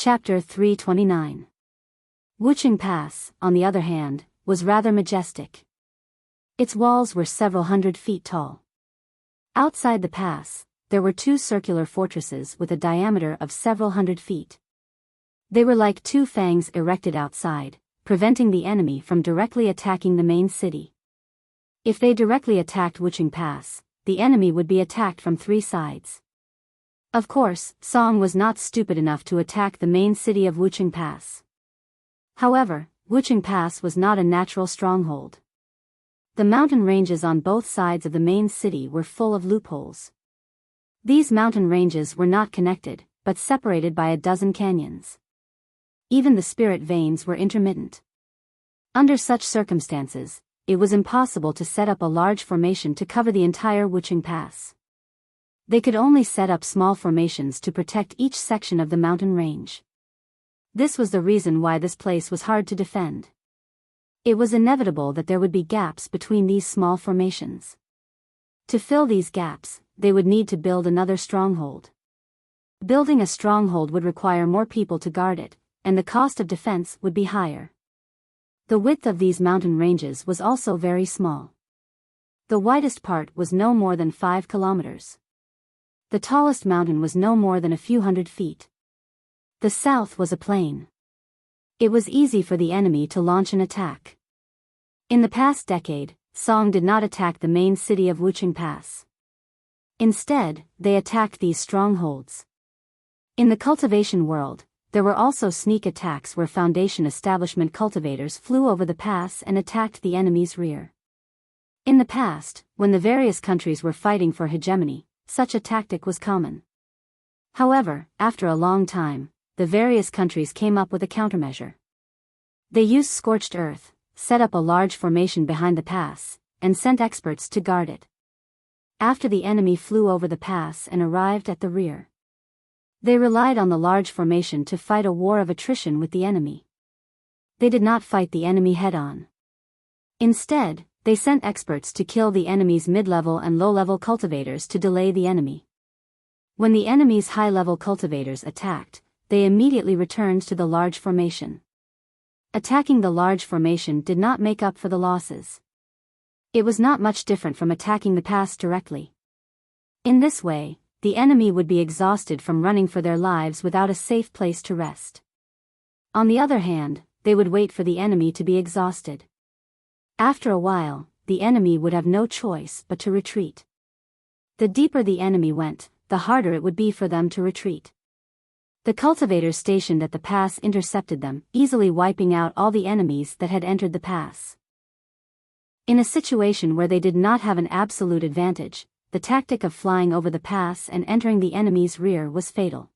Chapter 329. Wuxia Pass, on the other hand, was rather majestic. Its walls were several hundred feet tall. Outside the pass, there were two circular fortresses with a diameter of several hundred feet. They were like two fangs erected outside, preventing the enemy from directly attacking the main city. If they directly attacked Wuxia Pass, the enemy would be attacked from three sides. Of course, Song was not stupid enough to attack the main city of Wuxia Pass. However, Wuxia Pass was not a natural stronghold. The mountain ranges on both sides of the main city were full of loopholes. These mountain ranges were not connected, but separated by a dozen canyons. Even the spirit veins were intermittent. Under such circumstances, it was impossible to set up a large formation to cover the entire Wuxia Pass. They could only set up small formations to protect each section of the mountain range. This was the reason why this place was hard to defend. It was inevitable that there would be gaps between these small formations. To fill these gaps, they would need to build another stronghold. Building a stronghold would require more people to guard it, and the cost of defense would be higher. The width of these mountain ranges was also very small. The widest part was no more than 5 kilometers. The tallest mountain was no more than a few hundred feet. The south was a plain. It was easy for the enemy to launch an attack. In the past decade, Song did not attack the main city of Wuxia Pass. Instead, they attacked these strongholds. In the cultivation world, there were also sneak attacks where foundation establishment cultivators flew over the pass and attacked the enemy's rear. In the past, when the various countries were fighting for hegemony, such a tactic was common. However, after a long time, the various countries came up with a countermeasure. They used scorched earth, set up a large formation behind the pass, and sent experts to guard it. After the enemy flew over the pass and arrived at the rear, they relied on the large formation to fight a war of attrition with the enemy. They did not fight the enemy head-on. Instead, they sent experts to kill the enemy's mid-level and low-level cultivators to delay the enemy. When the enemy's high-level cultivators attacked, they immediately returned to the large formation. Attacking the large formation did not make up for the losses. It was not much different from attacking the pass directly. In this way, the enemy would be exhausted from running for their lives without a safe place to rest. On the other hand, they would wait for the enemy to be exhausted. After a while, the enemy would have no choice but to retreat. The deeper the enemy went, the harder it would be for them to retreat. The cultivators stationed at the pass intercepted them, easily wiping out all the enemies that had entered the pass. In a situation where they did not have an absolute advantage, the tactic of flying over the pass and entering the enemy's rear was fatal.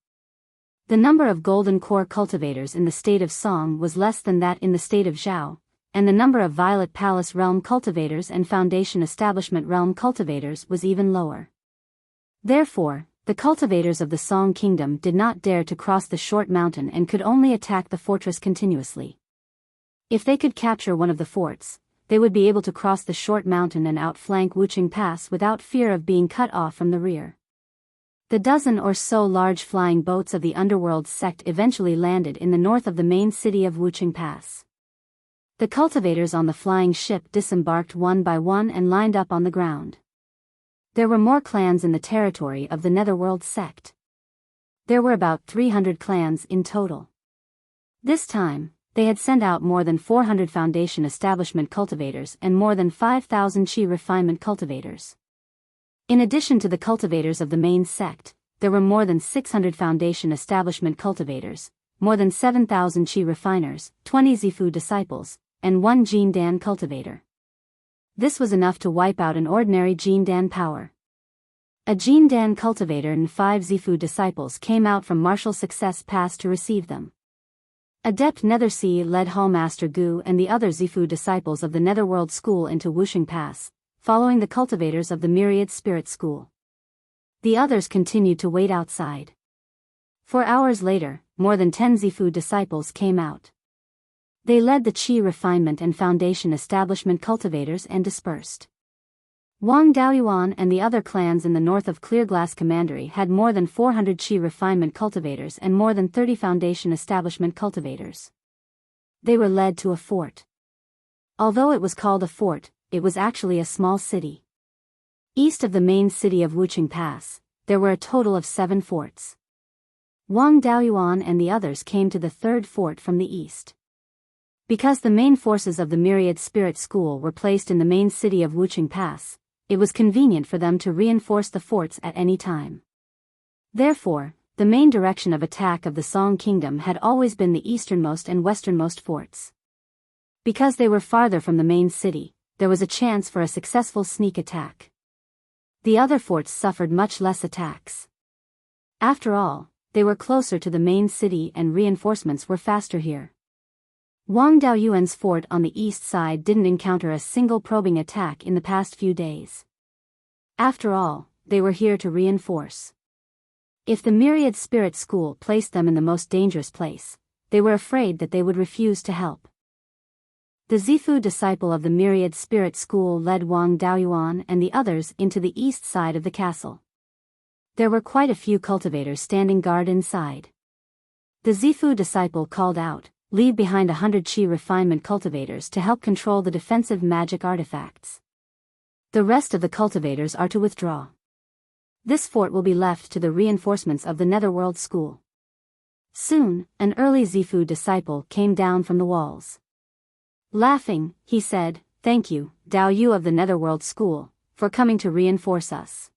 The number of golden core cultivators in the state of Song was less than that in the state of Zhao, and the number of Violet Palace realm cultivators and Foundation Establishment realm cultivators was even lower. Therefore, the cultivators of the Song Kingdom did not dare to cross the short mountain and could only attack the fortress continuously. If they could capture one of the forts, they would be able to cross the short mountain and outflank Wuxia Pass without fear of being cut off from the rear. The dozen or so large flying boats of the underworld sect eventually landed in the north of the main city of Wuxia Pass. The cultivators on the flying ship disembarked one by one and lined up on the ground. There were more clans in the territory of the Netherworld sect. There were about 300 clans in total. This time, they had sent out more than 400 Foundation Establishment cultivators and more than 5,000 Chi refinement cultivators. In addition to the cultivators of the main sect, there were more than 600 Foundation Establishment cultivators, more than 7,000 Chi refiners, 20 Zifu disciples, and 1 Jin Dan cultivator. This was enough to wipe out an ordinary Jin Dan power. A Jin Dan cultivator and 5 Zifu disciples came out from Martial Success Pass to receive them. Adept Nethersea led Hallmaster Gu and the other Zifu disciples of the Netherworld School into Wuxia Pass, following the cultivators of the Myriad Spirit School. The others continued to wait outside. 4 hours later, more than 10 Zifu disciples came out. They led the Chi refinement and Foundation Establishment cultivators and dispersed. Wang Daoyuan and the other clans in the north of Clearglass Commandery had more than 400 Qi refinement cultivators and more than 30 foundation establishment cultivators. They were led to a fort. Although it was called a fort, it was actually a small city. East of the main city of Wuxia Pass, there were a total of 7 forts. Wang Daoyuan and the others came to the third fort from the east. Because the main forces of the Myriad Spirit School were placed in the main city of Wuxia Pass, it was convenient for them to reinforce the forts at any time. Therefore, the main direction of attack of the Song Kingdom had always been the easternmost and westernmost forts. Because they were farther from the main city, there was a chance for a successful sneak attack. The other forts suffered much less attacks. After all, they were closer to the main city and reinforcements were faster here. Wang Daoyuan's fort on the east side didn't encounter a single probing attack in the past few days. After all, they were here to reinforce. If the Myriad Spirit School placed them in the most dangerous place, they were afraid that they would refuse to help. The Zifu disciple of the Myriad Spirit School led Wang Daoyuan and the others into the east side of the castle. There were quite a few cultivators standing guard inside. The Zifu disciple called out, "Leave behind 100 Qi refinement cultivators to help control the defensive magic artifacts. The rest of the cultivators are to withdraw. This fort will be left to the reinforcements of the Netherworld School." Soon, an early Zifu disciple came down from the walls. Laughing, he said, "Thank you, Dao Yu of the Netherworld School, for coming to reinforce us.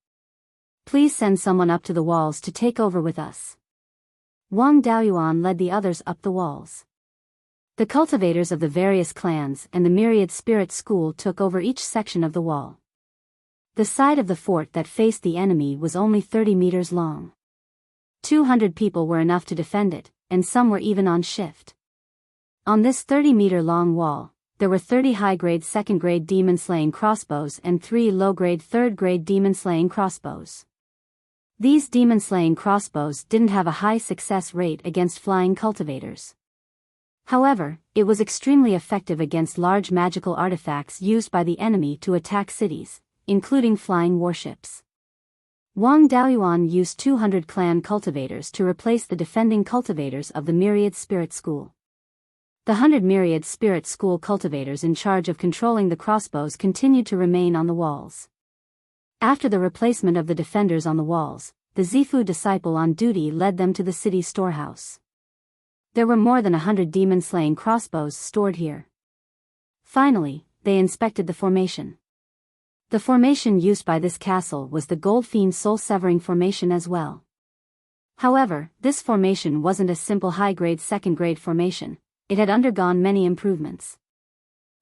Please send someone up to the walls to take over with us." Wang Daoyuan led the others up the walls. The cultivators of the various clans and the Myriad Spirit School took over each section of the wall. The side of the fort that faced the enemy was only 30 meters long. 200 people were enough to defend it, and some were even on shift. On this 30-meter-long wall, there were 30 high-grade second-grade demon-slaying crossbows and 3 low-grade third-grade demon-slaying crossbows. These demon-slaying crossbows didn't have a high success rate against flying cultivators. However, it was extremely effective against large magical artifacts used by the enemy to attack cities, including flying warships. Wang Daoyuan used 200 clan cultivators to replace the defending cultivators of the Myriad Spirit School. The 100 Myriad Spirit School cultivators in charge of controlling the crossbows continued to remain on the walls. After the replacement of the defenders on the walls, the Zifu disciple on duty led them to the city's storehouse. There were more than 100 demon-slaying crossbows stored here. Finally, they inspected the formation. The formation used by this castle was the Gold-Fiend Soul-Severing formation as well. However, this formation wasn't a simple high-grade second-grade formation, it had undergone many improvements.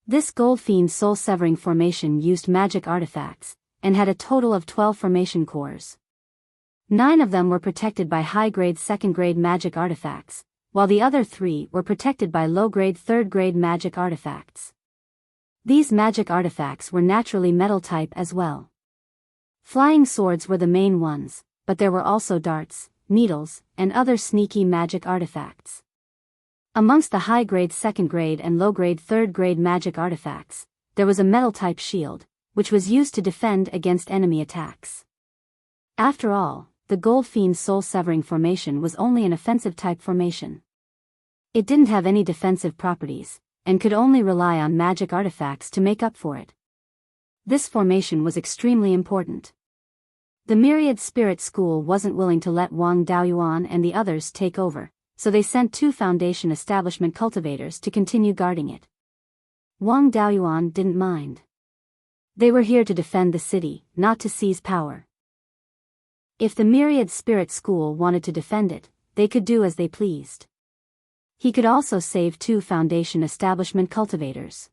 This Gold-Fiend Soul-Severing formation used magic artifacts, and had a total of 12 formation cores. 9 of them were protected by high-grade second-grade magic artifacts, while the other 3 were protected by low-grade third-grade magic artifacts. These magic artifacts were naturally metal type as well. Flying swords were the main ones, but there were also darts, needles, and other sneaky magic artifacts. Amongst the high-grade second-grade and low-grade third-grade magic artifacts, there was a metal-type shield, which was used to defend against enemy attacks. After all, the Gold-Fiend Soul-Severing formation was only an offensive-type formation. It didn't have any defensive properties, and could only rely on magic artifacts to make up for it. This formation was extremely important. The Myriad Spirit School wasn't willing to let Wang Daoyuan and the others take over, so they sent 2 foundation establishment cultivators to continue guarding it. Wang Daoyuan didn't mind. They were here to defend the city, not to seize power. If the Myriad Spirit School wanted to defend it, they could do as they pleased. He could also save 2 foundation establishment cultivators.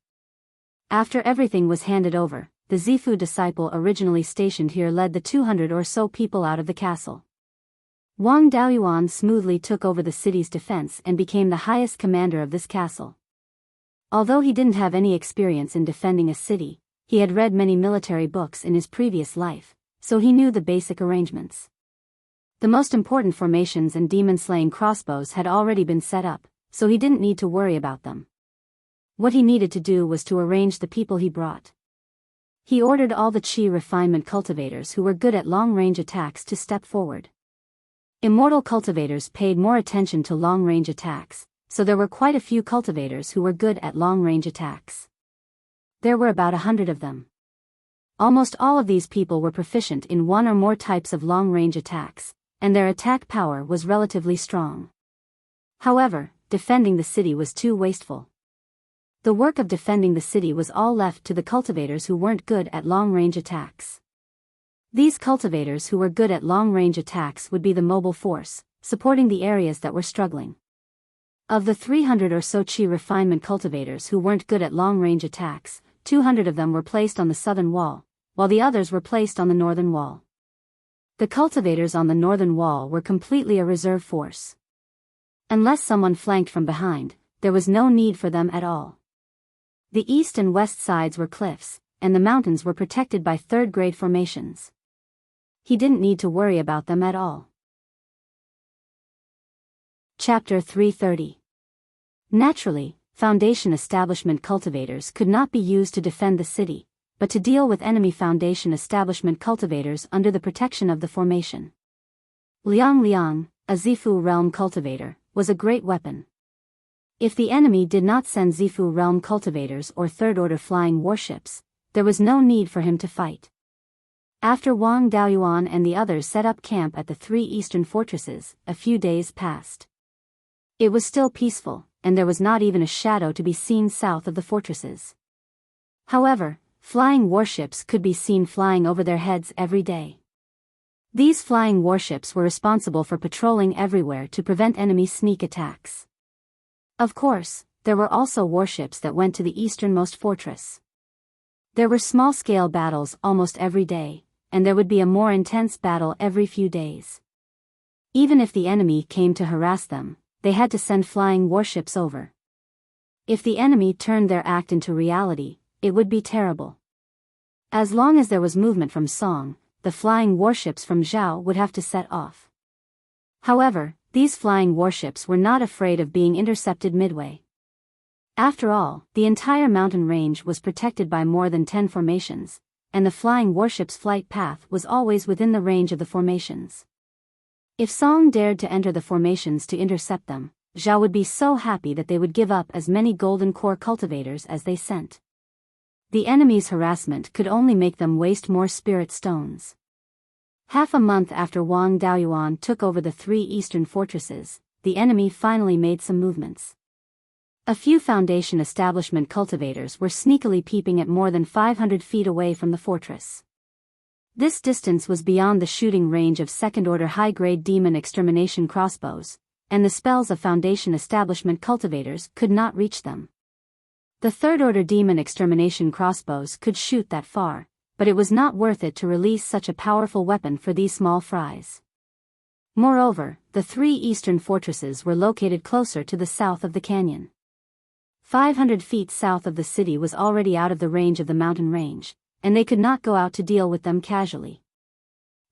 After everything was handed over, the Zifu disciple originally stationed here led the 200 or so people out of the castle. Wang Daoyuan smoothly took over the city's defense and became the highest commander of this castle. Although he didn't have any experience in defending a city, he had read many military books in his previous life, so he knew the basic arrangements. The most important formations and demon-slaying crossbows had already been set up, so he didn't need to worry about them. What he needed to do was to arrange the people he brought. He ordered all the Qi refinement cultivators who were good at long-range attacks to step forward. Immortal cultivators paid more attention to long-range attacks, so there were quite a few cultivators who were good at long-range attacks. There were about 100 of them. Almost all of these people were proficient in one or more types of long-range attacks, and their attack power was relatively strong. However, defending the city was too wasteful. The work of defending the city was all left to the cultivators who weren't good at long-range attacks. These cultivators who were good at long-range attacks would be the mobile force, supporting the areas that were struggling. Of the 300 or so Qi refinement cultivators who weren't good at long-range attacks, 200 of them were placed on the southern wall, while the others were placed on the northern wall. The cultivators on the northern wall were completely a reserve force. Unless someone flanked from behind, there was no need for them at all. The east and west sides were cliffs, and the mountains were protected by third-grade formations. He didn't need to worry about them at all. Chapter 330. Naturally, Foundation establishment cultivators could not be used to defend the city, but to deal with enemy Foundation establishment cultivators under the protection of the formation. Liang, a Zifu realm cultivator, was a great weapon. If the enemy did not send Zifu realm cultivators or third-order flying warships, there was no need for him to fight. After Wang Daoyuan and the others set up camp at the 3 eastern fortresses, a few days passed. It was still peaceful, and there was not even a shadow to be seen south of the fortresses. However, flying warships could be seen flying over their heads every day. These flying warships were responsible for patrolling everywhere to prevent enemy sneak attacks. Of course, there were also warships that went to the easternmost fortress. There were small-scale battles almost every day, and there would be a more intense battle every few days. Even if the enemy came to harass them, they had to send flying warships over. If the enemy turned their act into reality, it would be terrible. As long as there was movement from Song, the flying warships from Zhao would have to set off. However, these flying warships were not afraid of being intercepted midway. After all, the entire mountain range was protected by more than 10 formations, and the flying warship's flight path was always within the range of the formations. If Song dared to enter the formations to intercept them, Zhao would be so happy that they would give up as many golden core cultivators as they sent. The enemy's harassment could only make them waste more spirit stones. Half a month after Wang Daoyuan took over the 3 eastern fortresses, the enemy finally made some movements. A few Foundation establishment cultivators were sneakily peeping at more than 500 feet away from the fortress. This distance was beyond the shooting range of second-order high-grade demon extermination crossbows, and the spells of Foundation establishment cultivators could not reach them. The third-order demon extermination crossbows could shoot that far, but it was not worth it to release such a powerful weapon for these small fries. Moreover, the 3 eastern fortresses were located closer to the south of the canyon. 500 feet south of the city was already out of the range of the mountain range, and they could not go out to deal with them casually.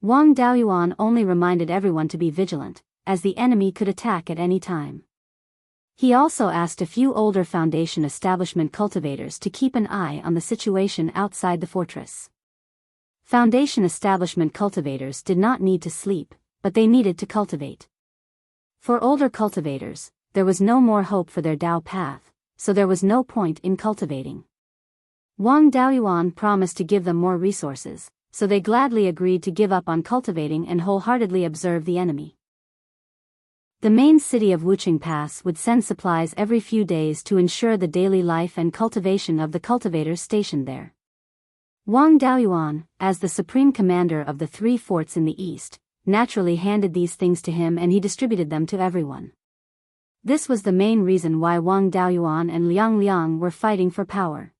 Wang Daoyuan only reminded everyone to be vigilant, as the enemy could attack at any time. He also asked a few older Foundation establishment cultivators to keep an eye on the situation outside the fortress. Foundation establishment cultivators did not need to sleep, but they needed to cultivate. For older cultivators, there was no more hope for their Dao path, so there was no point in cultivating. Wang Daoyuan promised to give them more resources, so they gladly agreed to give up on cultivating and wholeheartedly observe the enemy. The main city of Wuxia Pass would send supplies every few days to ensure the daily life and cultivation of the cultivators stationed there. Wang Daoyuan, as the supreme commander of the 3 forts in the east, naturally handed these things to him and he distributed them to everyone. This was the main reason why Wang Daoyuan and Liang were fighting for power.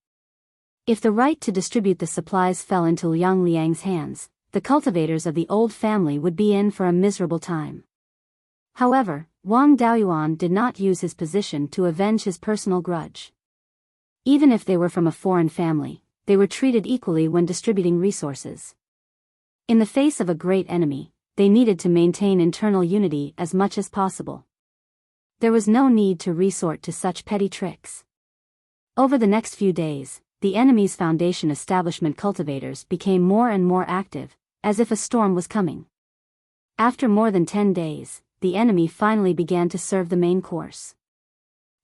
If the right to distribute the supplies fell into Liang's hands, the cultivators of the old family would be in for a miserable time. However, Wang Daoyuan did not use his position to avenge his personal grudge. Even if they were from a foreign family, they were treated equally when distributing resources. In the face of a great enemy, they needed to maintain internal unity as much as possible. There was no need to resort to such petty tricks. Over the next few days, the enemy's foundation establishment cultivators became more and more active, as if a storm was coming. After more than 10 days, the enemy finally began to serve the main course.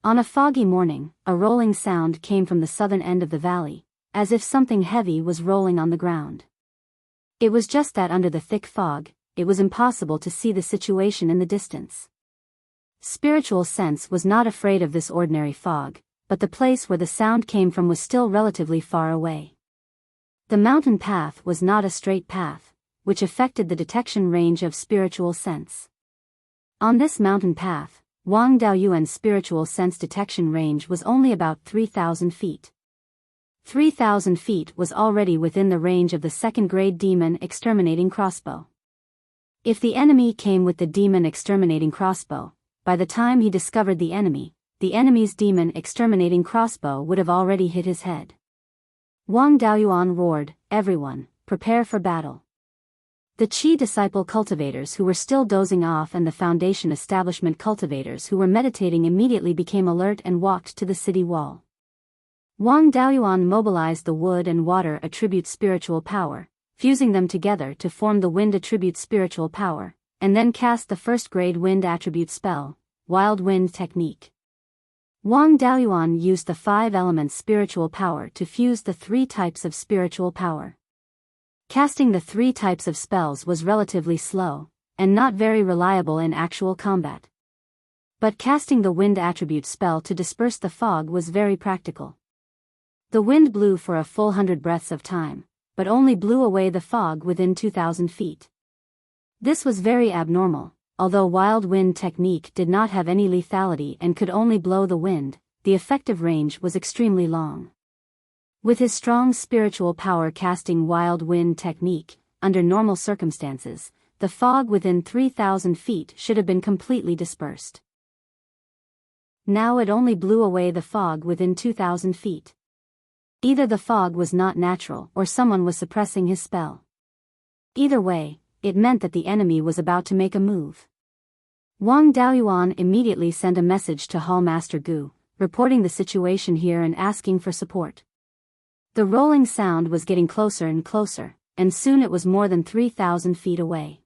On a foggy morning, a rolling sound came from the southern end of the valley, as if something heavy was rolling on the ground. It was just that under the thick fog, it was impossible to see the situation in the distance. Spiritual sense was not afraid of this ordinary fog, but the place where the sound came from was still relatively far away. The mountain path was not a straight path, which affected the detection range of spiritual sense. On this mountain path, Wang Daoyuan's spiritual sense detection range was only about 3,000 feet. 3,000 feet was already within the range of the second-grade demon exterminating crossbow. If the enemy came with the demon exterminating crossbow, by the time he discovered the enemy's demon exterminating crossbow would have already hit his head. Wang Daoyuan roared, "Everyone, prepare for battle." The Qi disciple cultivators who were still dozing off and the foundation establishment cultivators who were meditating immediately became alert and walked to the city wall. Wang Daoyuan mobilized the wood and water attribute spiritual power, fusing them together to form the wind attribute spiritual power, and then cast the first-grade wind attribute spell, Wild Wind Technique. Wang Daoyuan used the 5 elements spiritual power to fuse the 3 types of spiritual power. Casting the 3 types of spells was relatively slow, and not very reliable in actual combat. But casting the wind attribute spell to disperse the fog was very practical. The wind blew for a full 100 breaths of time, but only blew away the fog within 2,000 feet. This was very abnormal. Although Wild Wind Technique did not have any lethality and could only blow the wind, the effective range was extremely long. With his strong spiritual power casting Wild Wind Technique, under normal circumstances, the fog within 3,000 feet should have been completely dispersed. Now it only blew away the fog within 2,000 feet. Either the fog was not natural or someone was suppressing his spell. Either way, it meant that the enemy was about to make a move. Wang Daoyuan immediately sent a message to Hall Master Gu, reporting the situation here and asking for support. The rolling sound was getting closer and closer, and soon it was more than 3,000 feet away.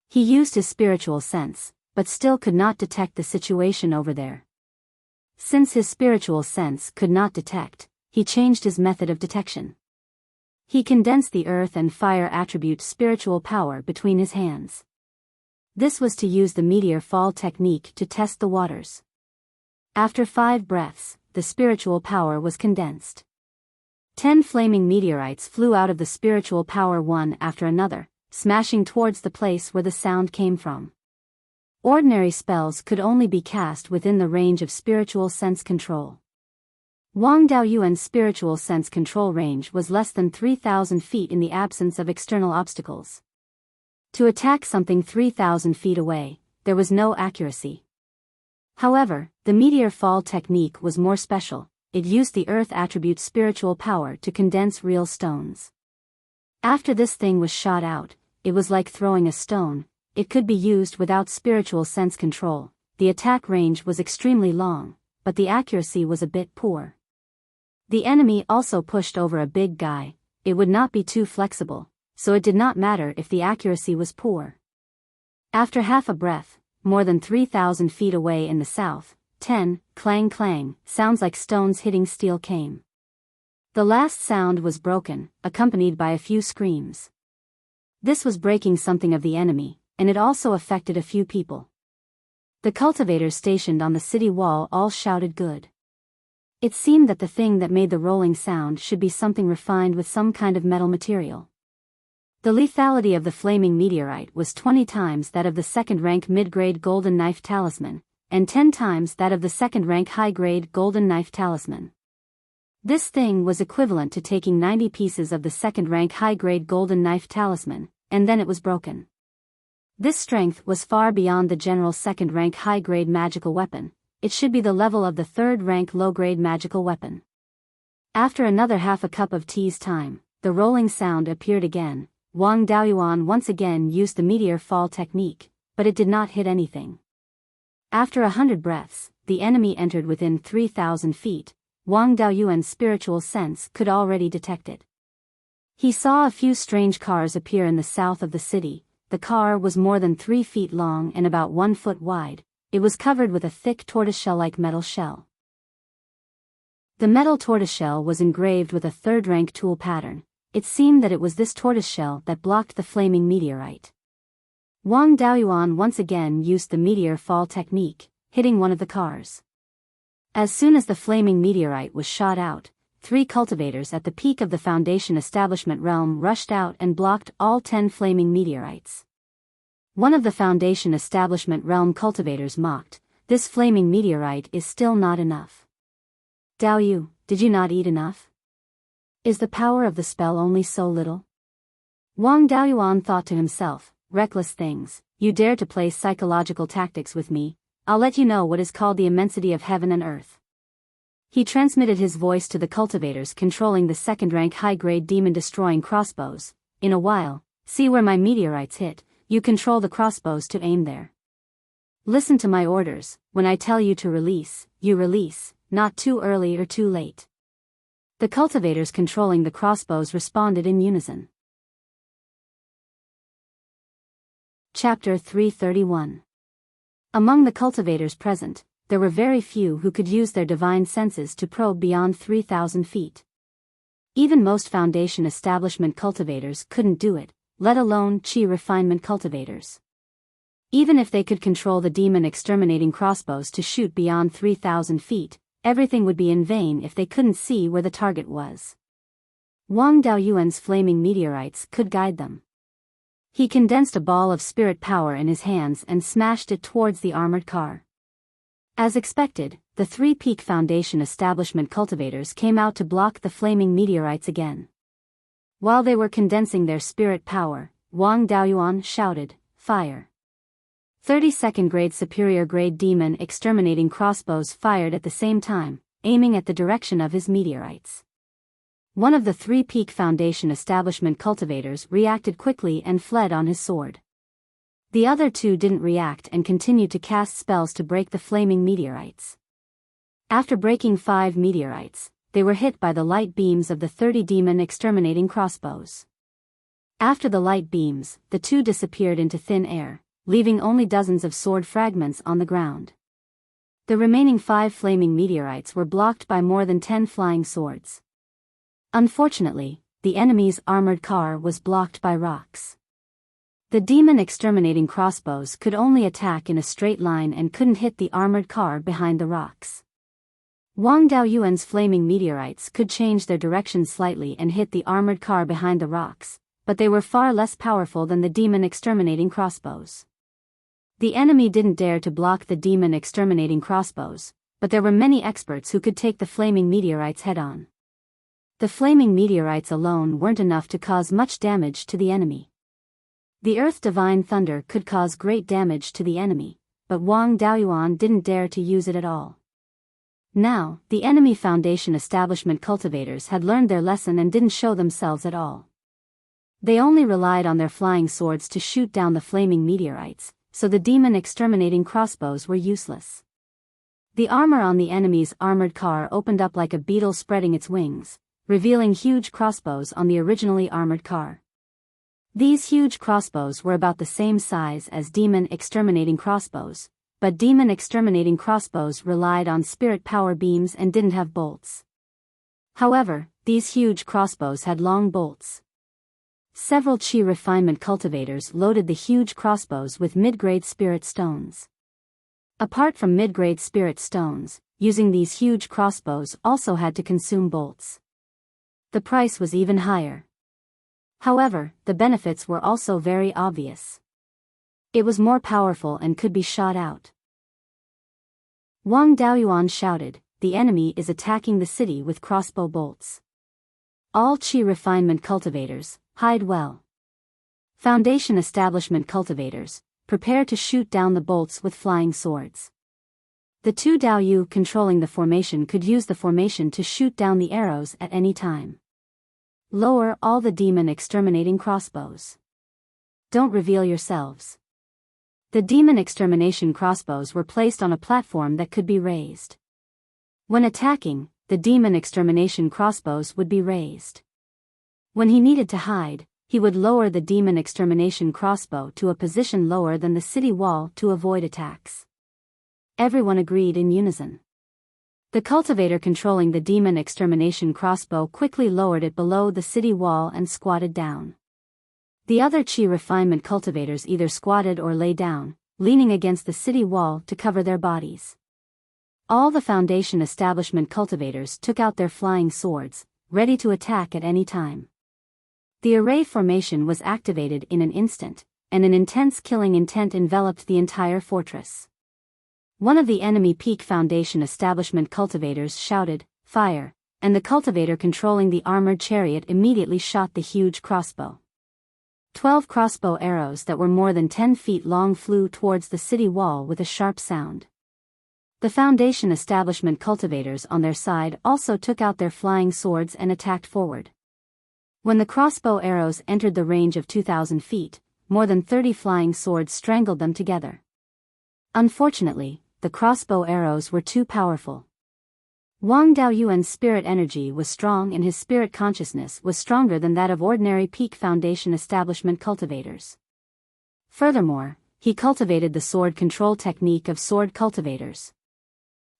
He used his spiritual sense, but still could not detect the situation over there. Since his spiritual sense could not detect, he changed his method of detection. He condensed the earth and fire attribute spiritual power between his hands. This was to use the meteor fall technique to test the waters. After 5 breaths, the spiritual power was condensed. 10 flaming meteorites flew out of the spiritual power one after another, smashing towards the place where the sound came from. Ordinary spells could only be cast within the range of spiritual sense control. Wang Daoyuan's spiritual sense control range was less than 3,000 feet in the absence of external obstacles. To attack something 3,000 feet away, there was no accuracy. However, the meteor fall technique was more special. It used the earth attribute spiritual power to condense real stones. After this thing was shot out, it was like throwing a stone. It could be used without spiritual sense control. The attack range was extremely long, but the accuracy was a bit poor. The enemy also pushed over a big guy. It would not be too flexible, so it did not matter if the accuracy was poor. After half a breath, more than 3,000 feet away in the south, 10, clang clang, sounds like stones hitting steel came. The last sound was broken, accompanied by a few screams. This was breaking something of the enemy, and it also affected a few people. The cultivators stationed on the city wall all shouted good. It seemed that the thing that made the rolling sound should be something refined with some kind of metal material. The lethality of the flaming meteorite was 20 times that of the second-rank mid-grade golden knife talisman, and 10 times that of the second-rank high-grade golden knife talisman. This thing was equivalent to taking 90 pieces of the second-rank high-grade golden knife talisman, and then it was broken. This strength was far beyond the general second-rank high-grade magical weapon. It should be the level of the third-rank low-grade magical weapon. After another half a cup of tea's time, the rolling sound appeared again. Wang Daoyuan once again used the meteor fall technique, but it did not hit anything. After 100 breaths, the enemy entered within 3,000 feet, Wang Daoyuan's spiritual sense could already detect it. He saw a few strange cars appear in the south of the city. The car was more than 3 feet long and about 1 foot wide. It was covered with a thick tortoiseshell-like metal shell. The metal tortoiseshell was engraved with a third-rank tool pattern. It seemed that it was this tortoiseshell that blocked the flaming meteorite. Wang Daoyuan once again used the meteor fall technique, hitting one of the cars. As soon as the flaming meteorite was shot out, 3 cultivators at the peak of the Foundation Establishment realm rushed out and blocked all 10 flaming meteorites. One of the Foundation Establishment realm cultivators mocked, "This flaming meteorite is still not enough. Daoyu, did you not eat enough? Is the power of the spell only so little?" Wang Daoyuan thought to himself, "Reckless things, you dare to play psychological tactics with me. I'll let you know what is called the immensity of heaven and earth." He transmitted his voice to the cultivators controlling the second-rank high-grade demon-destroying crossbows. "In a while, see where my meteorites hit, you control the crossbows to aim there. Listen to my orders, when I tell you to release, you release, not too early or too late." The cultivators controlling the crossbows responded in unison. Chapter 331. Among the cultivators present, there were very few who could use their divine senses to probe beyond 3,000 feet. Even most Foundation Establishment cultivators couldn't do it, let alone Chi refinement cultivators. Even if they could control the demon exterminating crossbows to shoot beyond 3,000 feet, everything would be in vain if they couldn't see where the target was. Wang Daoyuan's flaming meteorites could guide them. He condensed a ball of spirit power in his hands and smashed it towards the armored car. As expected, the 3 Peak Foundation Establishment cultivators came out to block the flaming meteorites again. While they were condensing their spirit power, Wang Daoyuan shouted, "Fire!" 32nd grade superior grade demon exterminating crossbows fired at the same time, aiming at the direction of his meteorites. One of the 3 Peak Foundation Establishment cultivators reacted quickly and fled on his sword. The other 2 didn't react and continued to cast spells to break the flaming meteorites. After breaking 5 meteorites, they were hit by the light beams of the 30 demon exterminating crossbows. After the light beams, the 2 disappeared into thin air, leaving only dozens of sword fragments on the ground. The remaining 5 flaming meteorites were blocked by more than 10 flying swords. Unfortunately, the enemy's armored car was blocked by rocks. The demon exterminating crossbows could only attack in a straight line and couldn't hit the armored car behind the rocks. Wang Daoyuan's flaming meteorites could change their direction slightly and hit the armored car behind the rocks, but they were far less powerful than the demon exterminating crossbows. The enemy didn't dare to block the demon exterminating crossbows, but there were many experts who could take the flaming meteorites head-on. The flaming meteorites alone weren't enough to cause much damage to the enemy. The Earth Divine Thunder could cause great damage to the enemy, but Wang Daoyuan didn't dare to use it at all. Now, the enemy Foundation Establishment cultivators had learned their lesson and didn't show themselves at all. They only relied on their flying swords to shoot down the flaming meteorites, so the demon exterminating crossbows were useless. The armor on the enemy's armored car opened up like a beetle spreading its wings, revealing huge crossbows on the originally armored car. These huge crossbows were about the same size as demon exterminating crossbows, but demon exterminating crossbows relied on spirit power beams and didn't have bolts. However, these huge crossbows had long bolts. Several Chi refinement cultivators loaded the huge crossbows with mid-grade spirit stones. Apart from mid-grade spirit stones, using these huge crossbows also had to consume bolts. The price was even higher. However, the benefits were also very obvious. It was more powerful and could be shot out. Wang Daoyuan shouted, "The enemy is attacking the city with crossbow bolts. All Chi refinement cultivators, hide well. Foundation Establishment cultivators, prepare to shoot down the bolts with flying swords." The 2 Daoyu controlling the formation could use the formation to shoot down the arrows at any time. Lower all the demon exterminating crossbows. Don't reveal yourselves. The demon extermination crossbows were placed on a platform that could be raised. When attacking, the demon extermination crossbows would be raised. When he needed to hide, he would lower the demon extermination crossbow to a position lower than the city wall to avoid attacks. Everyone agreed in unison. The cultivator controlling the demon extermination crossbow quickly lowered it below the city wall and squatted down. The other chi refinement cultivators either squatted or lay down, leaning against the city wall to cover their bodies. All the Foundation establishment cultivators took out their flying swords, ready to attack at any time. The array formation was activated in an instant, and an intense killing intent enveloped the entire fortress. One of the enemy peak Foundation establishment cultivators shouted, "Fire," and the cultivator controlling the armored chariot immediately shot the huge crossbow. 12 crossbow arrows that were more than 10 feet long flew towards the city wall with a sharp sound. The Foundation establishment cultivators on their side also took out their flying swords and attacked forward. When the crossbow arrows entered the range of 2,000 feet, more than 30 flying swords strangled them together. Unfortunately, the crossbow arrows were too powerful. Wang Daoyuan's spirit energy was strong and his spirit consciousness was stronger than that of ordinary peak Foundation establishment cultivators. Furthermore, he cultivated the sword control technique of sword cultivators.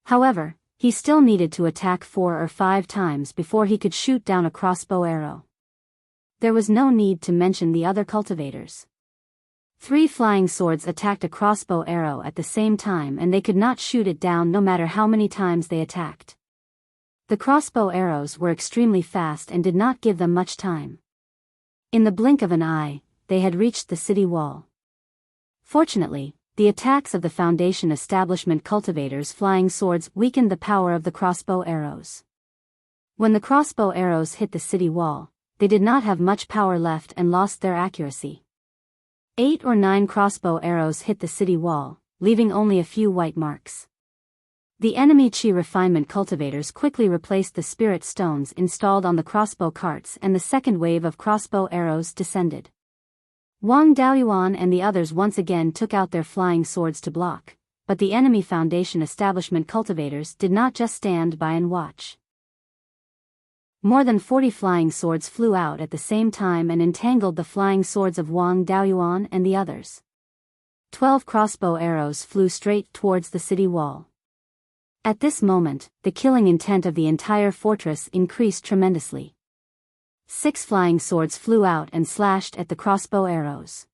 However, he still needed to attack 4 or 5 times before he could shoot down a crossbow arrow. There was no need to mention the other cultivators. 3 flying swords attacked a crossbow arrow at the same time and they could not shoot it down no matter how many times they attacked. The crossbow arrows were extremely fast and did not give them much time. In the blink of an eye, they had reached the city wall. Fortunately, the attacks of the Foundation establishment cultivators' flying swords weakened the power of the crossbow arrows. When the crossbow arrows hit the city wall, they did not have much power left and lost their accuracy. 8 or 9 crossbow arrows hit the city wall, leaving only a few white marks. The enemy chi refinement cultivators quickly replaced the spirit stones installed on the crossbow carts and the second wave of crossbow arrows descended. Wang Daoyuan and the others once again took out their flying swords to block, but the enemy Foundation establishment cultivators did not just stand by and watch. More than 40 flying swords flew out at the same time and entangled the flying swords of Wang Daoyuan and the others. 12 crossbow arrows flew straight towards the city wall. At this moment, the killing intent of the entire fortress increased tremendously. 6 flying swords flew out and slashed at the crossbow arrows.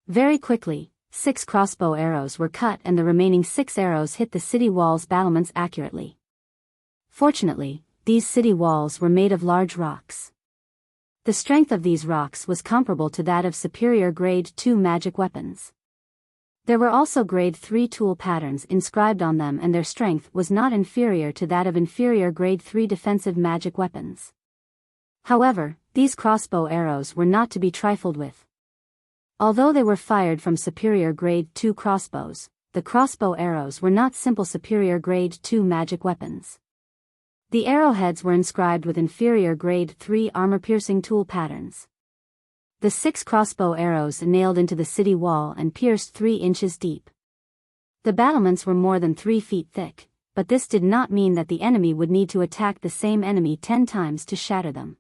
Very quickly, 6 crossbow arrows were cut and the remaining 6 arrows hit the city wall's battlements accurately. Fortunately, these city walls were made of large rocks. The strength of these rocks was comparable to that of superior grade 2 magic weapons. There were also grade 3 tool patterns inscribed on them and their strength was not inferior to that of inferior grade 3 defensive magic weapons. However, these crossbow arrows were not to be trifled with. Although they were fired from superior grade 2 crossbows, the crossbow arrows were not simple superior grade 2 magic weapons. The arrowheads were inscribed with inferior grade 3 armor-piercing tool patterns. The 6 crossbow arrows nailed into the city wall and pierced 3 inches deep. The battlements were more than 3 feet thick, but this did not mean that the enemy would need to attack the same enemy 10 times to shatter them.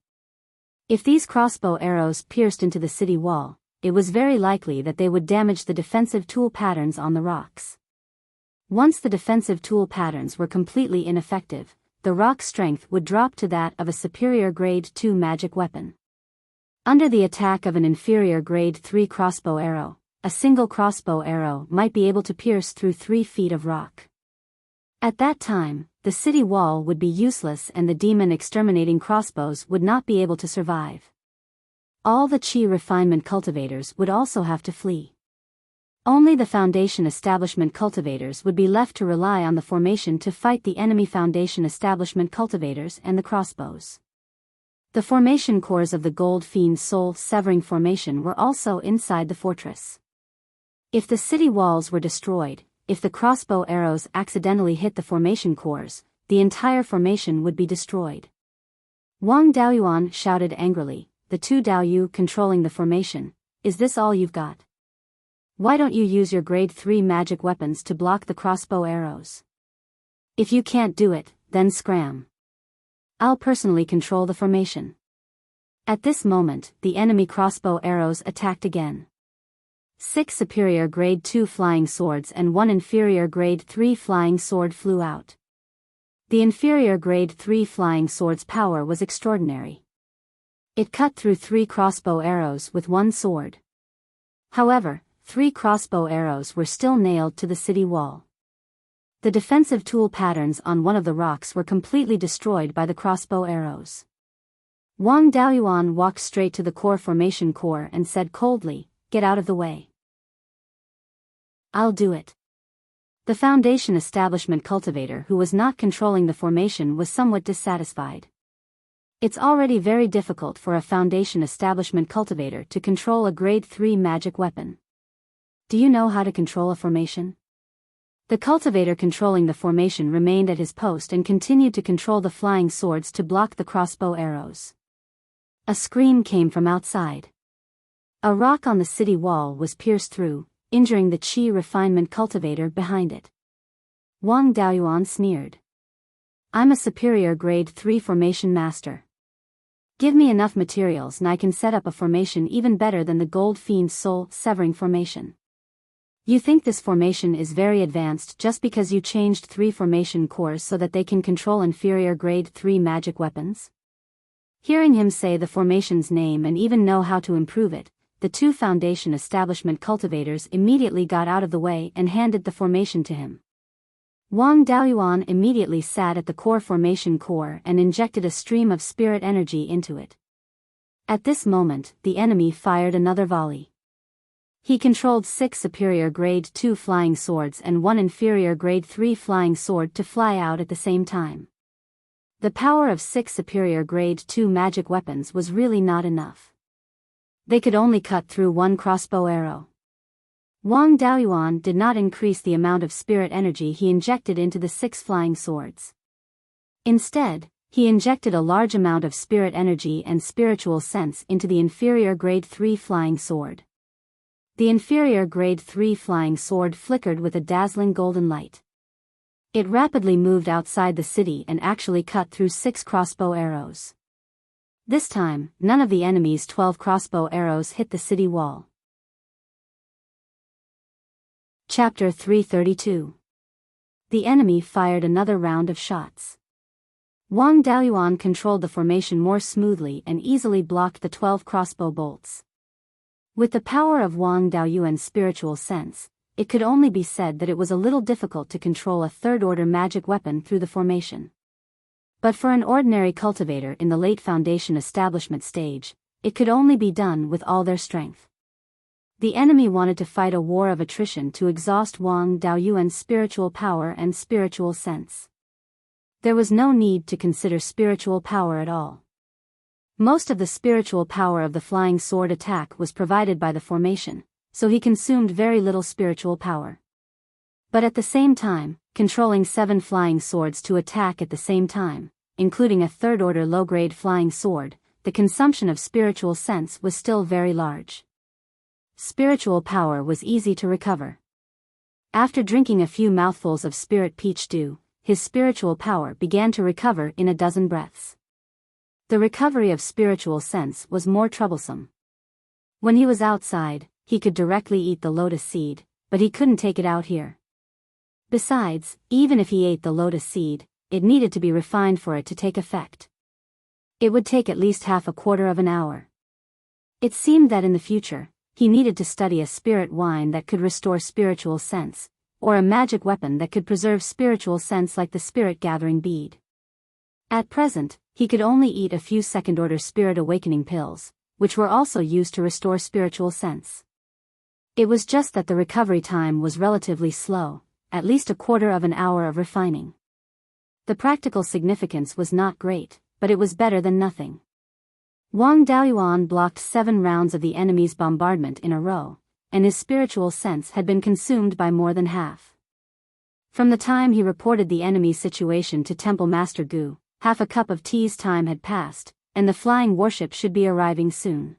If these crossbow arrows pierced into the city wall, it was very likely that they would damage the defensive tool patterns on the rocks. Once the defensive tool patterns were completely ineffective, the rock's strength would drop to that of a superior grade 2 magic weapon. Under the attack of an inferior grade 3 crossbow arrow, a single crossbow arrow might be able to pierce through 3 feet of rock. At that time, the city wall would be useless and the demon exterminating crossbows would not be able to survive. All the chi refinement cultivators would also have to flee. Only the Foundation establishment cultivators would be left to rely on the formation to fight the enemy Foundation establishment cultivators and the crossbows. The formation cores of the Gold Fiend's soul-severing formation were also inside the fortress. If the city walls were destroyed, if the crossbow arrows accidentally hit the formation cores, the entire formation would be destroyed. Wang Daoyuan shouted angrily, the 2 Daoyu controlling the formation, "Is this all you've got? Why don't you use your grade 3 magic weapons to block the crossbow arrows? If you can't do it, then scram." I'll personally control the formation. At this moment, the enemy crossbow arrows attacked again. 6 superior grade 2 flying swords and 1 inferior grade 3 flying sword flew out. The inferior grade 3 flying sword's power was extraordinary. It cut through 3 crossbow arrows with 1 sword. However, 3 crossbow arrows were still nailed to the city wall. The defensive tool patterns on one of the rocks were completely destroyed by the crossbow arrows. Wang Daoyuan walked straight to the core formation core and said coldly, "Get out of the way." "I'll do it." The foundation establishment cultivator who was not controlling the formation was somewhat dissatisfied. It's already very difficult for a foundation establishment cultivator to control a grade 3 magic weapon. Do you know how to control a formation? The cultivator controlling the formation remained at his post and continued to control the flying swords to block the crossbow arrows. A scream came from outside. A rock on the city wall was pierced through, injuring the Qi refinement cultivator behind it. Wang Daoyuan sneered. "I'm a superior grade 3 formation master. Give me enough materials and I can set up a formation even better than the Gold Fiend's soul-severing formation. You think this formation is very advanced just because you changed 3 formation cores so that they can control inferior grade 3 magic weapons?" Hearing him say the formation's name and even know how to improve it, the 2 foundation establishment cultivators immediately got out of the way and handed the formation to him. Wang Daoyuan immediately sat at the core formation core and injected a stream of spirit energy into it. At this moment, the enemy fired another volley. He controlled 6 superior grade 2 flying swords and 1 inferior grade 3 flying sword to fly out at the same time. The power of 6 superior grade 2 magic weapons was really not enough. They could only cut through 1 crossbow arrow. Wang Daoyuan did not increase the amount of spirit energy he injected into the 6 flying swords. Instead, he injected a large amount of spirit energy and spiritual sense into the inferior grade 3 flying sword. The inferior grade 3 flying sword flickered with a dazzling golden light. It rapidly moved outside the city and actually cut through 6 crossbow arrows. This time, none of the enemy's 12 crossbow arrows hit the city wall. Chapter 332. The enemy fired another round of shots. Wang Daoyuan controlled the formation more smoothly and easily blocked the 12 crossbow bolts. With the power of Wang Daoyuan's spiritual sense, it could only be said that it was a little difficult to control a third-order magic weapon through the formation. But for an ordinary cultivator in the late foundation establishment stage, it could only be done with all their strength. The enemy wanted to fight a war of attrition to exhaust Wang Daoyuan's spiritual power and spiritual sense. There was no need to consider spiritual power at all. Most of the spiritual power of the flying sword attack was provided by the formation, so he consumed very little spiritual power. But at the same time, controlling 7 flying swords to attack at the same time, including a third-order low-grade flying sword, the consumption of spiritual sense was still very large. Spiritual power was easy to recover. After drinking a few mouthfuls of spirit peach dew, his spiritual power began to recover in a dozen breaths. The recovery of spiritual sense was more troublesome. When he was outside, he could directly eat the lotus seed, but he couldn't take it out here. Besides, even if he ate the lotus seed, it needed to be refined for it to take effect. It would take at least half a quarter of an hour. It seemed that in the future, he needed to study a spirit wine that could restore spiritual sense, or a magic weapon that could preserve spiritual sense like the spirit gathering bead. At present, he could only eat a few second-order spirit awakening pills, which were also used to restore spiritual sense. It was just that the recovery time was relatively slow, at least a quarter of an hour of refining. The practical significance was not great, but it was better than nothing. Wang Daoyuan blocked 7 rounds of the enemy's bombardment in a row, and his spiritual sense had been consumed by more than half. From the time he reported the enemy's situation to Temple Master Gu, half a cup of tea's time had passed, and the flying warship should be arriving soon.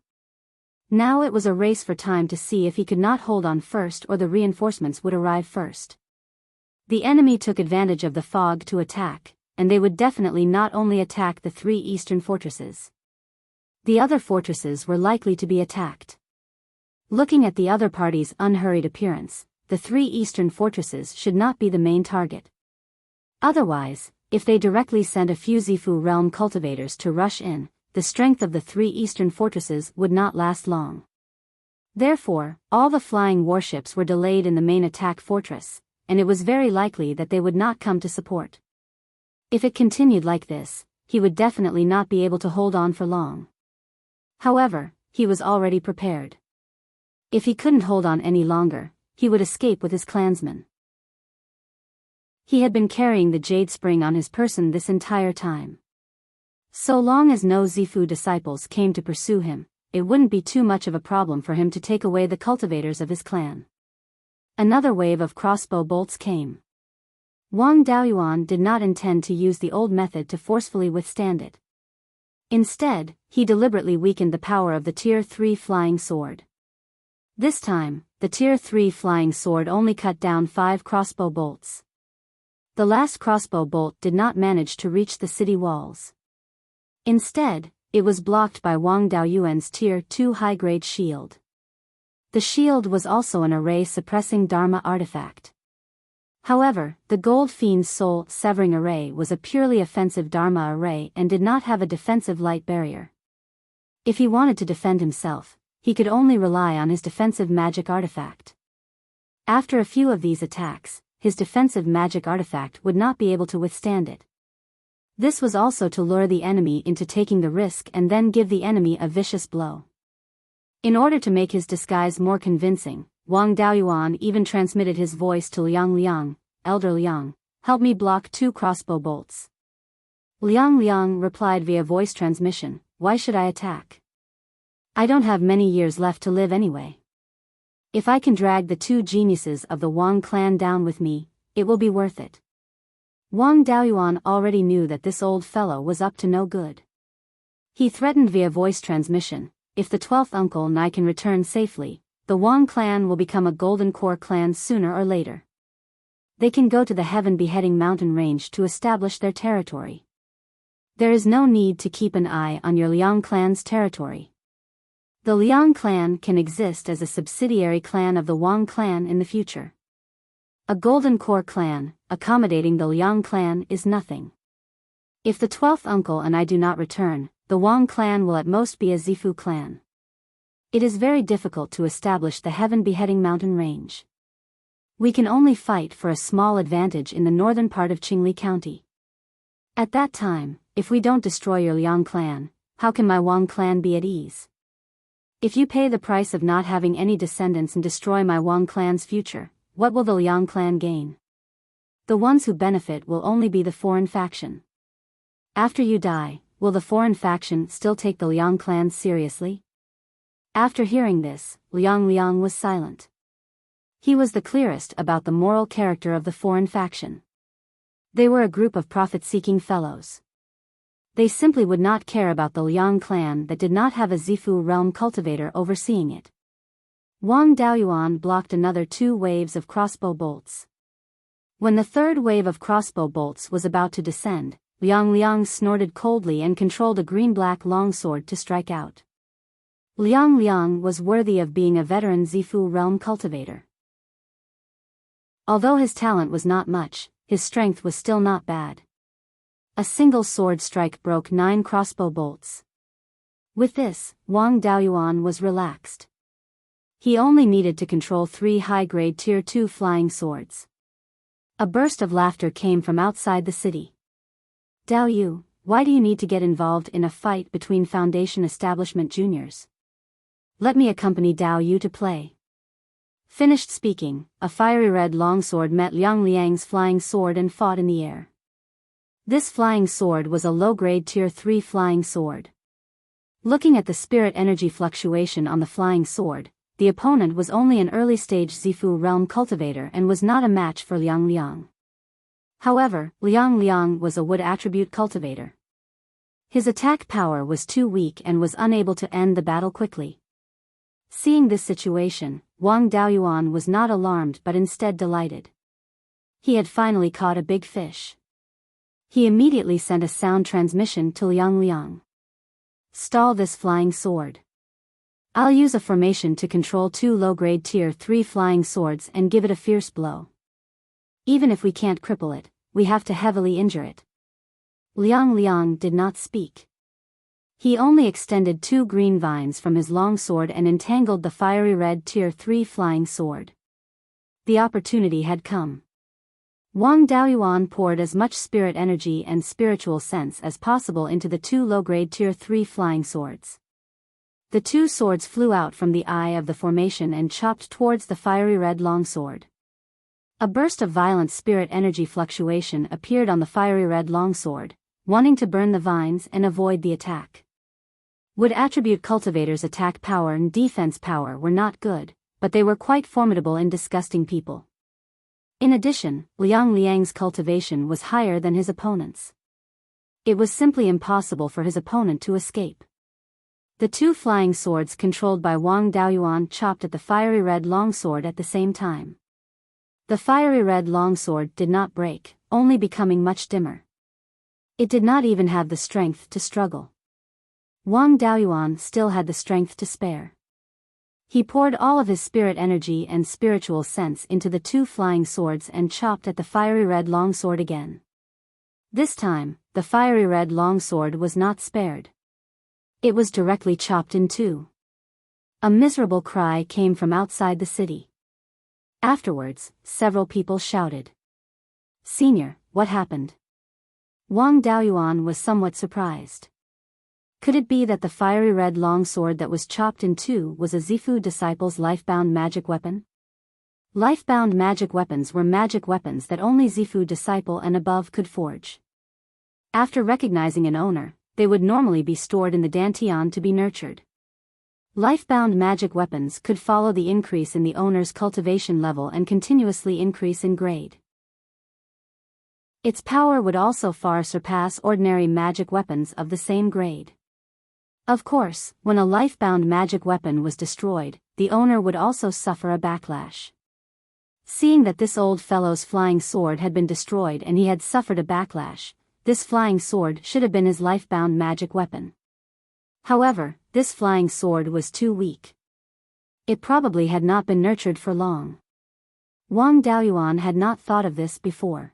Now it was a race for time to see if he could not hold on first or the reinforcements would arrive first. The enemy took advantage of the fog to attack, and they would definitely not only attack the 3 eastern fortresses. The other fortresses were likely to be attacked. Looking at the other party's unhurried appearance, the 3 eastern fortresses should not be the main target. Otherwise, if they directly sent a few Zifu realm cultivators to rush in, the strength of the 3 eastern fortresses would not last long. Therefore, all the flying warships were delayed in the main attack fortress, and it was very likely that they would not come to support. If it continued like this, he would definitely not be able to hold on for long. However, he was already prepared. If he couldn't hold on any longer, he would escape with his clansmen. He had been carrying the jade spring on his person this entire time. So long as no Zifu disciples came to pursue him, it wouldn't be too much of a problem for him to take away the cultivators of his clan. Another wave of crossbow bolts came. Wang Daoyuan did not intend to use the old method to forcefully withstand it. Instead, he deliberately weakened the power of the Tier 3 flying sword. This time, the Tier 3 flying sword only cut down 5 crossbow bolts. The last crossbow bolt did not manage to reach the city walls. Instead, it was blocked by Wang Daoyuan's Tier 2 high-grade shield. The shield was also an array-suppressing Dharma artifact. However, the Gold Fiend's soul-severing array was a purely offensive Dharma array and did not have a defensive light barrier. If he wanted to defend himself, he could only rely on his defensive magic artifact. After a few of these attacks, his defensive magic artifact would not be able to withstand it. This was also to lure the enemy into taking the risk and then give the enemy a vicious blow. In order to make his disguise more convincing, Wang Daoyuan even transmitted his voice to Liang, Elder Liang, help me block 2 crossbow bolts. Liang replied via voice transmission, why should I attack? I don't have many years left to live anyway. If I can drag the 2 geniuses of the Wang clan down with me, it will be worth it. Wang Daoyuan already knew that this old fellow was up to no good. He threatened via voice transmission, if the 12th uncle Nai can return safely, the Wang clan will become a Golden Core clan sooner or later. They can go to the Heaven Beheading Mountain range to establish their territory. There is no need to keep an eye on your Liang clan's territory. The Liang clan can exist as a subsidiary clan of the Wang clan in the future. A Golden Core clan, accommodating the Liang clan, is nothing. If the 12th uncle and I do not return, the Wang clan will at most be a Zifu clan. It is very difficult to establish the Heaven Beheading Mountain range. We can only fight for a small advantage in the northern part of Qingli County. At that time, if we don't destroy your Liang clan, how can my Wang clan be at ease? If you pay the price of not having any descendants and destroy my Wang clan's future, what will the Liang clan gain? The ones who benefit will only be the foreign faction. After you die, will the foreign faction still take the Liang clan seriously? After hearing this, Liang was silent. He was the clearest about the moral character of the foreign faction. They were a group of profit-seeking fellows. They simply would not care about the Liang clan that did not have a Zifu realm cultivator overseeing it. Wang Daoyuan blocked another 2 waves of crossbow bolts. When the 3rd wave of crossbow bolts was about to descend, Liang snorted coldly and controlled a green-black longsword to strike out. Liang was worthy of being a veteran Zifu realm cultivator. Although his talent was not much, his strength was still not bad. A single sword strike broke 9 crossbow bolts. With this, Wang Daoyuan was relaxed. He only needed to control 3 high-grade Tier 2 flying swords. A burst of laughter came from outside the city. Dao Yu, why do you need to get involved in a fight between Foundation Establishment juniors? Let me accompany Dao Yu to play. Finished speaking, a fiery red longsword met Liang's flying sword and fought in the air. This flying sword was a low-grade Tier 3 flying sword. Looking at the spirit energy fluctuation on the flying sword, the opponent was only an early-stage Zifu realm cultivator and was not a match for Liang. However, Liang was a wood attribute cultivator. His attack power was too weak and was unable to end the battle quickly. Seeing this situation, Wang Daoyuan was not alarmed but instead delighted. He had finally caught a big fish. He immediately sent a sound transmission to Liang Liang. Stall this flying sword. I'll use a formation to control 2 low-grade tier 3 flying swords and give it a fierce blow. Even if we can't cripple it, we have to heavily injure it. Liang Liang did not speak. He only extended 2 green vines from his long sword and entangled the fiery red tier 3 flying sword. The opportunity had come. Wang Daoyuan poured as much spirit energy and spiritual sense as possible into the 2 low-grade tier 3 flying swords. The 2 swords flew out from the eye of the formation and chopped towards the fiery red longsword. A burst of violent spirit energy fluctuation appeared on the fiery red longsword, wanting to burn the vines and avoid the attack. Wood attribute cultivators' attack power and defense power were not good, but they were quite formidable and disgusting people. In addition, Liang Liang's cultivation was higher than his opponent's. It was simply impossible for his opponent to escape. The 2 flying swords controlled by Wang Daoyuan chopped at the fiery red longsword at the same time. The fiery red longsword did not break, only becoming much dimmer. It did not even have the strength to struggle. Wang Daoyuan still had the strength to spare. He poured all of his spirit energy and spiritual sense into the 2 flying swords and chopped at the fiery red longsword again. This time, the fiery red longsword was not spared. It was directly chopped in 2. A miserable cry came from outside the city. Afterwards, several people shouted. "Senior, what happened?" Wang Daoyuan was somewhat surprised. Could it be that the fiery red longsword that was chopped in 2 was a Zifu disciple's lifebound magic weapon? Lifebound magic weapons were magic weapons that only Zifu disciple and above could forge. After recognizing an owner, they would normally be stored in the Dantian to be nurtured. Lifebound magic weapons could follow the increase in the owner's cultivation level and continuously increase in grade. Its power would also far surpass ordinary magic weapons of the same grade. Of course, when a lifebound magic weapon was destroyed, the owner would also suffer a backlash. Seeing that this old fellow's flying sword had been destroyed and he had suffered a backlash, this flying sword should have been his lifebound magic weapon. However, this flying sword was too weak. It probably had not been nurtured for long. Wang Daoyuan had not thought of this before.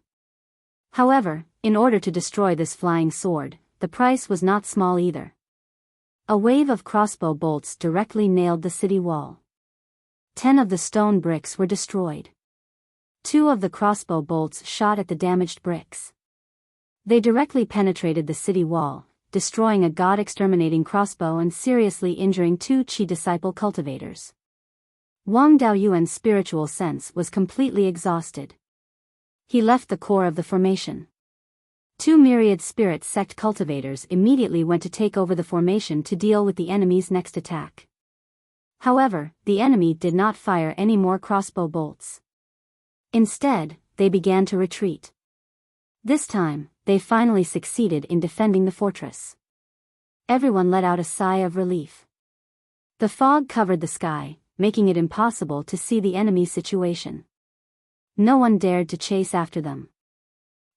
However, in order to destroy this flying sword, the price was not small either. A wave of crossbow bolts directly nailed the city wall. 10 of the stone bricks were destroyed. 2 of the crossbow bolts shot at the damaged bricks. They directly penetrated the city wall, destroying a god-exterminating crossbow and seriously injuring 2 Qi disciple cultivators. Wang Daoyuan's spiritual sense was completely exhausted. He left the core of the formation. 2 myriad spirit sect cultivators immediately went to take over the formation to deal with the enemy's next attack. However, the enemy did not fire any more crossbow bolts. Instead, they began to retreat. This time, they finally succeeded in defending the fortress. Everyone let out a sigh of relief. The fog covered the sky, making it impossible to see the enemy's situation. No one dared to chase after them.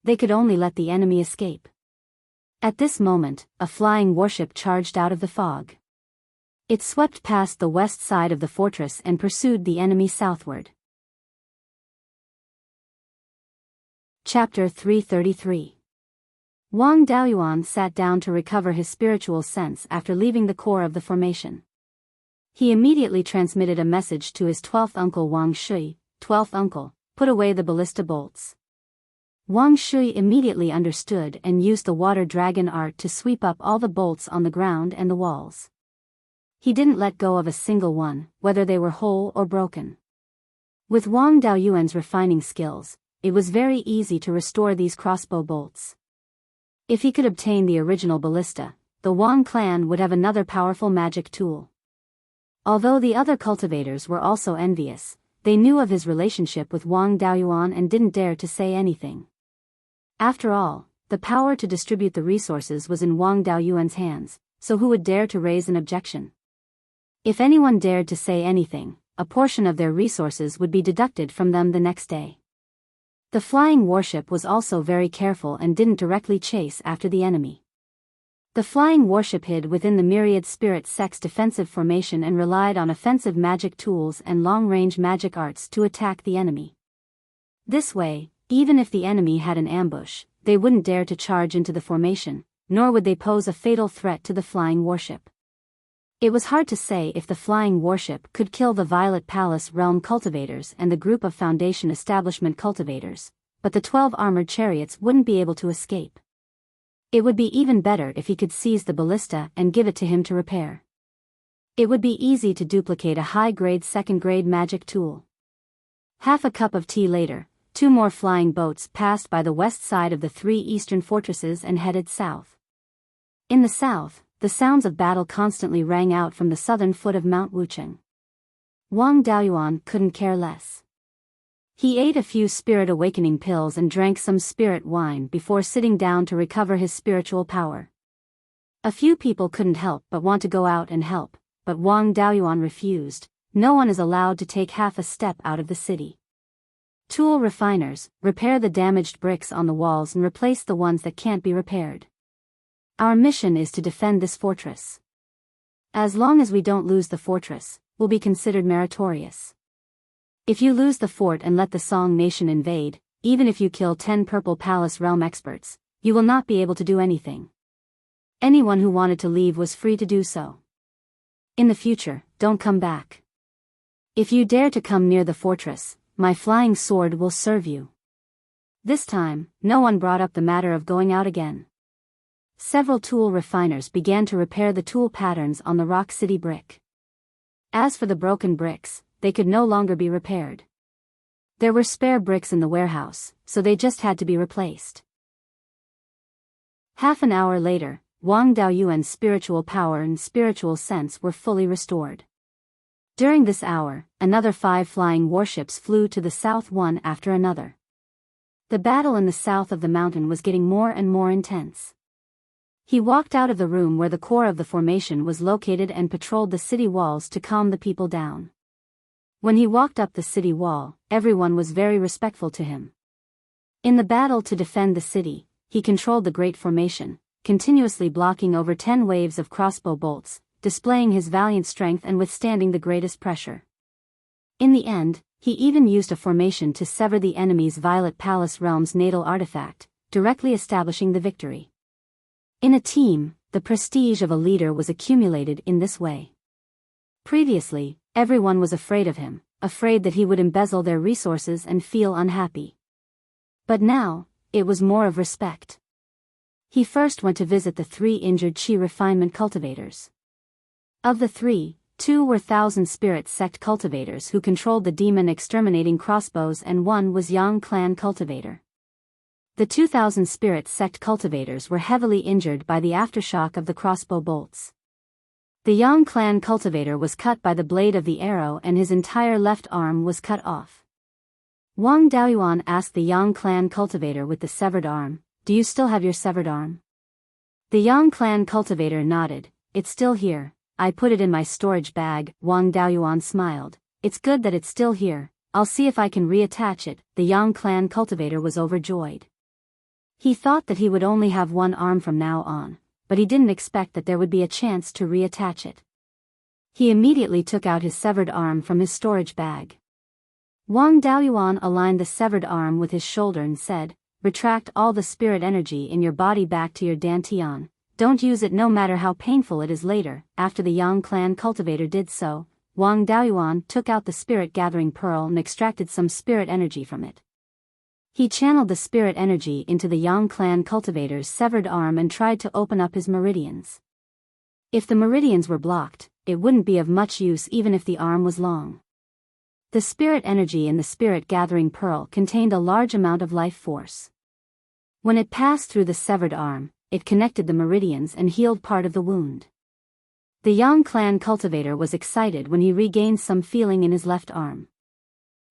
They could only let the enemy escape. At this moment, a flying warship charged out of the fog. It swept past the west side of the fortress and pursued the enemy southward. Chapter 333. Wang Daoyuan sat down to recover his spiritual sense after leaving the core of the formation. He immediately transmitted a message to his 12th uncle Wang Shui. 12th uncle, put away the ballista bolts. Wang Shui immediately understood and used the water dragon art to sweep up all the bolts on the ground and the walls. He didn't let go of a single one, whether they were whole or broken. With Wang Daoyuan's refining skills, it was very easy to restore these crossbow bolts. If he could obtain the original ballista, the Wang clan would have another powerful magic tool. Although the other cultivators were also envious, they knew of his relationship with Wang Daoyuan and didn't dare to say anything. After all, the power to distribute the resources was in Wang Daoyuan's hands, so who would dare to raise an objection? If anyone dared to say anything, a portion of their resources would be deducted from them the next day. The flying warship was also very careful and didn't directly chase after the enemy. The flying warship hid within the myriad spirit sect's defensive formation and relied on offensive magic tools and long-range magic arts to attack the enemy. This way, even if the enemy had an ambush, they wouldn't dare to charge into the formation, nor would they pose a fatal threat to the flying warship. It was hard to say if the flying warship could kill the Violet Palace Realm cultivators and the group of Foundation Establishment cultivators, but the 12 armored chariots wouldn't be able to escape. It would be even better if he could seize the ballista and give it to him to repair. It would be easy to duplicate a high-grade second-grade magic tool. Half a cup of tea later, 2 more flying boats passed by the west side of the 3 eastern fortresses and headed south. In the south, the sounds of battle constantly rang out from the southern foot of Mount Wucheng. Wang Daoyuan couldn't care less. He ate a few spirit awakening pills and drank some spirit wine before sitting down to recover his spiritual power. A few people couldn't help but want to go out and help, but Wang Daoyuan refused. No one is allowed to take half a step out of the city. Tool refiners, repair the damaged bricks on the walls and replace the ones that can't be repaired. Our mission is to defend this fortress. As long as we don't lose the fortress, we'll be considered meritorious. If you lose the fort and let the Song Nation invade, even if you kill 10 Purple Palace Realm experts, you will not be able to do anything. Anyone who wanted to leave was free to do so. In the future, don't come back. If you dare to come near the fortress, my flying sword will serve you. This time, no one brought up the matter of going out again. Several tool refiners began to repair the tool patterns on the Rock City brick. As for the broken bricks, they could no longer be repaired. There were spare bricks in the warehouse, so they just had to be replaced. Half an hour later, Wang Daoyuan's spiritual power and spiritual sense were fully restored. During this hour, another 5 flying warships flew to the south one after another. The battle in the south of the mountain was getting more and more intense. He walked out of the room where the core of the formation was located and patrolled the city walls to calm the people down. When he walked up the city wall, everyone was very respectful to him. In the battle to defend the city, he controlled the Great Formation, continuously blocking over 10 waves of crossbow bolts, displaying his valiant strength and withstanding the greatest pressure. In the end, he even used a formation to sever the enemy's Violet Palace Realm's natal artifact, directly establishing the victory. In a team, the prestige of a leader was accumulated in this way. Previously, everyone was afraid of him, afraid that he would embezzle their resources and feel unhappy. But now, it was more of respect. He first went to visit the 3 injured Qi refinement cultivators. Of the 3, 2 were Thousand Spirit Sect cultivators who controlled the demon exterminating crossbows and 1 was Yang Clan cultivator. The 2000 Spirit Sect cultivators were heavily injured by the aftershock of the crossbow bolts. The Yang Clan cultivator was cut by the blade of the arrow and his entire left arm was cut off. Wang Daoyuan asked the Yang Clan cultivator with the severed arm, "Do you still have your severed arm?" The Yang Clan cultivator nodded, "It's still here, I put it in my storage bag." Wang Daoyuan smiled, "It's good that it's still here, I'll see if I can reattach it." The Yang Clan cultivator was overjoyed. He thought that he would only have 1 arm from now on, but he didn't expect that there would be a chance to reattach it. He immediately took out his severed arm from his storage bag. Wang Daoyuan aligned the severed arm with his shoulder and said, "Retract all the spirit energy in your body back to your dantian. Don't use it no matter how painful it is later." After the Yang Clan cultivator did so, Wang Daoyuan took out the spirit gathering pearl and extracted some spirit energy from it. He channeled the spirit energy into the Yang Clan cultivator's severed arm and tried to open up his meridians. If the meridians were blocked, it wouldn't be of much use even if the arm was long. The spirit energy in the spirit gathering pearl contained a large amount of life force. When it passed through the severed arm, it connected the meridians and healed part of the wound. The Yang Clan cultivator was excited when he regained some feeling in his left arm.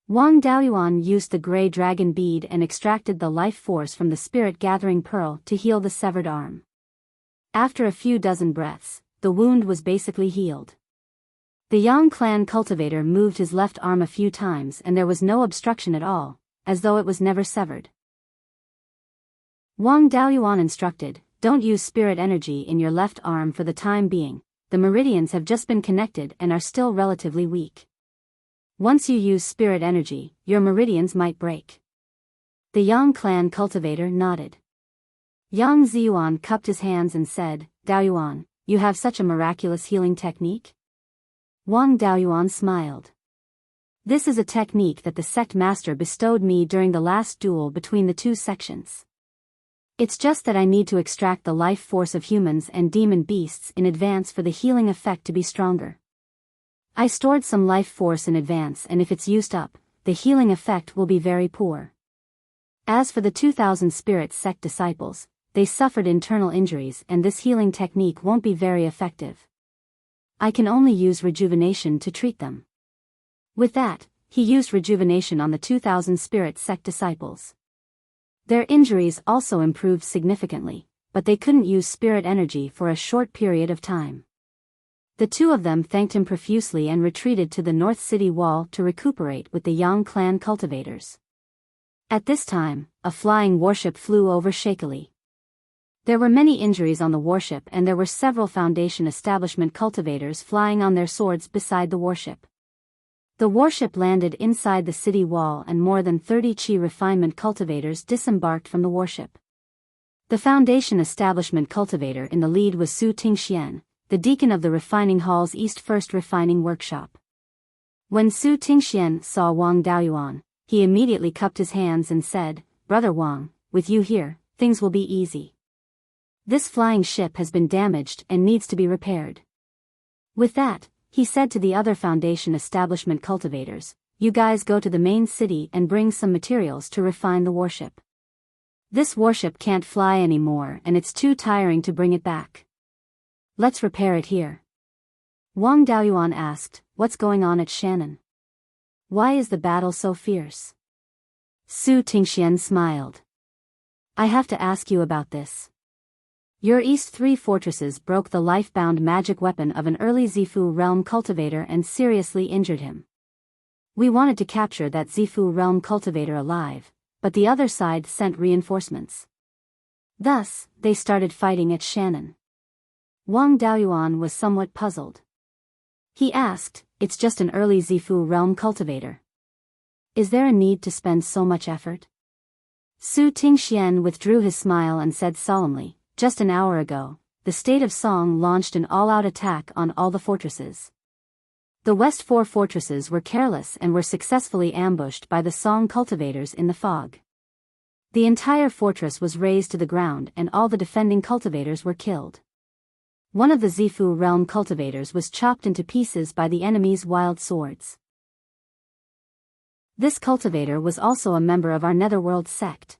Wang Daoyuan used the gray dragon bead and extracted the life force from the spirit gathering pearl to heal the severed arm. After a few dozen breaths, the wound was basically healed. The Yang Clan cultivator moved his left arm a few times and there was no obstruction at all, as though it was never severed. Wang Daoyuan instructed, "Don't use spirit energy in your left arm for the time being. The meridians have just been connected and are still relatively weak. Once you use spirit energy, your meridians might break." The Yang clan cultivator nodded. Yang Ziyuan cupped his hands and said, "Daoyuan, you have such a miraculous healing technique?" Wang Daoyuan smiled. "This is a technique that the sect master bestowed me during the last duel between the two sections. It's just that I need to extract the life force of humans and demon beasts in advance for the healing effect to be stronger. I stored some life force in advance, and if it's used up, the healing effect will be very poor. As for the 2,000 spirit sect disciples, they suffered internal injuries and this healing technique won't be very effective. I can only use rejuvenation to treat them." With that, he used rejuvenation on the 2,000 spirit sect disciples. Their injuries also improved significantly, but they couldn't use spirit energy for a short period of time. The two of them thanked him profusely and retreated to the north city wall to recuperate with the Yang clan cultivators. At this time, a flying warship flew over shakily. There were many injuries on the warship and there were several Foundation establishment cultivators flying on their swords beside the warship. The warship landed inside the city wall and more than 30 Qi refinement cultivators disembarked from the warship. The Foundation establishment cultivator in the lead was Su Tingxian, the deacon of the refining hall's East First Refining Workshop. When Su Tingxian saw Wang Daoyuan, he immediately cupped his hands and said, "Brother Wang, with you here, things will be easy. This flying ship has been damaged and needs to be repaired." With that, he said to the other Foundation establishment cultivators, "You guys go to the main city and bring some materials to refine the warship. This warship can't fly anymore and it's too tiring to bring it back. Let's repair it here." Wang Daoyuan asked, "What's going on at Shannon? Why is the battle so fierce?" Su Tingxian smiled. "I have to ask you about this. Your East 3 fortresses broke the life-bound magic weapon of an early Zifu realm cultivator and seriously injured him. We wanted to capture that Zifu realm cultivator alive, but the other side sent reinforcements. Thus, they started fighting at Shannon." Wang Daoyuan was somewhat puzzled. He asked, "It's just an early Zifu realm cultivator. Is there a need to spend so much effort?" Su Tingxian withdrew his smile and said solemnly, "Just an hour ago, the state of Song launched an all-out attack on all the fortresses. The West 4 fortresses were careless and were successfully ambushed by the Song cultivators in the fog. The entire fortress was razed to the ground and all the defending cultivators were killed. One of the Zifu realm cultivators was chopped into pieces by the enemy's wild swords. This cultivator was also a member of our Netherworld sect.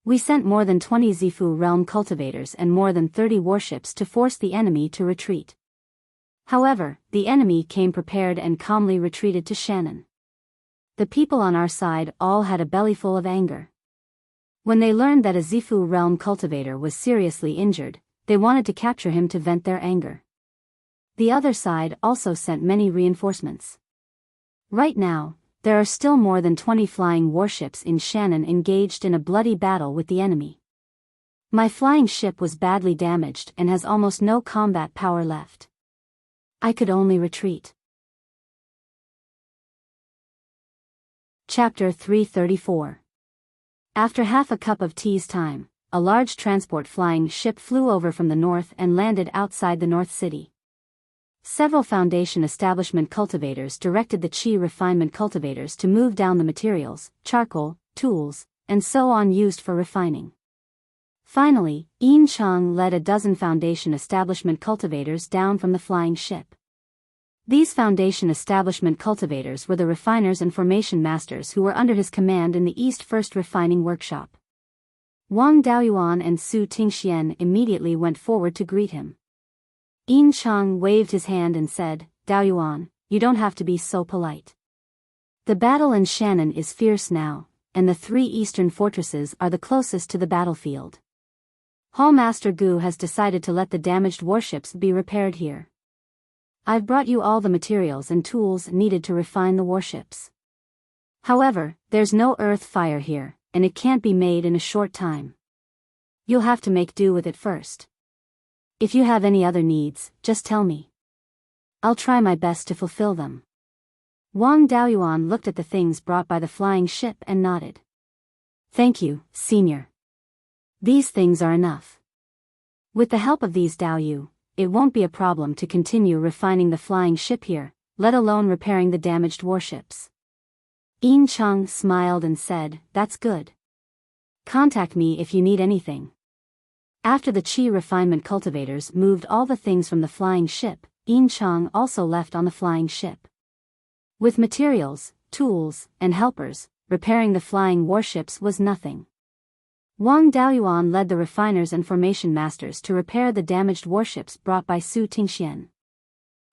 We sent more than 20 Zifu realm cultivators and more than 30 warships to force the enemy to retreat. However, the enemy came prepared and calmly retreated to Shannon. The people on our side all had a bellyful of anger. When they learned that a Zifu realm cultivator was seriously injured, they wanted to capture him to vent their anger. The other side also sent many reinforcements. Right now, there are still more than 20 flying warships in Shannon engaged in a bloody battle with the enemy. My flying ship was badly damaged and has almost no combat power left. I could only retreat." Chapter 334. After half a cup of tea's time, a large transport flying ship flew over from the north and landed outside the North City. Several Foundation establishment cultivators directed the Qi refinement cultivators to move down the materials, charcoal, tools, and so on used for refining. Finally, Yin Chang led a dozen Foundation establishment cultivators down from the flying ship. These Foundation establishment cultivators were the refiners and formation masters who were under his command in the East First Refining Workshop. Wang Daoyuan and Su Tingxian immediately went forward to greet him. Yin Chang waved his hand and said, "Daoyuan, you don't have to be so polite. The battle in Shannon is fierce now, and the 3 eastern fortresses are the closest to the battlefield. Hallmaster Gu has decided to let the damaged warships be repaired here. I've brought you all the materials and tools needed to refine the warships. However, there's no earth fire here, and it can't be made in a short time. You'll have to make do with it first. If you have any other needs, just tell me. I'll try my best to fulfill them. Wang Daoyuan looked at the things brought by the flying ship and nodded. Thank you, Senior. These things are enough. With the help of these Daoyu, it won't be a problem to continue refining the flying ship here, let alone repairing the damaged warships. Yin Cheng smiled and said, That's good. Contact me if you need anything. After the Qi refinement cultivators moved all the things from the flying ship, Yin Cheng also left on the flying ship. With materials, tools, and helpers, repairing the flying warships was nothing. Wang Daoyuan led the refiners and formation masters to repair the damaged warships brought by Su Tingxian.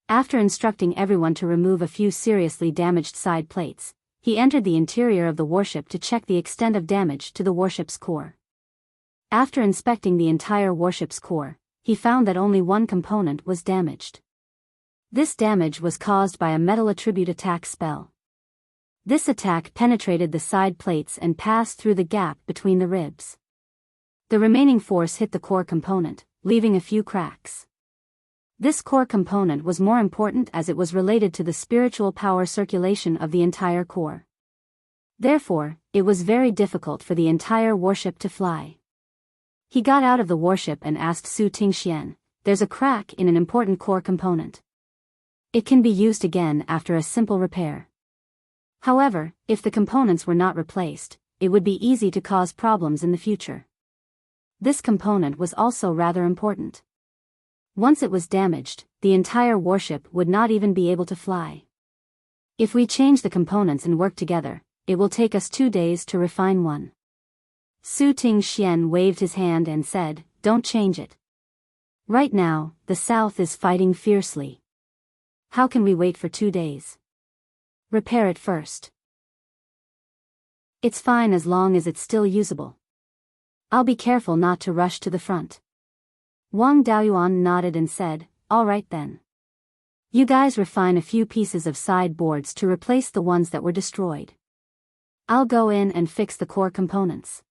After instructing everyone to remove a few seriously damaged side plates, he entered the interior of the warship to check the extent of damage to the warship's core. After inspecting the entire warship's core, he found that only one component was damaged. This damage was caused by a metal attribute attack spell. This attack penetrated the side plates and passed through the gap between the ribs. The remaining force hit the core component, leaving a few cracks. This core component was more important as it was related to the spiritual power circulation of the entire core. Therefore, it was very difficult for the entire warship to fly. He got out of the warship and asked Su Tingxian, There's a crack in an important core component. It can be used again after a simple repair. However, if the components were not replaced, it would be easy to cause problems in the future. This component was also rather important. Once it was damaged, the entire warship would not even be able to fly. If we change the components and work together, it will take us 2 days to refine one. Su Tingxian waved his hand and said, Don't change it. Right now, the South is fighting fiercely. How can we wait for 2 days? Repair it first. It's fine as long as it's still usable. I'll be careful not to rush to the front. Wang Daoyuan nodded and said, All right then. You guys refine a few pieces of side boards to replace the ones that were destroyed. I'll go in and fix the core components.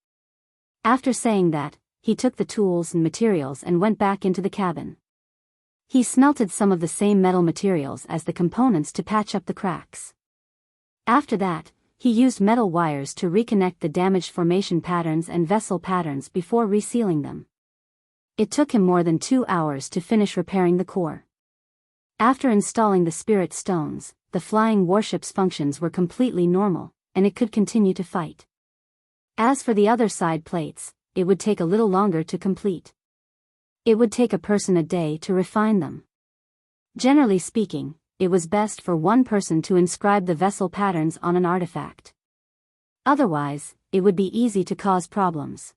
After saying that, he took the tools and materials and went back into the cabin. He smelted some of the same metal materials as the components to patch up the cracks. After that, he used metal wires to reconnect the damaged formation patterns and vessel patterns before resealing them. It took him more than 2 hours to finish repairing the core. After installing the spirit stones, the flying warship's functions were completely normal, and it could continue to fight. As for the other side plates, it would take a little longer to complete. It would take a person a day to refine them. Generally speaking, it was best for one person to inscribe the vessel patterns on an artifact. Otherwise, it would be easy to cause problems.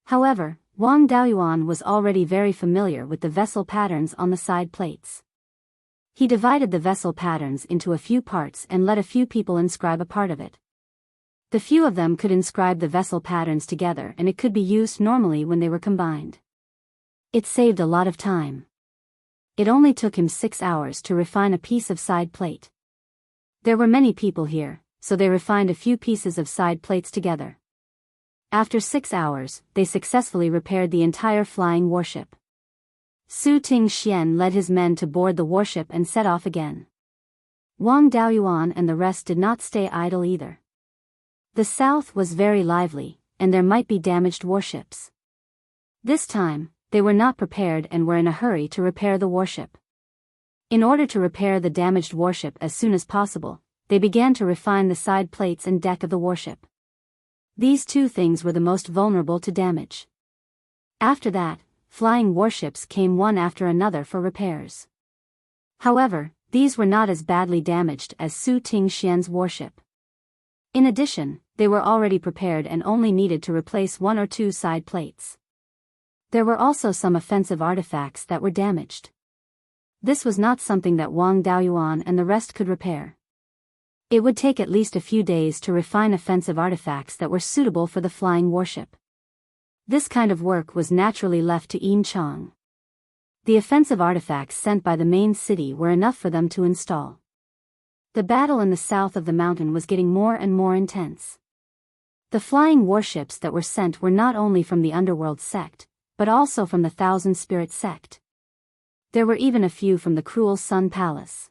However, Wang Daoyuan was already very familiar with the vessel patterns on the side plates. He divided the vessel patterns into a few parts and let a few people inscribe a part of it. The few of them could inscribe the vessel patterns together and it could be used normally when they were combined. It saved a lot of time. It only took him 6 hours to refine a piece of side plate. There were many people here, so they refined a few pieces of side plates together. After 6 hours, they successfully repaired the entire flying warship. Su Tingxian led his men to board the warship and set off again. Wang Daoyuan and the rest did not stay idle either. The south was very lively, and there might be damaged warships. This time, they were not prepared and were in a hurry to repair the warship. In order to repair the damaged warship as soon as possible, they began to refine the side plates and deck of the warship. These two things were the most vulnerable to damage. After that, flying warships came one after another for repairs. However, these were not as badly damaged as Su Tingxian's warship. In addition, they were already prepared and only needed to replace 1 or 2 side plates. There were also some offensive artifacts that were damaged. This was not something that Wang Daoyuan and the rest could repair. It would take at least a few days to refine offensive artifacts that were suitable for the flying warship. This kind of work was naturally left to Yin Cheng. The offensive artifacts sent by the main city were enough for them to install. The battle in the south of the mountain was getting more and more intense. The flying warships that were sent were not only from the underworld sect, but also from the Thousand Spirit sect. There were even a few from the Cruel Sun Palace.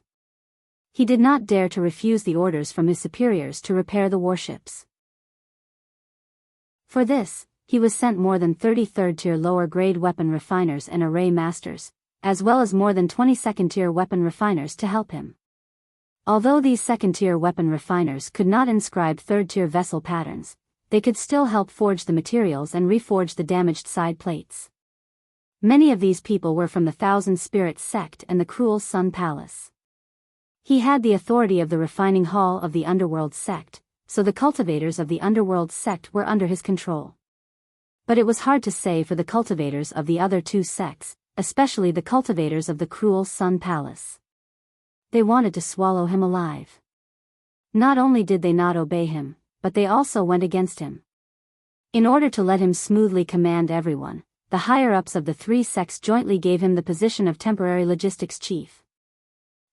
He did not dare to refuse the orders from his superiors to repair the warships. For this, he was sent more than 30 third-tier lower-grade weapon refiners and array masters, as well as more than 20 second-tier weapon refiners to help him. Although these second-tier weapon refiners could not inscribe third-tier vessel patterns, they could still help forge the materials and reforge the damaged side plates. Many of these people were from the Thousand Spirits sect and the Cruel Sun Palace. He had the authority of the refining hall of the Underworld sect, so the cultivators of the Underworld sect were under his control. But it was hard to say for the cultivators of the other two sects, especially the cultivators of the Cruel Sun Palace. They wanted to swallow him alive. Not only did they not obey him, but they also went against him. In order to let him smoothly command everyone, the higher-ups of the three sects jointly gave him the position of temporary logistics chief.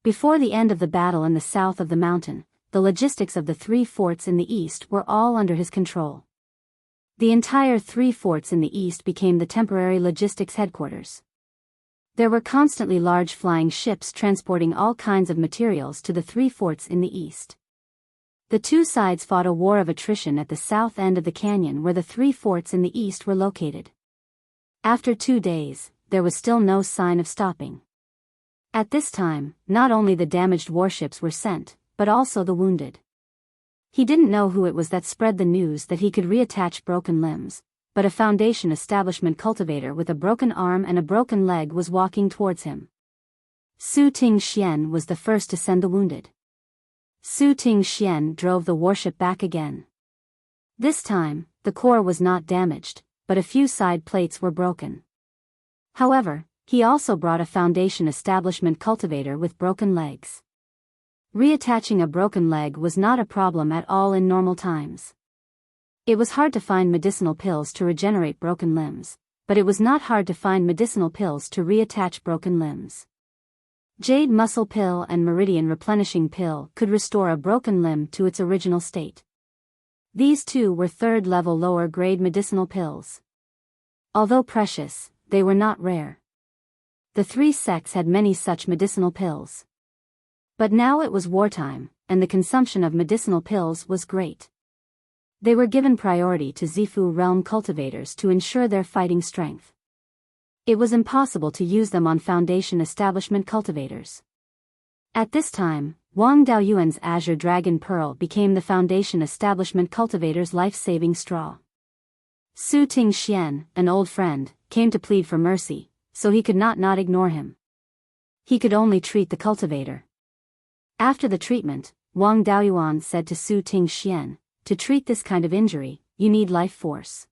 Before the end of the battle in the south of the mountain, the logistics of the three forts in the east were all under his control. The entire three forts in the east became the temporary logistics headquarters. There were constantly large flying ships transporting all kinds of materials to the three forts in the east. The two sides fought a war of attrition at the south end of the canyon where the three forts in the east were located. After 2 days, there was still no sign of stopping. At this time, not only the damaged warships were sent, but also the wounded. He didn't know who it was that spread the news that he could reattach broken limbs, but a Foundation establishment cultivator with a broken arm and a broken leg was walking towards him. Su Tingxian was the first to send the wounded. Su Tingxian drove the warship back again. This time, the core was not damaged, but a few side plates were broken. However, he also brought a Foundation establishment cultivator with broken legs. Reattaching a broken leg was not a problem at all in normal times. It was hard to find medicinal pills to regenerate broken limbs, but it was not hard to find medicinal pills to reattach broken limbs. Jade Muscle Pill and Meridian Replenishing Pill could restore a broken limb to its original state. These two were third-level lower-grade medicinal pills. Although precious, they were not rare. The three sects had many such medicinal pills. But now it was wartime, and the consumption of medicinal pills was great. They were given priority to Zifu realm cultivators to ensure their fighting strength. It was impossible to use them on Foundation establishment cultivators. At this time, Wang Daoyuan's Azure Dragon Pearl became the Foundation establishment cultivator's life-saving straw. Su Tingxian, an old friend, came to plead for mercy, so he could not ignore him. He could only treat the cultivator. After the treatment, Wang Daoyuan said to Su Tingxian, "To treat this kind of injury, you need life force.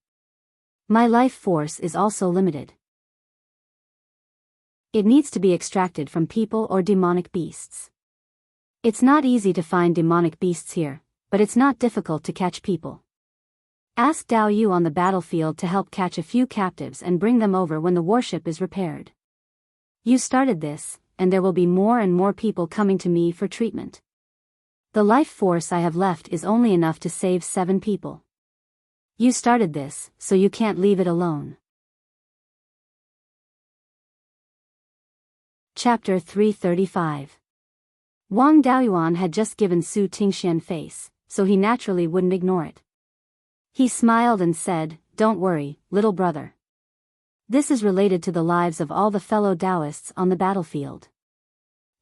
My life force is also limited. It needs to be extracted from people or demonic beasts. It's not easy to find demonic beasts here, but it's not difficult to catch people. Ask Dao Yu on the battlefield to help catch a few captives and bring them over when the warship is repaired. You started this, and there will be more and more people coming to me for treatment. The life force I have left is only enough to save 7 people. You started this, so you can't leave it alone." Chapter 335. Wang Daoyuan had just given Su Tingxian face, so he naturally wouldn't ignore it. He smiled and said, "Don't worry, little brother. This is related to the lives of all the fellow Taoists on the battlefield.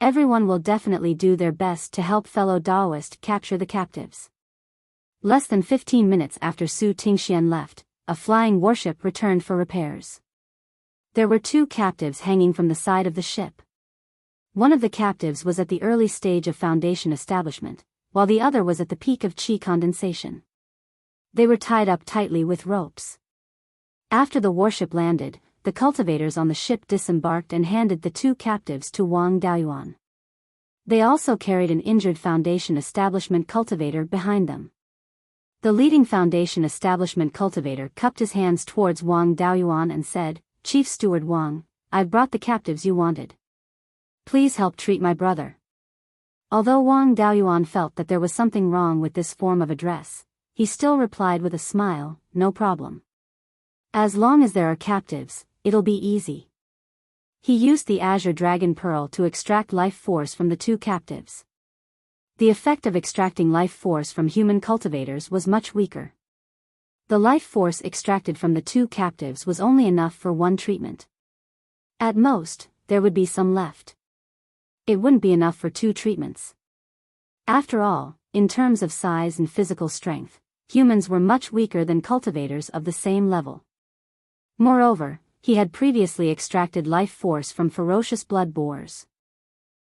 Everyone will definitely do their best to help fellow Taoists capture the captives." Less than 15 minutes after Su Tingxian left, a flying warship returned for repairs. There were 2 captives hanging from the side of the ship. One of the captives was at the early stage of Foundation establishment, while the other was at the peak of qi condensation. They were tied up tightly with ropes. After the warship landed, the cultivators on the ship disembarked and handed the 2 captives to Wang Daoyuan. They also carried an injured Foundation establishment cultivator behind them. The leading Foundation establishment cultivator cupped his hands towards Wang Daoyuan and said, "Chief Steward Wang, I've brought the captives you wanted. Please help treat my brother." Although Wang Daoyuan felt that there was something wrong with this form of address, he still replied with a smile, "No problem. As long as there are captives, it'll be easy." He used the Azure Dragon Pearl to extract life force from the two captives. The effect of extracting life force from human cultivators was much weaker. The life force extracted from the two captives was only enough for one treatment. At most, there would be some left. It wouldn't be enough for 2 treatments. After all, in terms of size and physical strength, humans were much weaker than cultivators of the same level. Moreover, he had previously extracted life force from ferocious blood boars.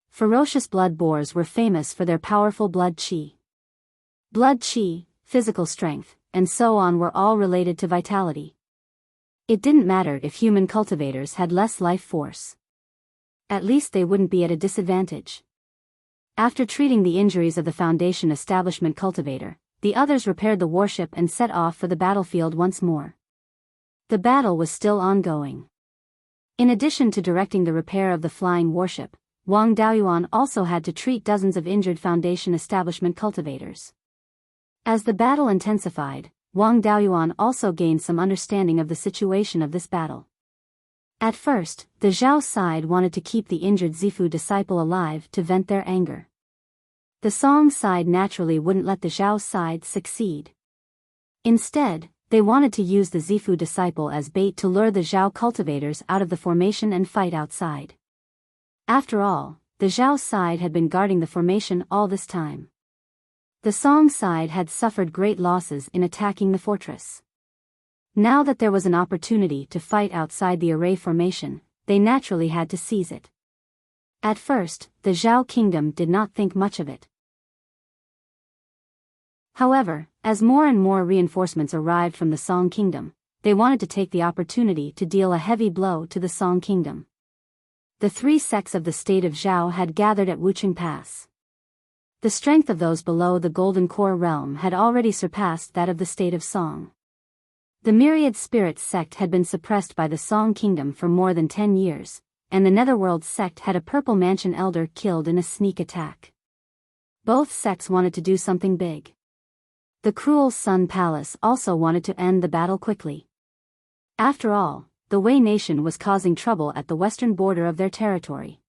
Ferocious blood boars were famous for their powerful blood qi. Blood qi, physical strength, and so on were all related to vitality. It didn't matter if human cultivators had less life force. At least they wouldn't be at a disadvantage. After treating the injuries of the Foundation establishment cultivator, the others repaired the warship and set off for the battlefield once more. The battle was still ongoing. In addition to directing the repair of the flying warship, Wang Daoyuan also had to treat dozens of injured Foundation establishment cultivators. As the battle intensified, Wang Daoyuan also gained some understanding of the situation of this battle. At first, the Zhao side wanted to keep the injured Zifu disciple alive to vent their anger. The Song side naturally wouldn't let the Zhao side succeed. Instead, they wanted to use the Zifu disciple as bait to lure the Zhao cultivators out of the formation and fight outside. After all, the Zhao side had been guarding the formation all this time. The Song side had suffered great losses in attacking the fortress. Now that there was an opportunity to fight outside the array formation, they naturally had to seize it. At first, the Zhao kingdom did not think much of it. However, as more and more reinforcements arrived from the Song kingdom, they wanted to take the opportunity to deal a heavy blow to the Song kingdom. The 3 sects of the state of Zhao had gathered at Wuxia Pass. The strength of those below the Golden Core realm had already surpassed that of the state of Song. The Myriad Spirits sect had been suppressed by the Song kingdom for more than 10 years, and the Netherworld sect had a Purple Mansion elder killed in a sneak attack. Both sects wanted to do something big. The Cruel Sun Palace also wanted to end the battle quickly. After all, the Wei nation was causing trouble at the western border of their territory.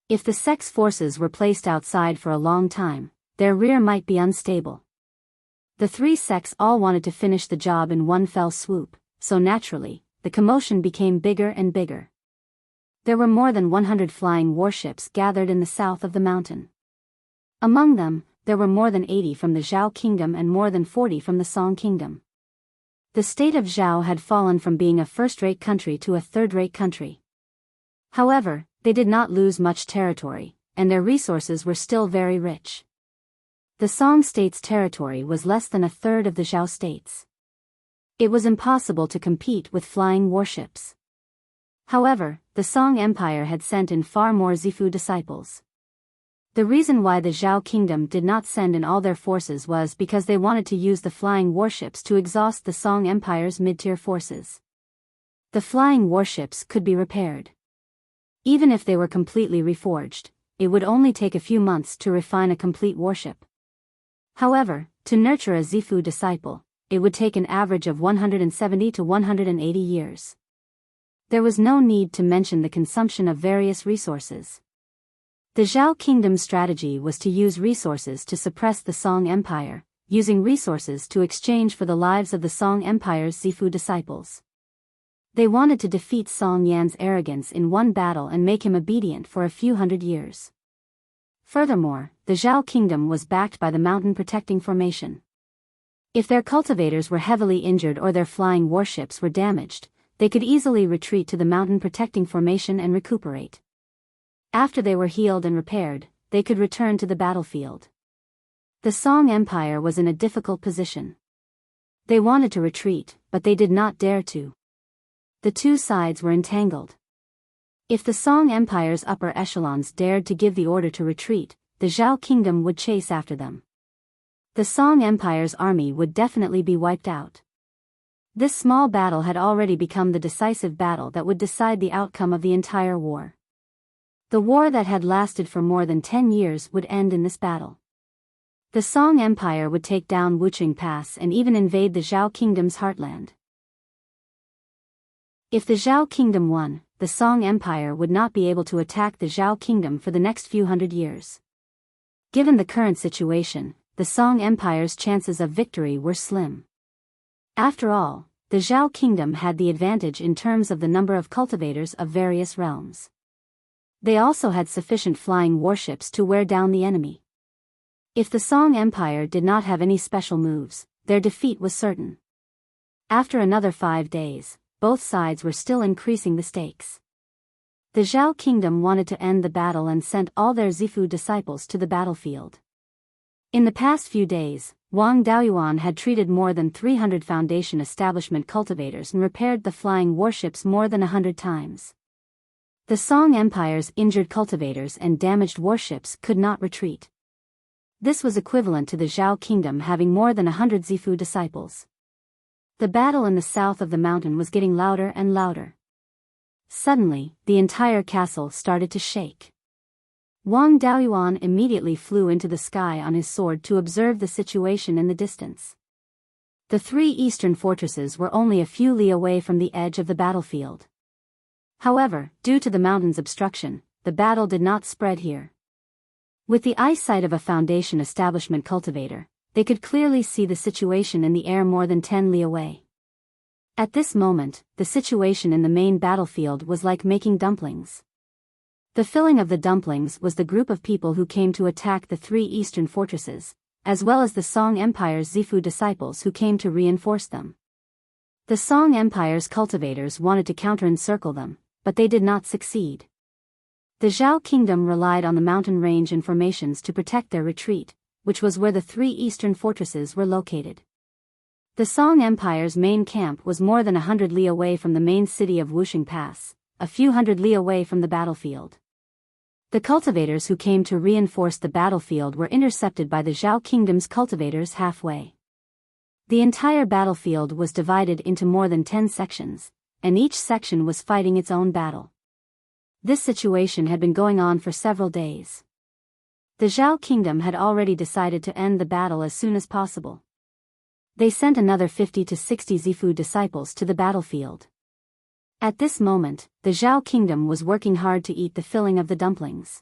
If the sect's forces were placed outside for a long time, their rear might be unstable. The 3 sects all wanted to finish the job in one fell swoop, so naturally, the commotion became bigger and bigger. There were more than 100 flying warships gathered in the south of the mountain. Among them, there were more than 80 from the Zhao kingdom and more than 40 from the Song kingdom. The state of Zhao had fallen from being a first-rate country to a third-rate country. However, they did not lose much territory, and their resources were still very rich. The Song state's territory was less than a third of the Zhao state's. It was impossible to compete with flying warships. However, the Song Empire had sent in far more Zifu disciples. The reason why the Zhao kingdom did not send in all their forces was because they wanted to use the flying warships to exhaust the Song Empire's mid-tier forces. The flying warships could be repaired. Even if they were completely reforged, it would only take a few months to refine a complete warship. However, to nurture a Zifu disciple, it would take an average of 170 to 180 years. There was no need to mention the consumption of various resources. The Zhao kingdom's strategy was to use resources to suppress the Song Empire, using resources to exchange for the lives of the Song Empire's Zifu disciples. They wanted to defeat Song Yan's arrogance in one battle and make him obedient for a few hundred years. Furthermore, the Zhao kingdom was backed by the mountain protecting formation. If their cultivators were heavily injured or their flying warships were damaged, they could easily retreat to the mountain protecting formation and recuperate. After they were healed and repaired, they could return to the battlefield. The Song Empire was in a difficult position. They wanted to retreat, but they did not dare to. The two sides were entangled. If the Song Empire's upper echelons dared to give the order to retreat, the Zhao kingdom would chase after them. The Song Empire's army would definitely be wiped out. This small battle had already become the decisive battle that would decide the outcome of the entire war. The war that had lasted for more than 10 years would end in this battle. The Song Empire would take down Wuxia Pass and even invade the Zhao Kingdom's heartland. If the Zhao Kingdom won, the Song Empire would not be able to attack the Zhao Kingdom for the next few hundred years. Given the current situation, the Song Empire's chances of victory were slim. After all, the Zhao Kingdom had the advantage in terms of the number of cultivators of various realms. They also had sufficient flying warships to wear down the enemy. If the Song Empire did not have any special moves, their defeat was certain. After another 5 days, both sides were still increasing the stakes. The Zhao Kingdom wanted to end the battle and sent all their Zifu disciples to the battlefield. In the past few days, Beiyuan had treated more than 300 Foundation establishment cultivators and repaired the flying warships more than 100 times. The Song Empire's injured cultivators and damaged warships could not retreat. This was equivalent to the Zhao Kingdom having more than 100 Zifu disciples. The battle in the south of the mountain was getting louder and louder. Suddenly, the entire castle started to shake. Beiyuan immediately flew into the sky on his sword to observe the situation in the distance. The 3 eastern fortresses were only a few li away from the edge of the battlefield. However, due to the mountain's obstruction, the battle did not spread here. With the eyesight of a Foundation establishment cultivator, they could clearly see the situation in the air more than 10 li away. At this moment, the situation in the main battlefield was like making dumplings. The filling of the dumplings was the group of people who came to attack the 3 eastern fortresses, as well as the Song Empire's Zifu disciples who came to reinforce them. The Song Empire's cultivators wanted to counter-encircle them, but they did not succeed. The Zhao Kingdom relied on the mountain range and formations to protect their retreat, which was where the 3 eastern fortresses were located. The Song Empire's main camp was more than 100 li away from the main city of Wuxia Pass, a few hundred li away from the battlefield. The cultivators who came to reinforce the battlefield were intercepted by the Zhao Kingdom's cultivators halfway. The entire battlefield was divided into more than 10 sections, and each section was fighting its own battle. This situation had been going on for several days. The Zhao Kingdom had already decided to end the battle as soon as possible. They sent another 50 to 60 Zifu disciples to the battlefield. At this moment, the Zhao Kingdom was working hard to eat the filling of the dumplings.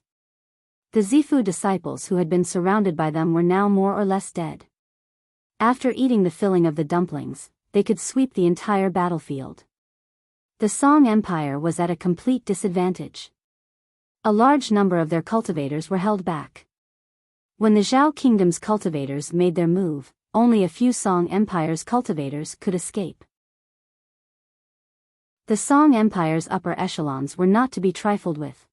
The Zifu disciples who had been surrounded by them were now more or less dead. After eating the filling of the dumplings, they could sweep the entire battlefield. The Song Empire was at a complete disadvantage. A large number of their cultivators were held back. When the Zhao Kingdom's cultivators made their move, only a few Song Empire's cultivators could escape. The Song Empire's upper echelons were not to be trifled with.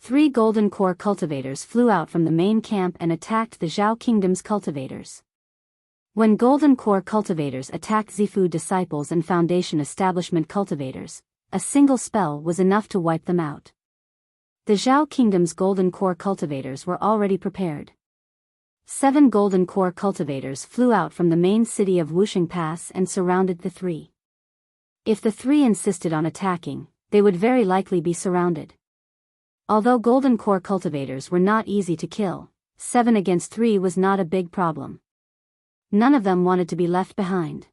3 Golden Core cultivators flew out from the main camp and attacked the Zhao Kingdom's cultivators. When Golden Core cultivators attacked Zifu disciples and Foundation establishment cultivators, a single spell was enough to wipe them out. The Zhao Kingdom's Golden Core cultivators were already prepared. 7 Golden Core cultivators flew out from the main city of Wuxia Pass and surrounded the 3. If the 3 insisted on attacking, they would very likely be surrounded. Although Golden Core cultivators were not easy to kill, 7 against 3 was not a big problem. None of them wanted to be left behind.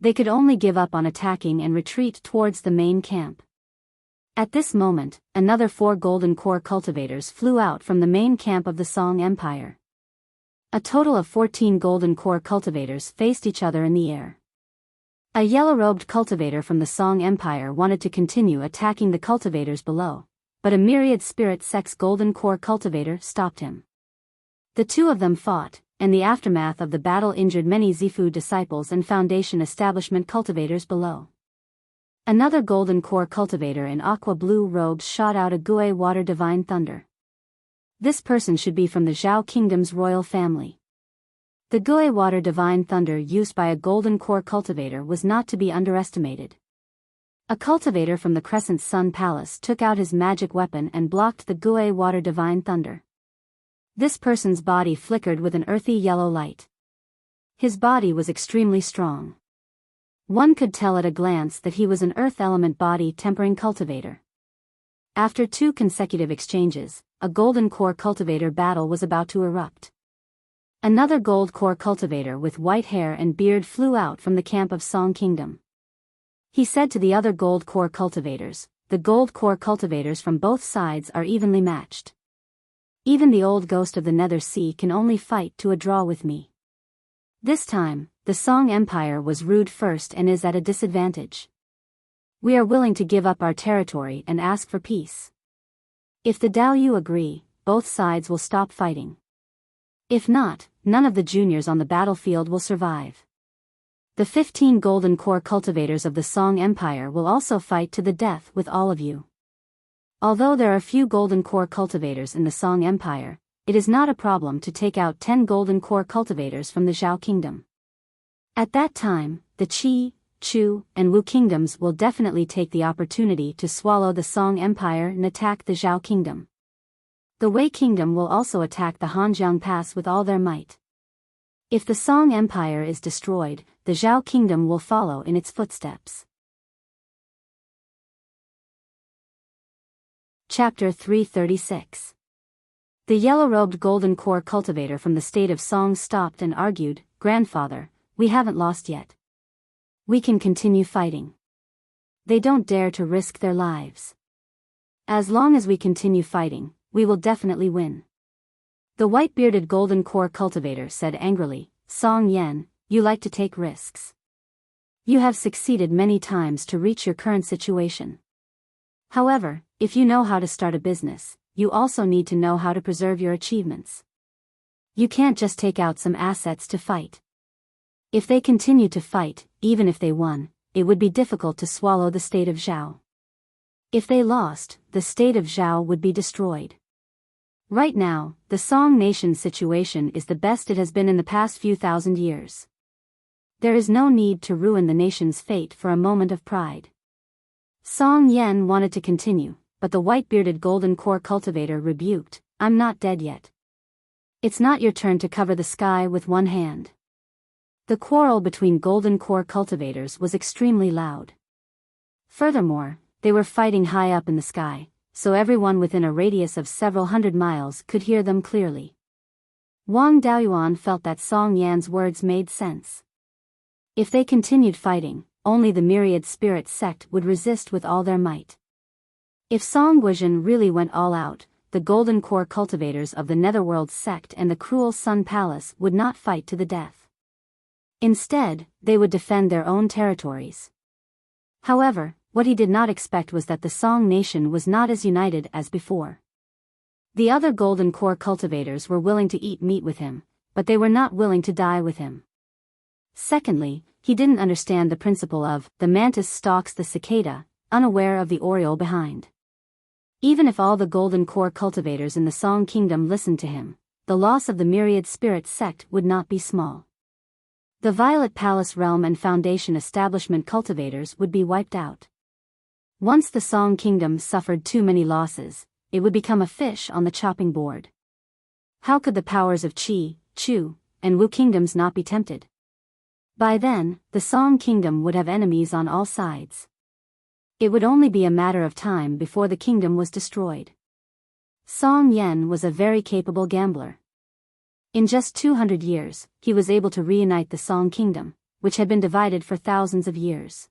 They could only give up on attacking and retreat towards the main camp. At this moment, another 4 Golden Core cultivators flew out from the main camp of the Song Empire. A total of 14 Golden Core cultivators faced each other in the air. A yellow-robed cultivator from the Song Empire wanted to continue attacking the cultivators below, but a myriad spirit sex Golden Core cultivator stopped him. The 2 of them fought, and the aftermath of the battle injured many Zifu disciples and Foundation establishment cultivators below. Another Golden Core cultivator in aqua blue robes shot out a Gue Water Divine Thunder. This person should be from the Zhao Kingdom's royal family. The Gue Water Divine Thunder used by a Golden Core cultivator was not to be underestimated. A cultivator from the Crescent Sun Palace took out his magic weapon and blocked the Gue Water Divine Thunder. This person's body flickered with an earthy yellow light. His body was extremely strong. One could tell at a glance that he was an earth element body tempering cultivator. After 2 consecutive exchanges, a golden core cultivator battle was about to erupt. Another gold core cultivator with white hair and beard flew out from the camp of Song Kingdom. He said to the other gold core cultivators, "The gold core cultivators from both sides are evenly matched. Even the old ghost of the Nether Sea can only fight to a draw with me." This time, the Song Empire was rude first and is at a disadvantage. "We are willing to give up our territory and ask for peace. If the Daoyu agree, both sides will stop fighting. If not, none of the juniors on the battlefield will survive. The 15 golden core cultivators of the Song Empire will also fight to the death with all of you. Although there are few golden core cultivators in the Song Empire, it is not a problem to take out 10 golden core cultivators from the Zhao Kingdom. At that time, the Qi, Chu, and Wu kingdoms will definitely take the opportunity to swallow the Song Empire and attack the Zhao Kingdom. The Wei Kingdom will also attack the Hanjiang Pass with all their might. If the Song Empire is destroyed, the Zhao Kingdom will follow in its footsteps." Chapter 336. The yellow-robed golden core cultivator from the state of Song stopped and argued, "Grandfather, we haven't lost yet. We can continue fighting. They don't dare to risk their lives. As long as we continue fighting, we will definitely win." The white-bearded golden core cultivator said angrily, "Song Yan, you like to take risks. You have succeeded many times to reach your current situation. However, if you know how to start a business, you also need to know how to preserve your achievements. You can't just take out some assets to fight. If they continue to fight, even if they won, it would be difficult to swallow the state of Zhao. If they lost, the state of Zhao would be destroyed. Right now, the Song nation's situation is the best it has been in the past few thousand years. There is no need to ruin the nation's fate for a moment of pride." Song Yan wanted to continue, but the white-bearded golden core cultivator rebuked, "I'm not dead yet. It's not your turn to cover the sky with one hand." The quarrel between golden core cultivators was extremely loud. Furthermore, they were fighting high up in the sky, so everyone within a radius of several hundred miles could hear them clearly. Wang Daoyuan felt that Song Yan's words made sense. If they continued fighting, only the myriad spirit sect would resist with all their might. If Song Guizhen really went all out, the golden core cultivators of the Netherworld sect and the cruel Sun Palace would not fight to the death. Instead, they would defend their own territories. However, what he did not expect was that the Song nation was not as united as before. The other golden core cultivators were willing to eat meat with him, but they were not willing to die with him. Secondly, he didn't understand the principle of, the mantis stalks the cicada, unaware of the oriole behind. Even if all the golden core cultivators in the Song kingdom listened to him, the loss of the myriad spirit sect would not be small. The Violet Palace Realm and Foundation establishment cultivators would be wiped out. Once the Song kingdom suffered too many losses, it would become a fish on the chopping board. How could the powers of Qi, Chu, and Wu kingdoms not be tempted? By then, the Song kingdom would have enemies on all sides. It would only be a matter of time before the kingdom was destroyed. Song Yan was a very capable gambler. In just 200 years, he was able to reunite the Song kingdom, which had been divided for thousands of years.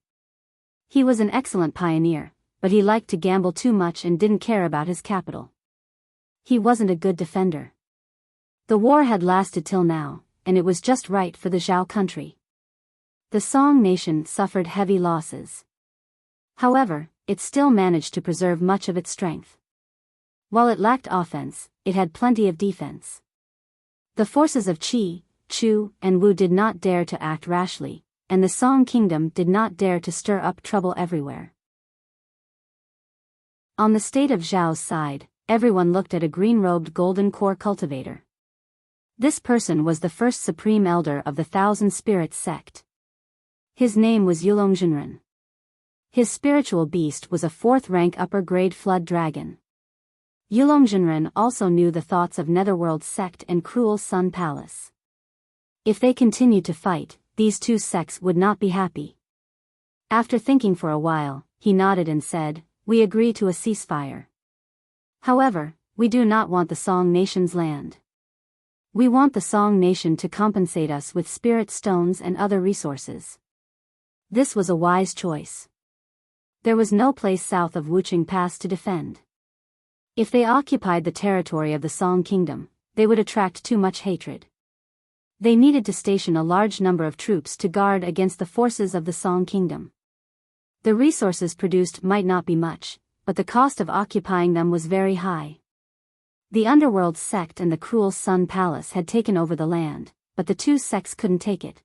He was an excellent pioneer, but he liked to gamble too much and didn't care about his capital. He wasn't a good defender. The war had lasted till now, and it was just right for the Zhao country. The Song nation suffered heavy losses. However, it still managed to preserve much of its strength. While it lacked offense, it had plenty of defense. The forces of Qi, Chu, and Wu did not dare to act rashly, and the Song kingdom did not dare to stir up trouble everywhere. On the state of Zhao's side, everyone looked at a green-robed golden core cultivator. This person was the first supreme elder of the Thousand Spirits sect. His name was Yulongzhenren. His spiritual beast was a 4th-rank upper-grade flood dragon. Yulongzhenren also knew the thoughts of Netherworld sect and cruel Sun Palace. If they continued to fight, these two sects would not be happy. After thinking for a while, he nodded and said, "We agree to a ceasefire." However, we do not want the Song Nation's land. We want the Song Nation to compensate us with spirit stones and other resources. This was a wise choice. There was no place south of Wuxia Pass to defend. If they occupied the territory of the Song Kingdom, they would attract too much hatred. They needed to station a large number of troops to guard against the forces of the Song Kingdom. The resources produced might not be much, but the cost of occupying them was very high. The Underworld sect and the Cruel Sun Palace had taken over the land, but the two sects couldn't take it.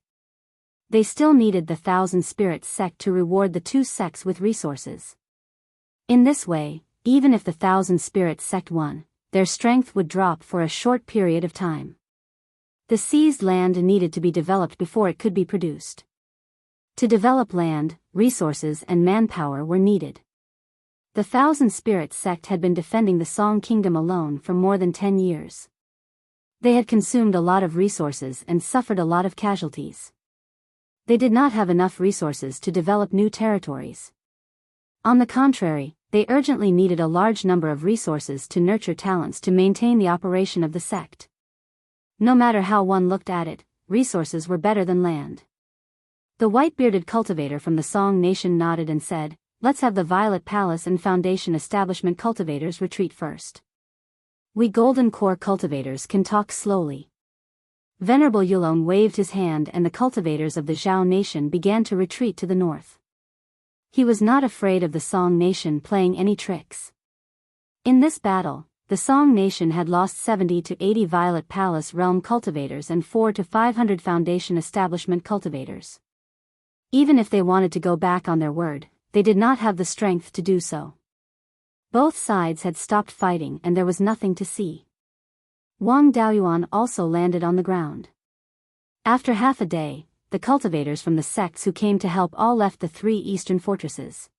They still needed the Thousand Spirits sect to reward the two sects with resources. In this way, even if the Thousand Spirits sect won, their strength would drop for a short period of time. The seized land needed to be developed before it could be produced. To develop land, resources and manpower were needed. The Thousand Spirits sect had been defending the Song Kingdom alone for more than 10 years. They had consumed a lot of resources and suffered a lot of casualties. They did not have enough resources to develop new territories. On the contrary, they urgently needed a large number of resources to nurture talents to maintain the operation of the sect. No matter how one looked at it, resources were better than land. The white-bearded cultivator from the Song Nation nodded and said, "Let's have the Violet Palace and Foundation Establishment cultivators retreat first. We Golden Core cultivators can talk slowly." Venerable Yulon waved his hand and the cultivators of the Zhao Nation began to retreat to the north. He was not afraid of the Song Nation playing any tricks. In this battle, the Song Nation had lost 70 to 80 Violet Palace Realm cultivators and 400 to 500 Foundation Establishment cultivators. Even if they wanted to go back on their word, they did not have the strength to do so. Both sides had stopped fighting and there was nothing to see. Wang Daoyuan also landed on the ground. After half a day, the cultivators from the sects who came to help all left the 3 eastern fortresses.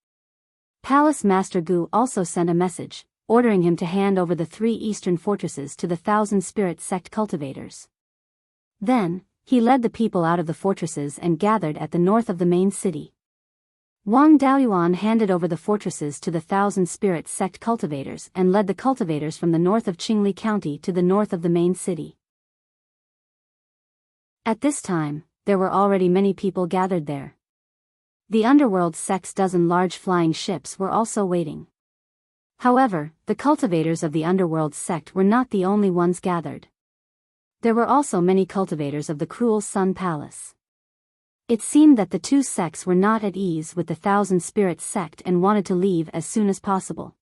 Palace Master Gu also sent a message, ordering him to hand over the 3 eastern fortresses to the Thousand Spirit sect cultivators. Then, he led the people out of the fortresses and gathered at the north of the main city. Wang Daoyuan handed over the fortresses to the Thousand Spirit sect cultivators and led the cultivators from the north of Qingli County to the north of the main city. At this time, there were already many people gathered there. The Underworld sect's dozen large flying ships were also waiting. However, the cultivators of the Underworld sect were not the only ones gathered. There were also many cultivators of the Cruel Sun Palace. It seemed that the two sects were not at ease with the Thousand Spirits sect and wanted to leave as soon as possible.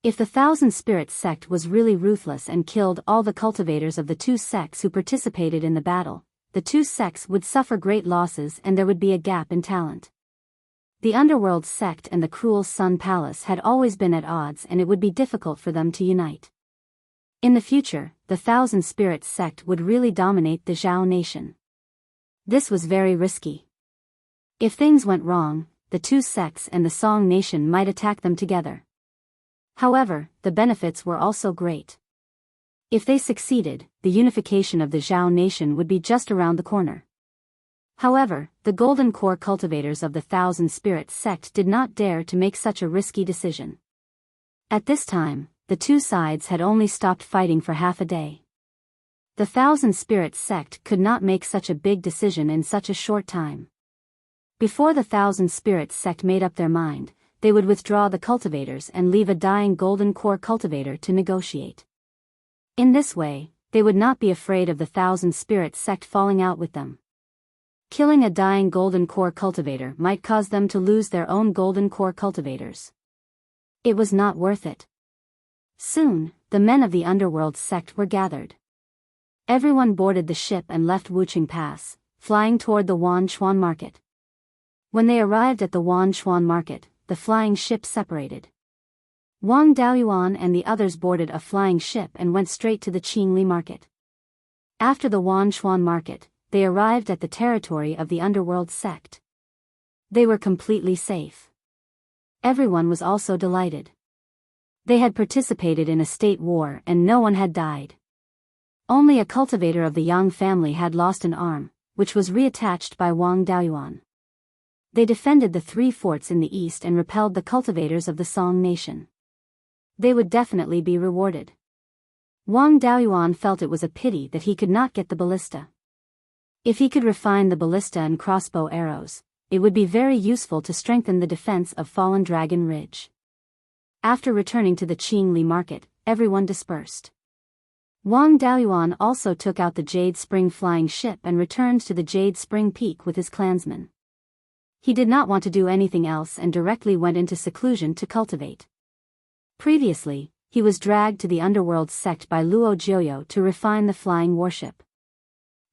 If the Thousand Spirits sect was really ruthless and killed all the cultivators of the two sects who participated in the battle, the two sects would suffer great losses and there would be a gap in talent. The Underworld sect and the Cruel Sun Palace had always been at odds and it would be difficult for them to unite. In the future, the Thousand Spirits sect would really dominate the Zhao Nation. This was very risky. If things went wrong, the two sects and the Song Nation might attack them together. However, the benefits were also great. If they succeeded, the unification of the Zhao Nation would be just around the corner. However, the Golden Core cultivators of the Thousand Spirits sect did not dare to make such a risky decision. At this time, the two sides had only stopped fighting for half a day. The Thousand Spirits sect could not make such a big decision in such a short time. Before the Thousand Spirits sect made up their mind, they would withdraw the cultivators and leave a dying Golden Core cultivator to negotiate. In this way, they would not be afraid of the Thousand Spirits sect falling out with them. Killing a dying Golden Core cultivator might cause them to lose their own Golden Core cultivators. It was not worth it. Soon, the men of the Underworld sect were gathered. Everyone boarded the ship and left Wuxia Pass, flying toward the Wanchuan market. When they arrived at the Wanchuan market, the flying ship separated. Wang Daoyuan and the others boarded a flying ship and went straight to the Qingli market. After the Wanchuan market, they arrived at the territory of the Underworld sect. They were completely safe. Everyone was also delighted. They had participated in a state war and no one had died. Only a cultivator of the Yang family had lost an arm, which was reattached by Wang Daoyuan. They defended the 3 forts in the east and repelled the cultivators of the Song Nation. They would definitely be rewarded. Wang Daoyuan felt it was a pity that he could not get the ballista. If he could refine the ballista and crossbow arrows, it would be very useful to strengthen the defense of Fallen Dragon Ridge. After returning to the Qingli market, everyone dispersed. Wang Daoyuan also took out the Jade Spring flying ship and returned to the Jade Spring Peak with his clansmen. He did not want to do anything else and directly went into seclusion to cultivate. Previously, he was dragged to the underworld sect by Luo Jiuyo to refine the flying warship.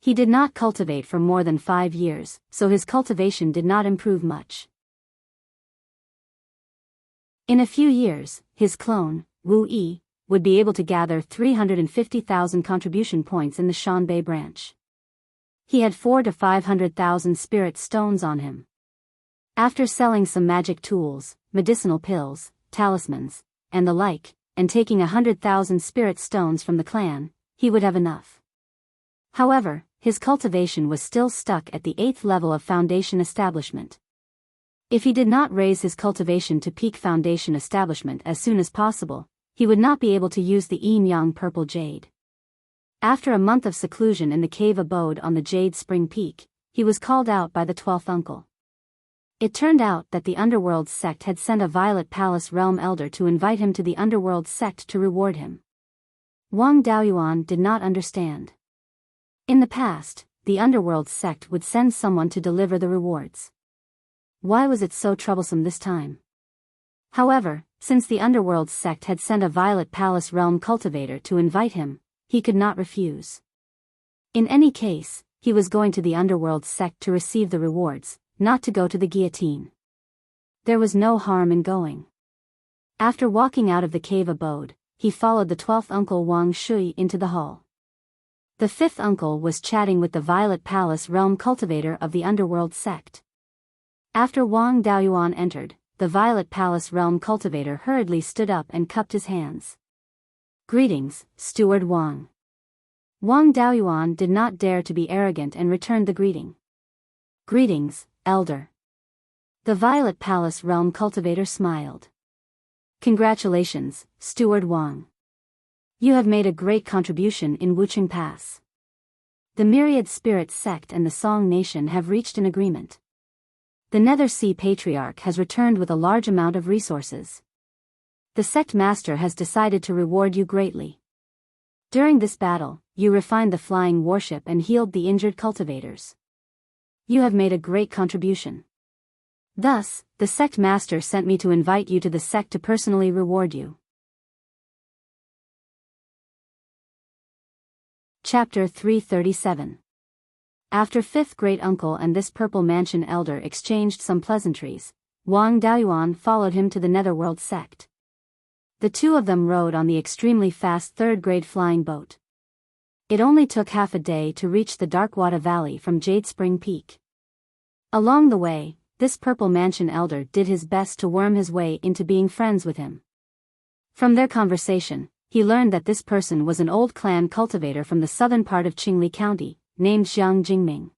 He did not cultivate for more than 5 years, so his cultivation did not improve much. In a few years, his clone, Wu Yi, would be able to gather 350,000 contribution points in the Shanbei branch. He had 400,000 to 500,000 spirit stones on him. After selling some magic tools, medicinal pills, talismans, and the like, and taking 100,000 spirit stones from the clan, he would have enough. However, his cultivation was still stuck at the 8th level of foundation establishment. If he did not raise his cultivation to peak foundation establishment as soon as possible, he would not be able to use the Yin-Yang purple jade. After a month of seclusion in the cave abode on the Jade Spring Peak, he was called out by the 12th uncle. It turned out that the Underworld sect had sent a Violet Palace Realm Elder to invite him to the Underworld sect to reward him. Wang Daoyuan did not understand. In the past, the Underworld sect would send someone to deliver the rewards. Why was it so troublesome this time? However, since the Underworld sect had sent a Violet Palace Realm cultivator to invite him, he could not refuse. In any case, he was going to the Underworld sect to receive the rewards, not to go to the guillotine. There was no harm in going. After walking out of the cave abode, he followed the 12th uncle Wang Shui into the hall. The 5th uncle was chatting with the Violet Palace Realm cultivator of the Underworld sect. After Wang Daoyuan entered, the Violet Palace Realm cultivator hurriedly stood up and cupped his hands. "Greetings, Steward Wang." Wang Daoyuan did not dare to be arrogant and returned the greeting. "Greetings, Elder." The Violet Palace Realm cultivator smiled. "Congratulations, Steward Wang. You have made a great contribution in Wuxia Pass. The Myriad Spirit Sect and the Song Nation have reached an agreement. The Nether Sea Patriarch has returned with a large amount of resources. The sect master has decided to reward you greatly. During this battle, you refined the flying warship and healed the injured cultivators. You have made a great contribution. Thus, the sect master sent me to invite you to the sect to personally reward you." Chapter 337. After 5th great uncle and this purple mansion elder exchanged some pleasantries, Wang Daoyuan followed him to the Netherworld sect. The two of them rode on the extremely fast 3rd grade flying boat. It only took half a day to reach the Darkwater Valley from Jade Spring Peak. Along the way, this purple mansion elder did his best to worm his way into being friends with him. From their conversation, he learned that this person was an old clan cultivator from the southern part of Qingli County, named Jiang Jingming.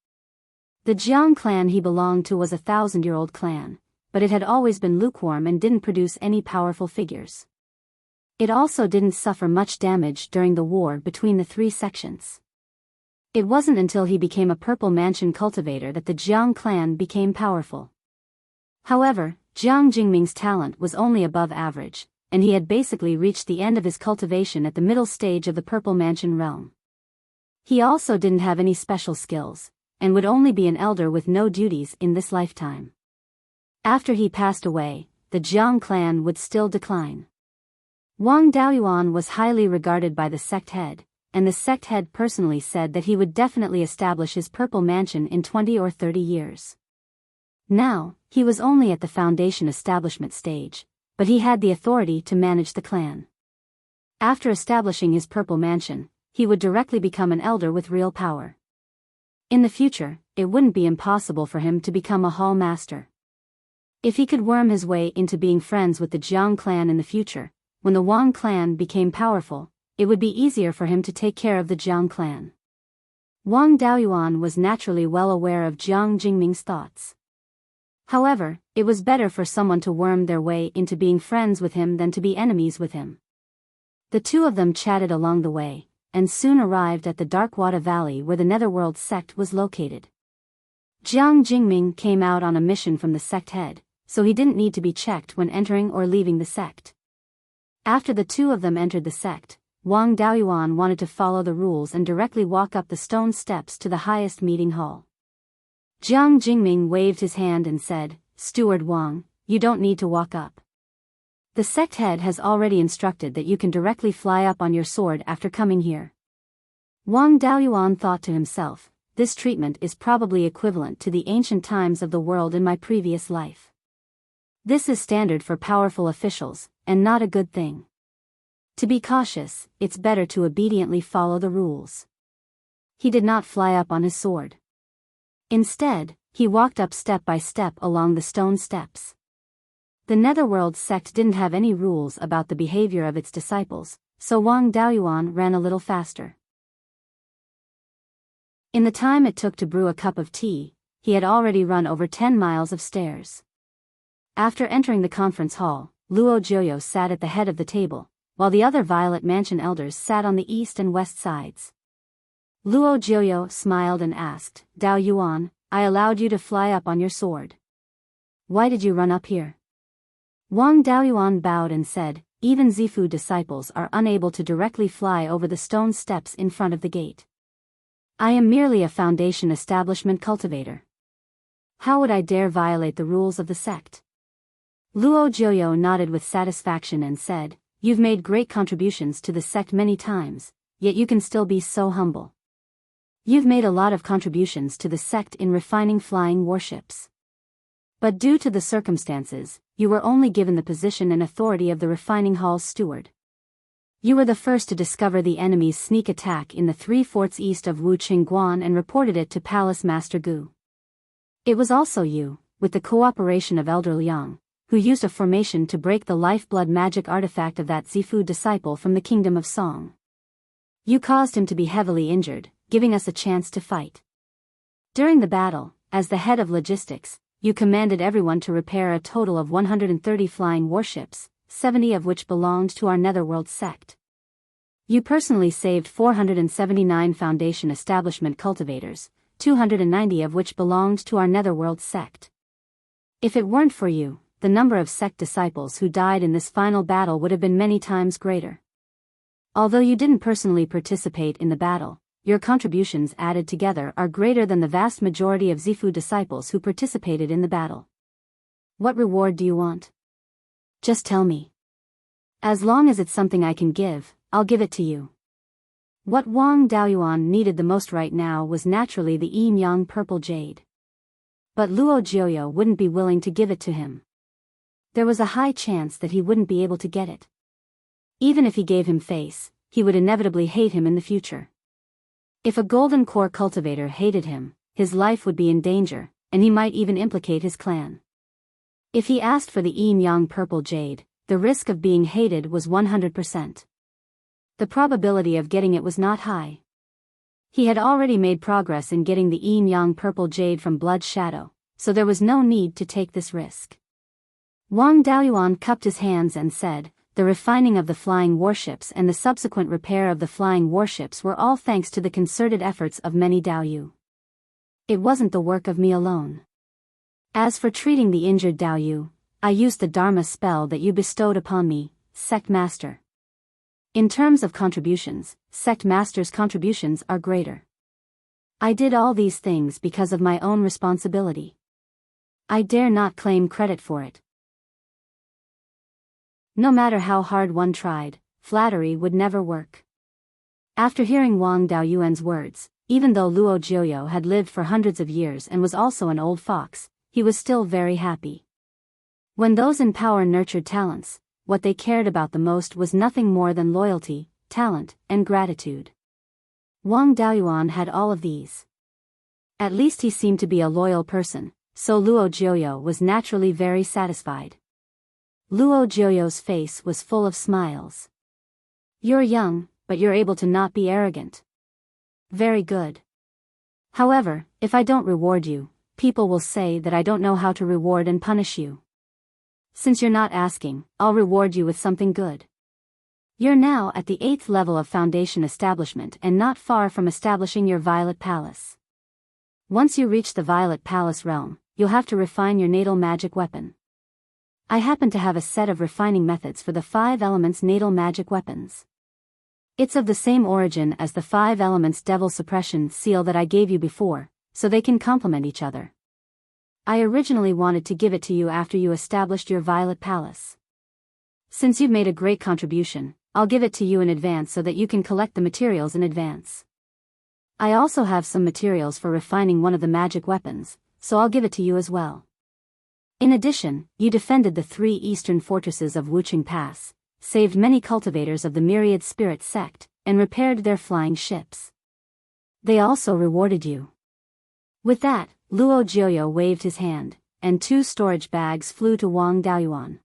The Jiang clan he belonged to was a 1,000-year-old clan, but it had always been lukewarm and didn't produce any powerful figures. It also didn't suffer much damage during the war between the 3 sections. It wasn't until he became a purple mansion cultivator that the Jiang clan became powerful. However, Jiang Jingming's talent was only above average, and he had basically reached the end of his cultivation at the middle stage of the purple mansion realm. He also didn't have any special skills, and would only be an elder with no duties in this lifetime. After he passed away, the Jiang clan would still decline. Wang Daoyuan was highly regarded by the sect head, and the sect head personally said that he would definitely establish his purple mansion in 20 or 30 years. Now, he was only at the foundation establishment stage, but he had the authority to manage the clan. After establishing his purple mansion, he would directly become an elder with real power. In the future, it wouldn't be impossible for him to become a hall master. If he could worm his way into being friends with the Jiang clan in the future, when the Wang clan became powerful, it would be easier for him to take care of the Jiang clan. Wang Daoyuan was naturally well aware of Jiang Jingming's thoughts. However, it was better for someone to worm their way into being friends with him than to be enemies with him. The two of them chatted along the way, and soon arrived at the Darkwater Valley where the Netherworld sect was located. Jiang Jingming came out on a mission from the sect head, so he didn't need to be checked when entering or leaving the sect. After the two of them entered the sect, Wang Daoyuan wanted to follow the rules and directly walk up the stone steps to the highest meeting hall. Jiang Jingming waved his hand and said, "Steward Wang, you don't need to walk up. The sect head has already instructed that you can directly fly up on your sword after coming here." Wang Daoyuan thought to himself, this treatment is probably equivalent to the ancient times of the world in my previous life. This is standard for powerful officials, and not a good thing. To be cautious, it's better to obediently follow the rules. He did not fly up on his sword. Instead, he walked up step by step along the stone steps. The Netherworld sect didn't have any rules about the behavior of its disciples, so Wang Daoyuan ran a little faster. In the time it took to brew a cup of tea, he had already run over 10 miles of stairs. After entering the conference hall, Luo Jiuyo sat at the head of the table, while the other Violet Mansion elders sat on the east and west sides. Luo Jiuyo smiled and asked, "Dao Yuan, I allowed you to fly up on your sword. Why did you run up here?" Wang Daoyuan bowed and said, "Even Zifu disciples are unable to directly fly over the stone steps in front of the gate. I am merely a foundation establishment cultivator. How would I dare violate the rules of the sect?" Luo Jiuyo nodded with satisfaction and said, "You've made great contributions to the sect many times, yet you can still be so humble. You've made a lot of contributions to the sect in refining flying warships. But due to the circumstances, you were only given the position and authority of the refining hall's steward. You were the first to discover the enemy's sneak attack in the 3 forts east of Wuqingguan and reported it to Palace Master Gu. It was also you, with the cooperation of Elder Liang, who used a formation to break the lifeblood magic artifact of that Zifu disciple from the kingdom of Song. You caused him to be heavily injured, giving us a chance to fight. During the battle, as the head of logistics, you commanded everyone to repair a total of 130 flying warships, 70 of which belonged to our Netherworld sect. You personally saved 479 Foundation establishment cultivators, 290 of which belonged to our Netherworld sect. If it weren't for you, the number of sect disciples who died in this final battle would have been many times greater. Although you didn't personally participate in the battle, your contributions added together are greater than the vast majority of Zifu disciples who participated in the battle. What reward do you want? Just tell me. As long as it's something I can give, I'll give it to you." What Wang Daoyuan needed the most right now was naturally the Yin-Yang purple jade. But Luo Jiuyo wouldn't be willing to give it to him. There was a high chance that he wouldn't be able to get it. Even if he gave him face, he would inevitably hate him in the future. If a golden core cultivator hated him, his life would be in danger, and he might even implicate his clan. If he asked for the Yin-Yang purple jade, the risk of being hated was 100%. The probability of getting it was not high. He had already made progress in getting the Yin-Yang purple jade from Blood Shadow, so there was no need to take this risk. Wang Daoyuan cupped his hands and said, "The refining of the flying warships and the subsequent repair of the flying warships were all thanks to the concerted efforts of many Daoyu. It wasn't the work of me alone. As for treating the injured Daoyu, I used the Dharma spell that you bestowed upon me, Sect Master. In terms of contributions, Sect Master's contributions are greater. I did all these things because of my own responsibility. I dare not claim credit for it." No matter how hard one tried, flattery would never work. After hearing Wang Daoyuan's words, even though Luo Jiuyo had lived for hundreds of years and was also an old fox, he was still very happy. When those in power nurtured talents, what they cared about the most was nothing more than loyalty, talent, and gratitude. Wang Daoyuan had all of these. At least he seemed to be a loyal person, so Luo Jiuyo was naturally very satisfied. Luo Jiuyo's face was full of smiles. "You're young, but you're able to not be arrogant. Very good. However, if I don't reward you, people will say that I don't know how to reward and punish you. Since you're not asking, I'll reward you with something good. You're now at the 8th level of foundation establishment and not far from establishing your Violet Palace. Once you reach the Violet Palace realm, you'll have to refine your natal magic weapon. I happen to have a set of refining methods for the 5 elements natal magic weapons. It's of the same origin as the 5 elements devil suppression seal that I gave you before, so they can complement each other. I originally wanted to give it to you after you established your Violet Palace. Since you've made a great contribution, I'll give it to you in advance so that you can collect the materials in advance. I also have some materials for refining one of the magic weapons, so I'll give it to you as well. In addition, you defended the 3 eastern fortresses of Wuxia Pass, saved many cultivators of the Myriad Spirit sect, and repaired their flying ships. They also rewarded you. With that, Luo Jiuyo waved his hand, and 2 storage bags flew to Wang Daoyuan.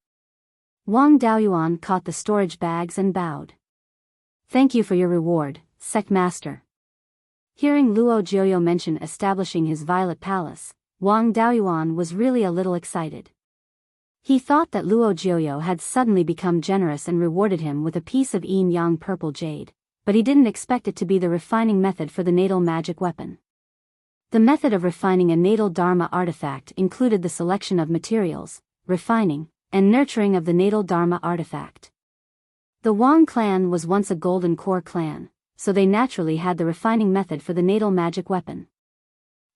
Wang Daoyuan caught the storage bags and bowed. Thank you for your reward, Sect Master. Hearing Luo Jiuyo mention establishing his Violet Palace, Wang Daoyuan was really a little excited. He thought that Luo Jiuyo had suddenly become generous and rewarded him with a piece of Yang purple jade, but he didn't expect it to be the refining method for the natal magic weapon. The method of refining a natal Dharma artifact included the selection of materials, refining, and nurturing of the natal Dharma artifact. The Wang clan was once a golden core clan, so they naturally had the refining method for the natal magic weapon.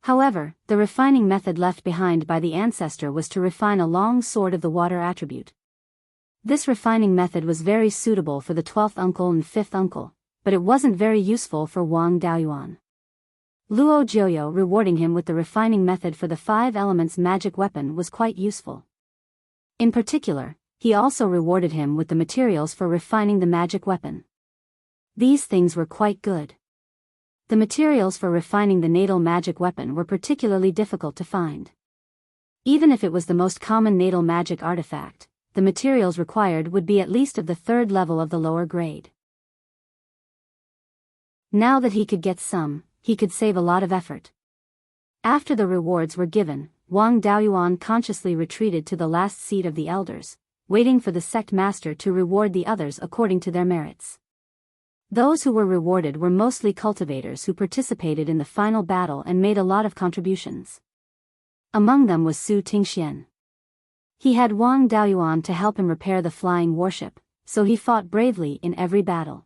However, the refining method left behind by the ancestor was to refine a long sword of the water attribute. This refining method was very suitable for the 12th uncle and 5th uncle, but it wasn't very useful for Wang Daoyuan. Luo Jiuyo rewarding him with the refining method for the 5 elements magic weapon was quite useful. In particular, he also rewarded him with the materials for refining the magic weapon. These things were quite good. The materials for refining the natal magic weapon were particularly difficult to find. Even if it was the most common natal magic artifact, the materials required would be at least of the 3rd level of the lower grade. Now that he could get some, he could save a lot of effort. After the rewards were given, Wang Daoyuan consciously retreated to the last seat of the elders, waiting for the sect master to reward the others according to their merits. Those who were rewarded were mostly cultivators who participated in the final battle and made a lot of contributions. Among them was Su Tingxian. He had Wang Daoyuan to help him repair the flying warship, so he fought bravely in every battle.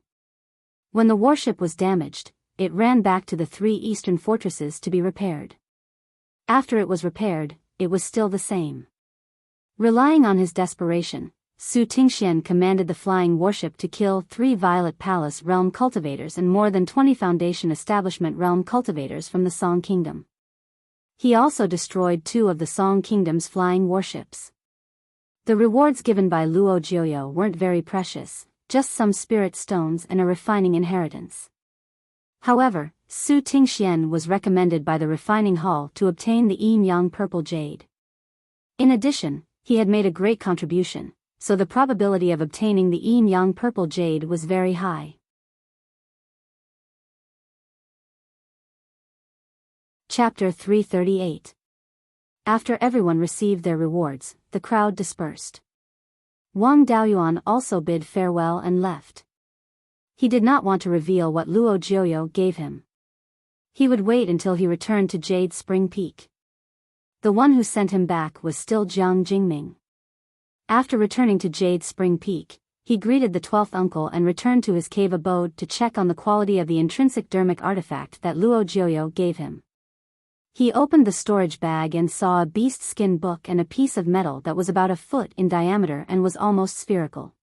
When the warship was damaged, it ran back to the 3 eastern fortresses to be repaired. After it was repaired, it was still the same. Relying on his desperation, Su Tingxian commanded the flying warship to kill 3 Violet Palace realm cultivators and more than 20 Foundation Establishment realm cultivators from the Song Kingdom. He also destroyed 2 of the Song Kingdom's flying warships. The rewards given by Luo Jiuyo weren't very precious, just some spirit stones and a refining inheritance. However, Su Tingxian was recommended by the refining hall to obtain the Yang purple jade. In addition, he had made a great contribution, so the probability of obtaining the Yang purple jade was very high. Chapter 338. After everyone received their rewards, the crowd dispersed. Wang Daoyuan also bid farewell and left. He did not want to reveal what Luo Jiuyo gave him. He would wait until he returned to Jade Spring Peak. The one who sent him back was still Jiang Jingming. After returning to Jade Spring Peak, he greeted the 12th uncle and returned to his cave abode to check on the quality of the intrinsic dermic artifact that Luo Jiuyo gave him. He opened the storage bag and saw a beast skin book and a piece of metal that was about a foot in diameter and was almost spherical.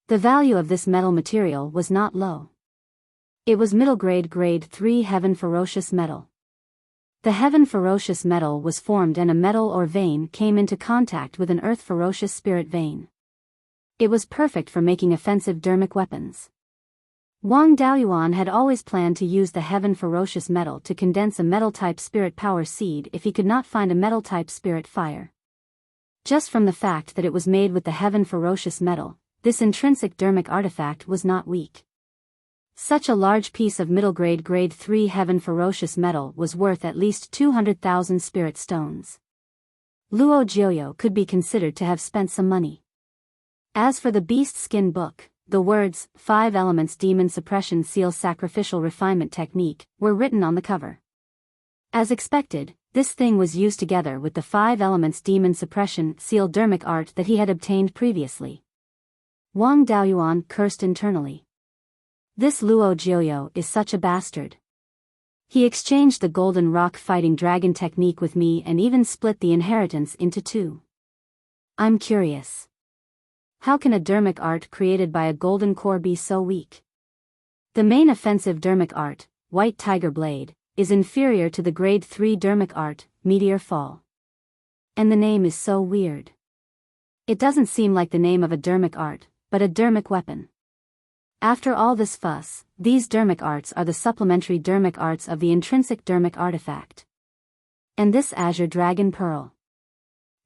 The value of this metal material was not low. It was middle grade 3 Heaven Ferocious Metal. The Heaven Ferocious Metal was formed and a metal or vein came into contact with an Earth Ferocious Spirit vein. It was perfect for making offensive dermic weapons. Wang Daoyuan had always planned to use the Heaven Ferocious Metal to condense a metal-type spirit power seed if he could not find a metal-type spirit fire. Just from the fact that it was made with the Heaven Ferocious Metal, this intrinsic dermic artifact was not weak. Such a large piece of middle-grade grade 3 heaven ferocious metal was worth at least 200,000 spirit stones. Luo Jiuyo could be considered to have spent some money. As for the beast skin book, the words, 5 Elements Demon Suppression Seal Sacrificial Refinement Technique, were written on the cover. As expected, this thing was used together with the 5 Elements Demon Suppression Seal Dermic art that he had obtained previously. Wang Daoyuan cursed internally. This Luo Jiuyo is such a bastard. He exchanged the golden rock fighting dragon technique with me and even split the inheritance into 2. I'm curious. How can a dermic art created by a golden core be so weak? The main offensive dermic art, White Tiger Blade, is inferior to the grade 3 dermic art, Meteor Fall. And the name is so weird. It doesn't seem like the name of a dermic art, but a dermic weapon. After all this fuss, these dermic arts are the supplementary dermic arts of the intrinsic dermic artifact. And this Azure Dragon Pearl.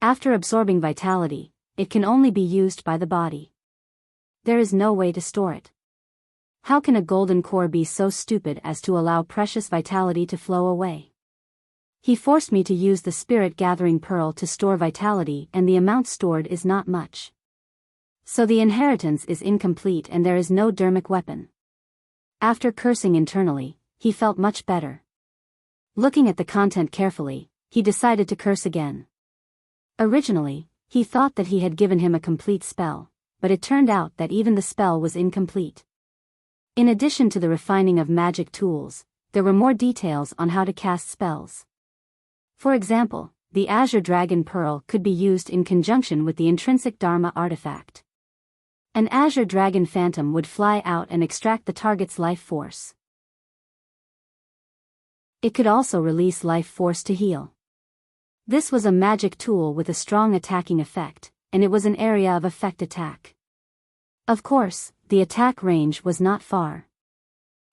After absorbing vitality, it can only be used by the body. There is no way to store it. How can a golden core be so stupid as to allow precious vitality to flow away? He forced me to use the spirit gathering pearl to store vitality, and the amount stored is not much. So the inheritance is incomplete and there is no dermic weapon. After cursing internally, he felt much better. Looking at the content carefully, he decided to curse again. Originally, he thought that he had given him a complete spell, but it turned out that even the spell was incomplete. In addition to the refining of magic tools, there were more details on how to cast spells. For example, the Azure Dragon Pearl could be used in conjunction with the intrinsic Dharma artifact. An Azure Dragon Phantom would fly out and extract the target's life force. It could also release life force to heal. This was a magic tool with a strong attacking effect, and it was an area of effect attack. Of course, the attack range was not far.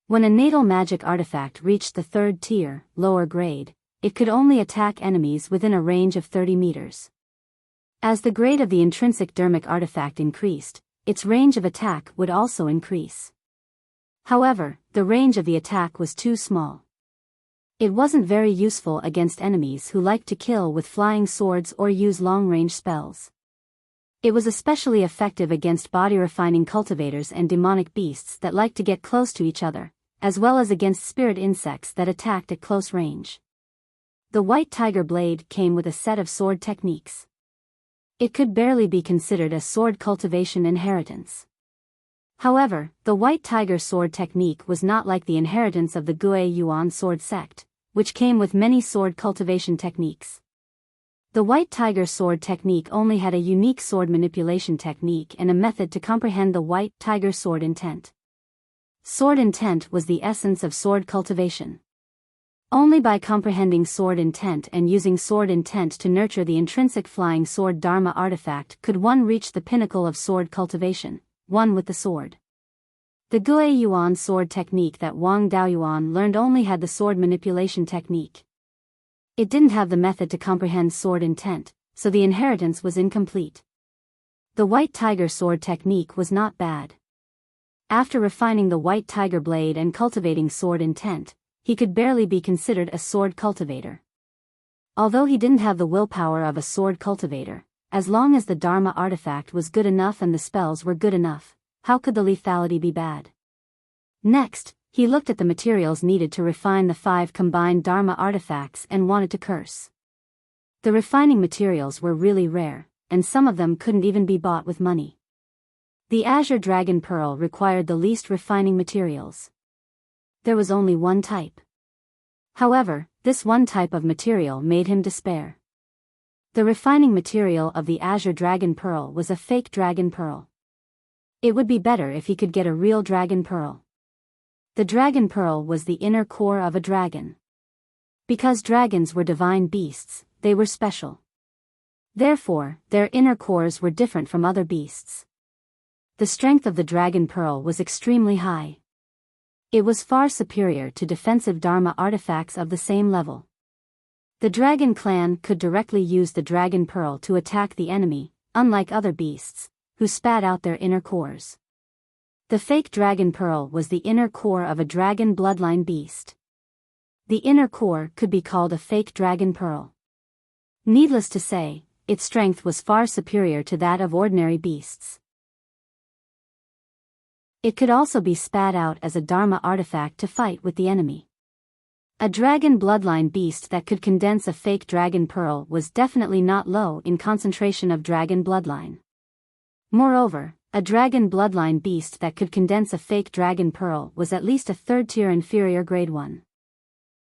When a natal magic artifact reached the 3rd tier, lower grade, it could only attack enemies within a range of 30 meters. As the grade of the intrinsic dermic artifact increased, its range of attack would also increase. However, the range of the attack was too small. It wasn't very useful against enemies who liked to kill with flying swords or use long-range spells. It was especially effective against body-refining cultivators and demonic beasts that liked to get close to each other, as well as against spirit insects that attacked at close range. The White Tiger Blade came with a set of sword techniques. It could barely be considered a sword cultivation inheritance. However, the White Tiger sword technique was not like the inheritance of the Beiyuan sword sect, which came with many sword cultivation techniques. The White Tiger sword technique only had a unique sword manipulation technique and a method to comprehend the White Tiger sword intent. Sword intent was the essence of sword cultivation. Only by comprehending sword intent and using sword intent to nurture the intrinsic flying sword Dharma artifact could one reach the pinnacle of sword cultivation, one with the sword. The Beiyuan sword technique that Wang Daoyuan learned only had the sword manipulation technique. It didn't have the method to comprehend sword intent, so the inheritance was incomplete. The White Tiger sword technique was not bad. After refining the White Tiger blade and cultivating sword intent, he could barely be considered a sword cultivator. Although he didn't have the willpower of a sword cultivator, as long as the Dharma artifact was good enough and the spells were good enough, how could the lethality be bad? Next, he looked at the materials needed to refine the 5 combined Dharma artifacts and wanted to curse. The refining materials were really rare, and some of them couldn't even be bought with money. The Azure Dragon Pearl required the least refining materials. There was only one type. However, this one type of material made him despair. The refining material of the Azure Dragon Pearl was a fake dragon pearl. It would be better if he could get a real dragon pearl. The dragon pearl was the inner core of a dragon. Because dragons were divine beasts, they were special. Therefore, their inner cores were different from other beasts. The strength of the dragon pearl was extremely high. It was far superior to defensive Dharma artifacts of the same level. The dragon clan could directly use the dragon pearl to attack the enemy, unlike other beasts, who spat out their inner cores. The fake dragon pearl was the inner core of a dragon bloodline beast. The inner core could be called a fake dragon pearl. Needless to say, its strength was far superior to that of ordinary beasts. It could also be spat out as a dharma artifact to fight with the enemy. A dragon bloodline beast that could condense a fake dragon pearl was definitely not low in concentration of dragon bloodline. Moreover, a dragon bloodline beast that could condense a fake dragon pearl was at least a third-tier inferior grade 1.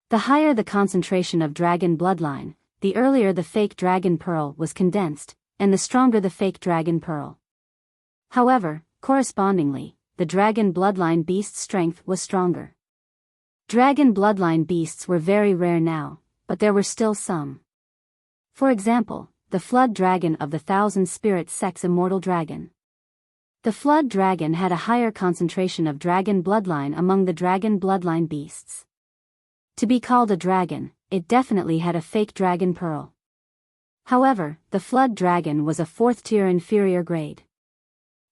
The higher the concentration of dragon bloodline, the earlier the fake dragon pearl was condensed, and the stronger the fake dragon pearl. However, correspondingly, the dragon bloodline beast's strength was stronger. Dragon bloodline beasts were very rare now, but there were still some. For example, the flood dragon of the Thousand Spirit Sex immortal dragon. The flood dragon had a higher concentration of dragon bloodline among the dragon bloodline beasts. To be called a dragon, it definitely had a fake dragon pearl. However, the flood dragon was a fourth-tier inferior grade.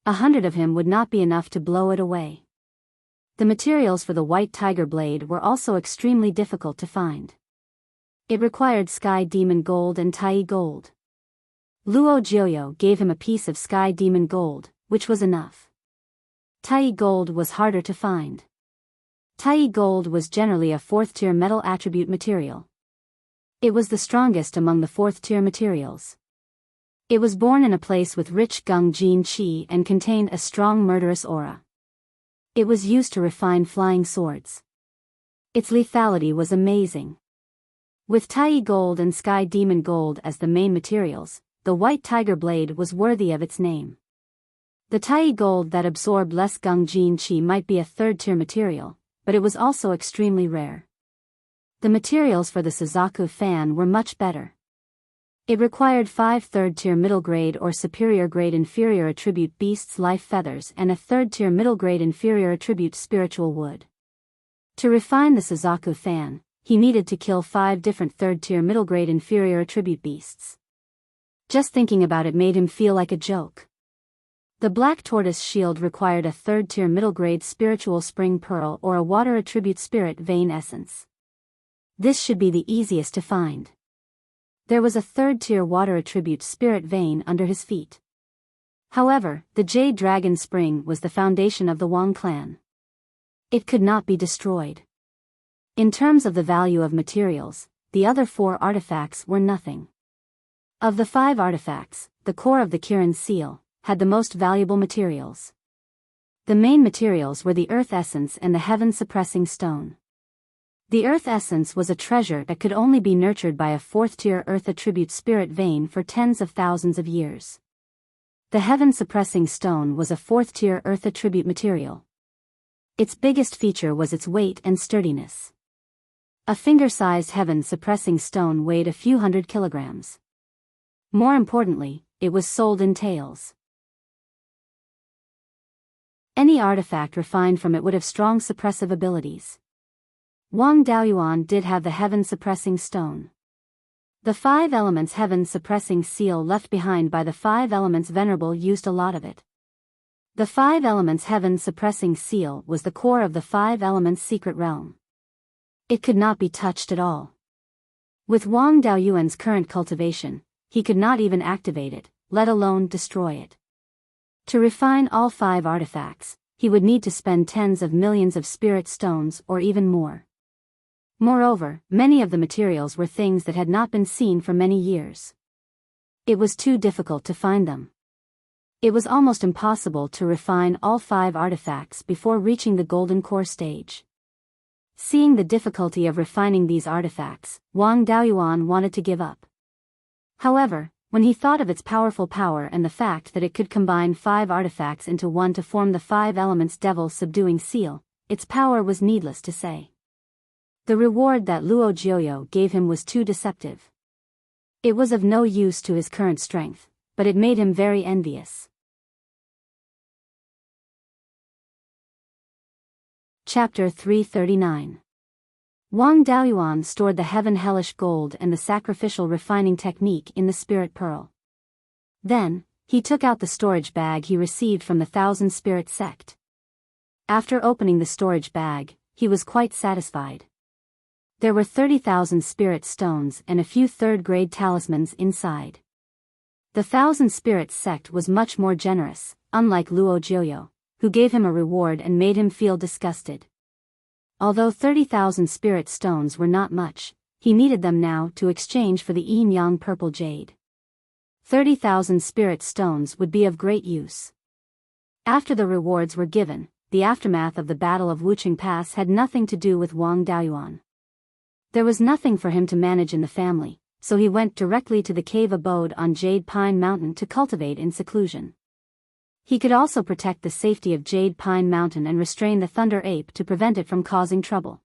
100 of him would not be enough to blow it away. The materials for the white tiger blade were also extremely difficult to find. It required sky demon gold and Tai gold. Luo Jiuyo gave him a piece of sky demon gold, which was enough. Tai gold was harder to find. Tai gold was generally a fourth-tier metal attribute material. It was the strongest among the fourth-tier materials. It was born in a place with rich gung jin qi and contained a strong murderous aura. It was used to refine flying swords. Its lethality was amazing. With Tai gold and sky demon gold as the main materials, the white tiger blade was worthy of its name. The Tai gold that absorbed less gung jin qi might be a third-tier material, but it was also extremely rare. The materials for the Suzaku fan were much better. It required 5 third-tier middle-grade or superior-grade inferior attribute beasts' life feathers and a third-tier middle-grade inferior attribute spiritual wood. To refine the Suzaku fan, he needed to kill 5 different third-tier middle-grade inferior attribute beasts. Just thinking about it made him feel like a joke. The black tortoise shield required a third-tier middle-grade spiritual spring pearl or a water attribute spirit vein essence. This should be the easiest to find. There was a third-tier water attribute spirit vein under his feet. However, the Jade Dragon Spring was the foundation of the Wang clan. It could not be destroyed. In terms of the value of materials, the other 4 artifacts were nothing. Of the 5 artifacts, the core of the Kirin seal had the most valuable materials. The main materials were the Earth Essence and the Heaven Suppressing Stone. The Earth Essence was a treasure that could only be nurtured by a 4th-tier Earth attribute spirit vein for tens of thousands of years. The Heaven Suppressing Stone was a 4th-tier Earth attribute material. Its biggest feature was its weight and sturdiness. A finger-sized Heaven Suppressing Stone weighed a few hundred kilograms. More importantly, it was sold in taels. Any artifact refined from it would have strong suppressive abilities. Wang Daoyuan did have the Heaven Suppressing Stone. The 5 Elements Heaven Suppressing Seal left behind by the 5 Elements Venerable used a lot of it. The 5 Elements Heaven Suppressing Seal was the core of the 5 Elements Secret Realm. It could not be touched at all. With Wang Daoyuan's current cultivation, he could not even activate it, let alone destroy it. To refine all 5 artifacts, he would need to spend tens of millions of spirit stones or even more. Moreover, many of the materials were things that had not been seen for many years. It was too difficult to find them. It was almost impossible to refine all 5 artifacts before reaching the golden core stage. Seeing the difficulty of refining these artifacts, Wang Daoyuan wanted to give up. However, when he thought of its powerful power and the fact that it could combine 5 artifacts into one to form the 5 Elements Devil Subduing Seal, its power was needless to say. The reward that Luo Jiuyo gave him was too deceptive. It was of no use to his current strength, but it made him very envious. Chapter 339. Wang Daoyuan stored the Heaven Hellish Gold and the sacrificial refining technique in the Spirit Pearl. Then, he took out the storage bag he received from the Thousand Spirit Sect. After opening the storage bag, he was quite satisfied. There were 30,000 spirit stones and a few third-grade talismans inside. The Thousand Spirits sect was much more generous, unlike Luo Jiuyo, who gave him a reward and made him feel disgusted. Although 30,000 spirit stones were not much, he needed them now to exchange for the yin-yang purple jade. 30,000 spirit stones would be of great use. After the rewards were given, the aftermath of the Battle of Wuxia Pass had nothing to do with Wang Daoyuan. There was nothing for him to manage in the family, so he went directly to the cave abode on Jade Pine Mountain to cultivate in seclusion. He could also protect the safety of Jade Pine Mountain and restrain the Thunder Ape to prevent it from causing trouble.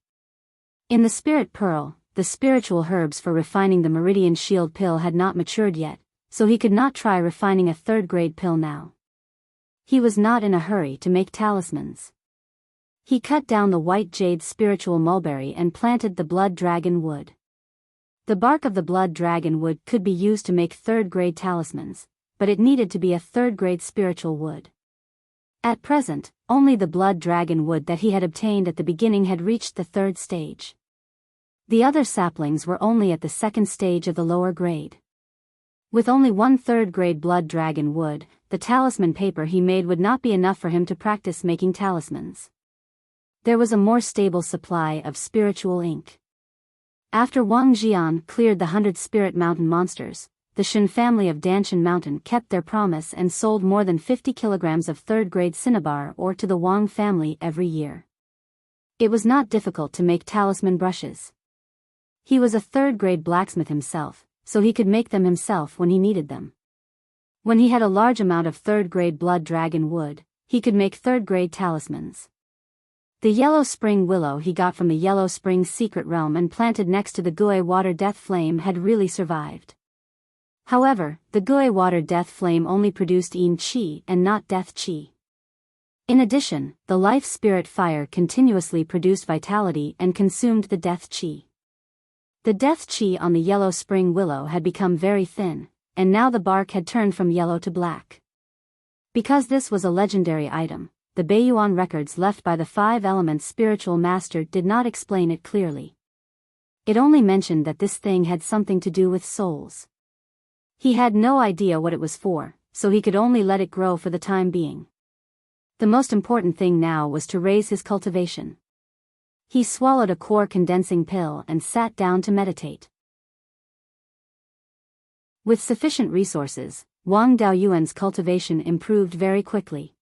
In the Spirit Pearl, the spiritual herbs for refining the Meridian Shield pill had not matured yet, so he could not try refining a third-grade pill now. He was not in a hurry to make talismans. He cut down the white jade spiritual mulberry and planted the blood dragon wood. The bark of the blood dragon wood could be used to make third-grade talismans, but it needed to be a third-grade spiritual wood. At present, only the blood dragon wood that he had obtained at the beginning had reached the third stage. The other saplings were only at the second stage of the lower grade. With only one third-grade blood dragon wood, the talisman paper he made would not be enough for him to practice making talismans. There was a more stable supply of spiritual ink. After Wang Jian cleared the 100 Spirit Mountain monsters, the Shen family of Danshan Mountain kept their promise and sold more than 50 kilograms of third-grade cinnabar ore to the Wang family every year. It was not difficult to make talisman brushes. He was a third-grade blacksmith himself, so he could make them himself when he needed them. When he had a large amount of third-grade blood dragon wood, he could make third-grade talismans. The yellow spring willow he got from the Yellow Spring Secret Realm and planted next to the Gui Water Death Flame had really survived. However, the Gui Water Death Flame only produced Yin Qi and not Death Qi. In addition, the Life Spirit Fire continuously produced vitality and consumed the Death Qi. The Death Qi on the Yellow Spring Willow had become very thin, and now the bark had turned from yellow to black. Because this was a legendary item, the Beiyuan records left by the Five Elements spiritual master did not explain it clearly. It only mentioned that this thing had something to do with souls. He had no idea what it was for, so he could only let it grow for the time being. The most important thing now was to raise his cultivation. He swallowed a core condensing pill and sat down to meditate. With sufficient resources, Wang Daoyuan's cultivation improved very quickly.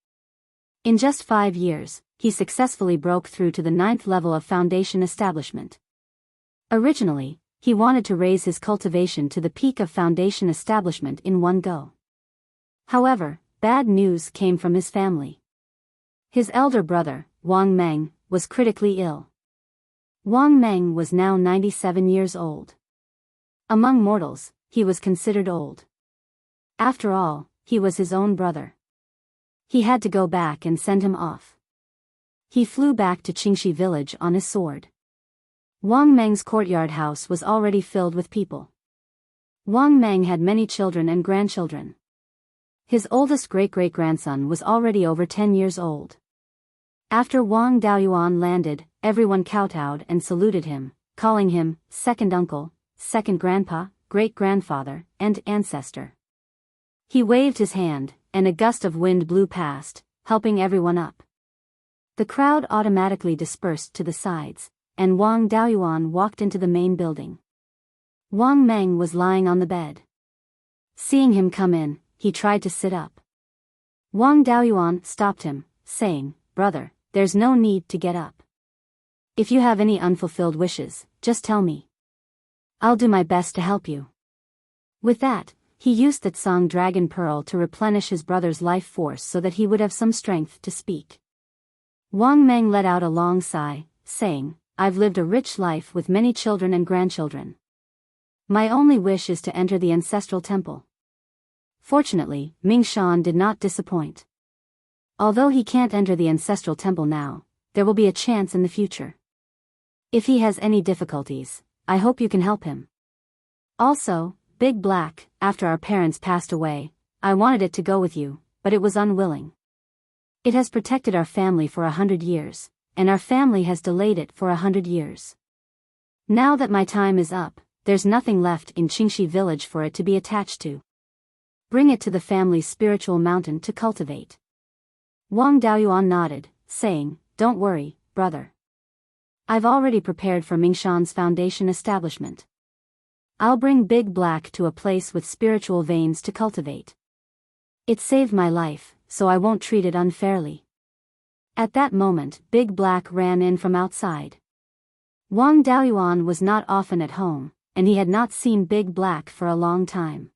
In just 5 years, he successfully broke through to the 9th level of foundation establishment. Originally, he wanted to raise his cultivation to the peak of foundation establishment in one go. However, bad news came from his family. His elder brother, Wang Meng, was critically ill. Wang Meng was now 97 years old. Among mortals, he was considered old. After all, he was his own brother. He had to go back and send him off. He flew back to Qingxi village on his sword. Wang Meng's courtyard house was already filled with people. Wang Meng had many children and grandchildren. His oldest great-great-grandson was already over 10 years old. After Wang Daoyuan landed, everyone kowtowed and saluted him, calling him second uncle, second grandpa, great-grandfather, and ancestor. He waved his hand, and a gust of wind blew past, helping everyone up. The crowd automatically dispersed to the sides, and Wang Daoyuan walked into the main building. Wang Meng was lying on the bed. Seeing him come in, he tried to sit up. Wang Daoyuan stopped him, saying, "Brother, there's no need to get up. If you have any unfulfilled wishes, just tell me. I'll do my best to help you." With that, he used the Tsang Dragon Pearl to replenish his brother's life force so that he would have some strength to speak. Wang Meng let out a long sigh, saying, "I've lived a rich life with many children and grandchildren. My only wish is to enter the ancestral temple." Fortunately, Ming Shan did not disappoint. Although he can't enter the ancestral temple now, there will be a chance in the future. If he has any difficulties, I hope you can help him. Also, Big Black, after our parents passed away, I wanted it to go with you, but it was unwilling. It has protected our family for 100 years, and our family has delayed it for 100 years. Now that my time is up, there's nothing left in Qingxi village for it to be attached to. Bring it to the family's spiritual mountain to cultivate. Wang Daoyuan nodded, saying, "Don't worry, brother. I've already prepared for Mingshan's foundation establishment. I'll bring Big Black to a place with spiritual veins to cultivate. It saved my life, so I won't treat it unfairly." At that moment, Big Black ran in from outside. Wang Daoyuan was not often at home, and he had not seen Big Black for a long time.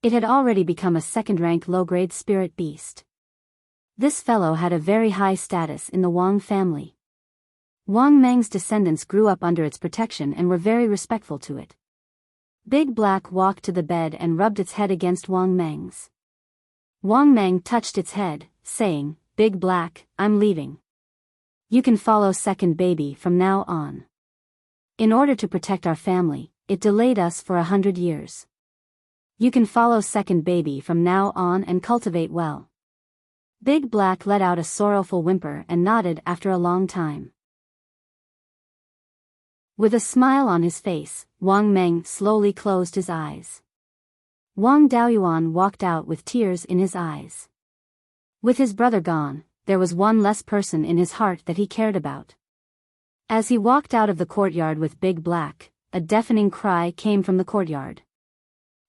It had already become a second-rank low-grade spirit beast. This fellow had a very high status in the Wang family. Wang Meng's descendants grew up under its protection and were very respectful to it. Big Black walked to the bed and rubbed its head against Wang Meng's. Wang Meng touched its head, saying, "Big Black, I'm leaving. You can follow second baby from now on. In order to protect our family, it delayed us for 100 years. You can follow second baby from now on and cultivate well." Big Black let out a sorrowful whimper and nodded after a long time. With a smile on his face, Wang Meng slowly closed his eyes. Wang Daoyuan walked out with tears in his eyes. With his brother gone, there was one less person in his heart that he cared about. As he walked out of the courtyard with Big Black, a deafening cry came from the courtyard.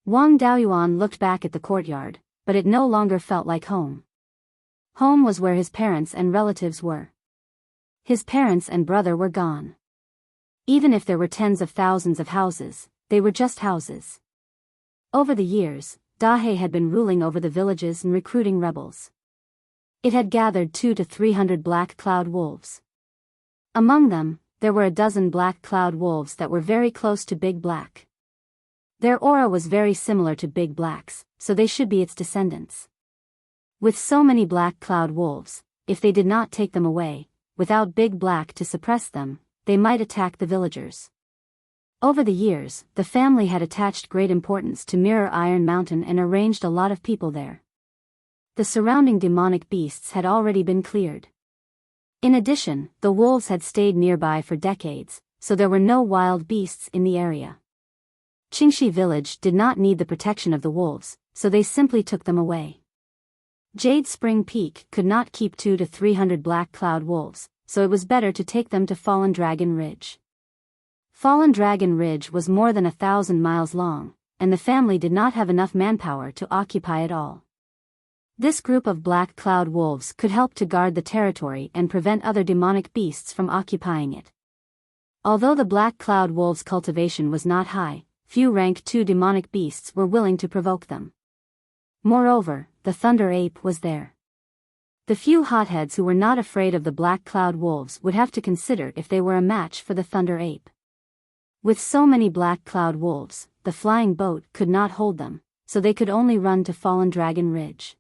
Wang Daoyuan looked back at the courtyard, but it no longer felt like home. Home was where his parents and relatives were. His parents and brother were gone. Even if there were tens of thousands of houses, they were just houses. Over the years, Dahe had been ruling over the villages and recruiting rebels. It had gathered 200 to 300 black cloud wolves. Among them, there were a dozen black cloud wolves that were very close to Big Black. Their aura was very similar to Big Black's, so they should be its descendants. With so many black cloud wolves, if they did not take them away, without Big Black to suppress them, they might attack the villagers. Over the years, the family had attached great importance to Mirror Iron Mountain and arranged a lot of people there. The surrounding demonic beasts had already been cleared. In addition, the wolves had stayed nearby for decades, so there were no wild beasts in the area. Qingxi village did not need the protection of the wolves, so they simply took them away. Jade Spring Peak could not keep 200 to 300 black cloud wolves, so it was better to take them to Fallen Dragon Ridge. Fallen Dragon Ridge was more than 1,000 miles long, and the family did not have enough manpower to occupy it all. This group of black cloud wolves could help to guard the territory and prevent other demonic beasts from occupying it. Although the black cloud wolves' cultivation was not high, few rank 2 demonic beasts were willing to provoke them. Moreover, the Thunder Ape was there. The few hotheads who were not afraid of the black cloud wolves would have to consider if they were a match for the Thunder Ape. With so many black cloud wolves, the flying boat could not hold them, so they could only run to Fallen Dragon Ridge.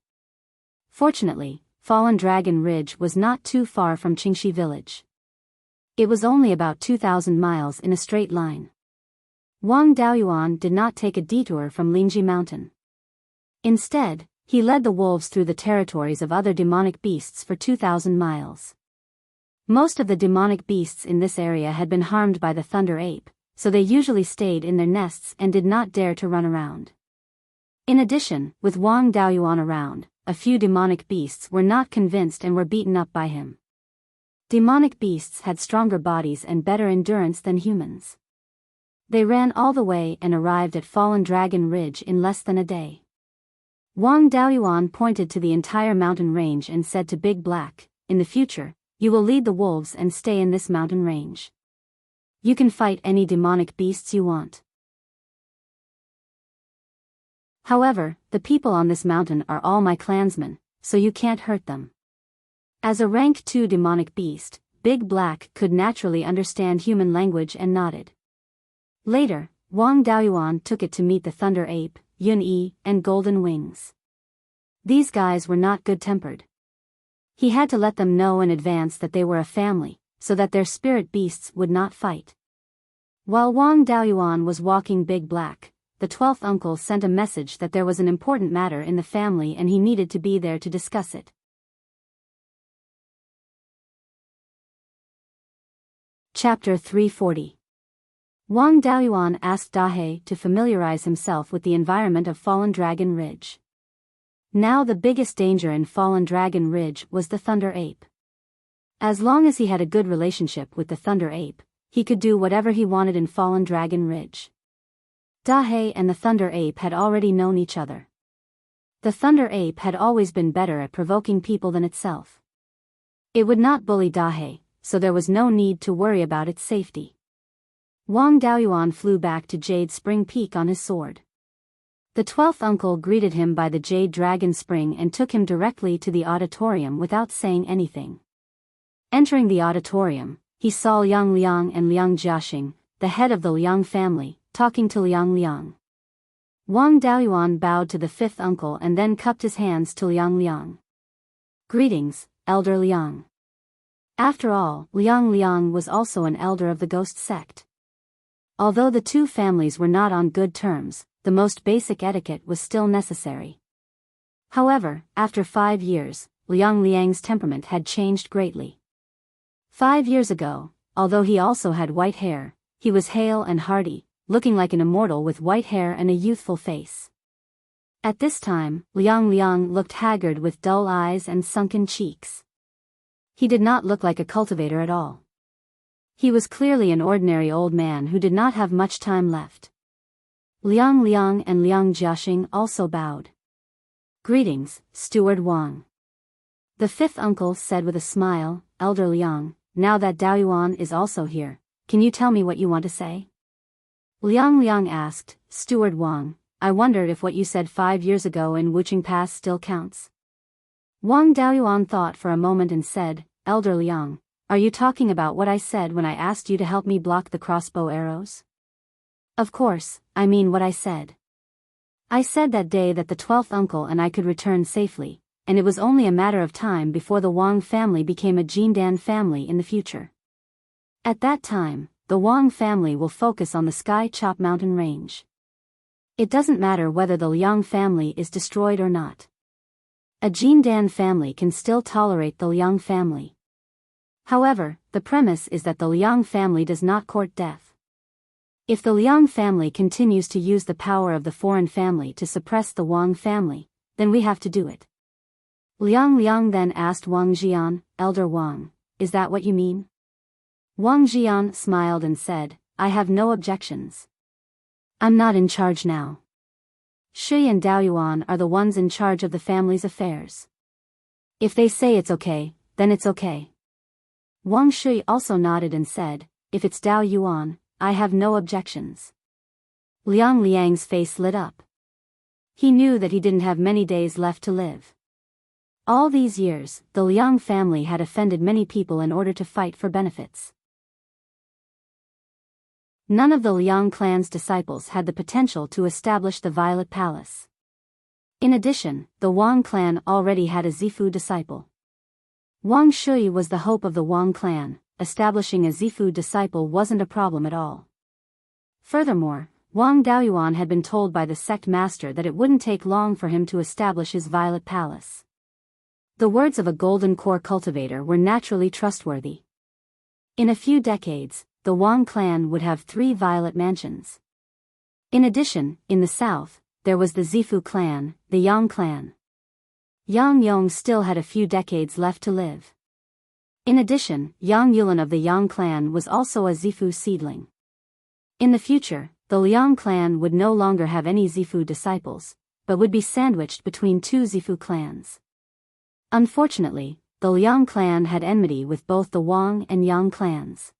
Fortunately, Fallen Dragon Ridge was not too far from Qingxi village. It was only about 2,000 miles in a straight line. Wang Daoyuan did not take a detour from Lingji Mountain. Instead, he led the wolves through the territories of other demonic beasts for 2,000 miles. Most of the demonic beasts in this area had been harmed by the Thunder Ape, so they usually stayed in their nests and did not dare to run around. In addition, with Wang Daoyuan around, a few demonic beasts were not convinced and were beaten up by him. Demonic beasts had stronger bodies and better endurance than humans. They ran all the way and arrived at Fallen Dragon Ridge in less than a day. Wang Daoyuan pointed to the entire mountain range and said to Big Black, "In the future, you will lead the wolves and stay in this mountain range. You can fight any demonic beasts you want. However, the people on this mountain are all my clansmen, so you can't hurt them." As a rank 2 demonic beast, Big Black could naturally understand human language and nodded. Later, Wang Daoyuan took it to meet the Thunder Ape, Yun-Yi, and Golden Wings. These guys were not good-tempered. He had to let them know in advance that they were a family, so that their spirit beasts would not fight. While Wang Daoyuan was walking Big Black, the 12th uncle sent a message that there was an important matter in the family and he needed to be there to discuss it. Chapter 340. Wang Daoyuan asked Dahe to familiarize himself with the environment of Fallen Dragon Ridge. Now the biggest danger in Fallen Dragon Ridge was the Thunder Ape. As long as he had a good relationship with the Thunder Ape, he could do whatever he wanted in Fallen Dragon Ridge. Dahe and the Thunder Ape had already known each other. The Thunder Ape had always been better at provoking people than itself. It would not bully Dahe, so there was no need to worry about its safety. Wang Daoyuan flew back to Jade Spring Peak on his sword. The 12th uncle greeted him by the Jade Dragon Spring and took him directly to the auditorium without saying anything. Entering the auditorium, he saw Liang Liang and Liang Jiaxing, the head of the Liang family, talking to Liang Liang. Wang Daoyuan bowed to the 5th uncle and then cupped his hands to Liang Liang. "Greetings, Elder Liang." After all, Liang Liang was also an elder of the ghost sect. Although the two families were not on good terms, the most basic etiquette was still necessary. However, after 5 years, Liang Liang's temperament had changed greatly. 5 years ago, although he also had white hair, he was hale and hearty, looking like an immortal with white hair and a youthful face. At this time, Liang Liang looked haggard with dull eyes and sunken cheeks. He did not look like a cultivator at all. He was clearly an ordinary old man who did not have much time left. Liang Liang and Liang Jiaxing also bowed. "Greetings, Steward Wang." The 5th uncle said with a smile, "Elder Liang, now that Daoyuan is also here, can you tell me what you want to say?" Liang Liang asked, "Steward Wang, I wondered if what you said 5 years ago in Wuxia Pass still counts." Wang Daoyuan thought for a moment and said, "Elder Liang, are you talking about what I said when I asked you to help me block the crossbow arrows?" "Of course, I mean what I said. I said that day that the 12th uncle and I could return safely, and it was only a matter of time before the Wang family became a Jindan family in the future. At that time, the Wang family will focus on the Sky Chop Mountain range. It doesn't matter whether the Liang family is destroyed or not. A Jindan family can still tolerate the Liang family. However, the premise is that the Liang family does not court death. If the Liang family continues to use the power of the foreign family to suppress the Wang family, then we have to do it." Liang Liang then asked Wang Jian, "Elder Wang, is that what you mean?" Wang Jian smiled and said, "I have no objections. I'm not in charge now. Shui and Daoyuan are the ones in charge of the family's affairs. If they say it's okay, then it's okay." Wang Shui also nodded and said, "If it's Daoyuan, I have no objections." Liang Liang's face lit up. He knew that he didn't have many days left to live. All these years, the Liang family had offended many people in order to fight for benefits. None of the Liang clan's disciples had the potential to establish the Violet Palace. In addition, the Wang clan already had a Zifu disciple. Wang Shui was the hope of the Wang clan. Establishing a Zifu disciple wasn't a problem at all. Furthermore, Wang Daoyuan had been told by the sect master that it wouldn't take long for him to establish his Violet Palace. The words of a golden core cultivator were naturally trustworthy. In a few decades, the Wang clan would have 3 violet mansions. In addition, in the south, there was the Zifu clan, the Yang clan. Yang Yong still had a few decades left to live. In addition, Yang Yulan of the Yang clan was also a Zifu seedling. In the future, the Liang clan would no longer have any Zifu disciples, but would be sandwiched between 2 Zifu clans. Unfortunately, the Liang clan had enmity with both the Wang and Yang clans.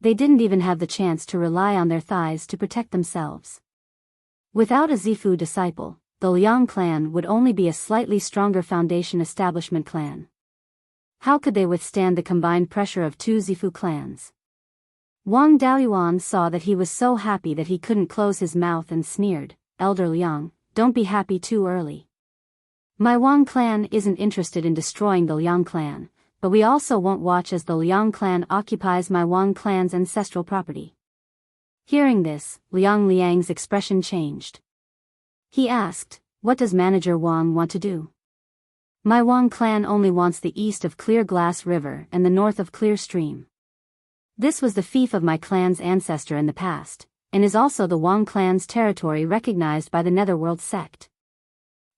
They didn't even have the chance to rely on their thighs to protect themselves. Without a Zifu disciple, the Liang clan would only be a slightly stronger foundation establishment clan. How could they withstand the combined pressure of 2 Zifu clans? Wang Daoyuan saw that he was so happy that he couldn't close his mouth and sneered, "Elder Liang, don't be happy too early. My Wang clan isn't interested in destroying the Liang clan, but we also won't watch as the Liang clan occupies my Wang clan's ancestral property." Hearing this, Liang Liang's expression changed. He asked, "What does Manager Wang want to do?" "My Wang clan only wants the east of Clear Glass River and the north of Clear Stream." This was the fief of my clan's ancestor in the past, and is also the Wang clan's territory recognized by the Netherworld sect.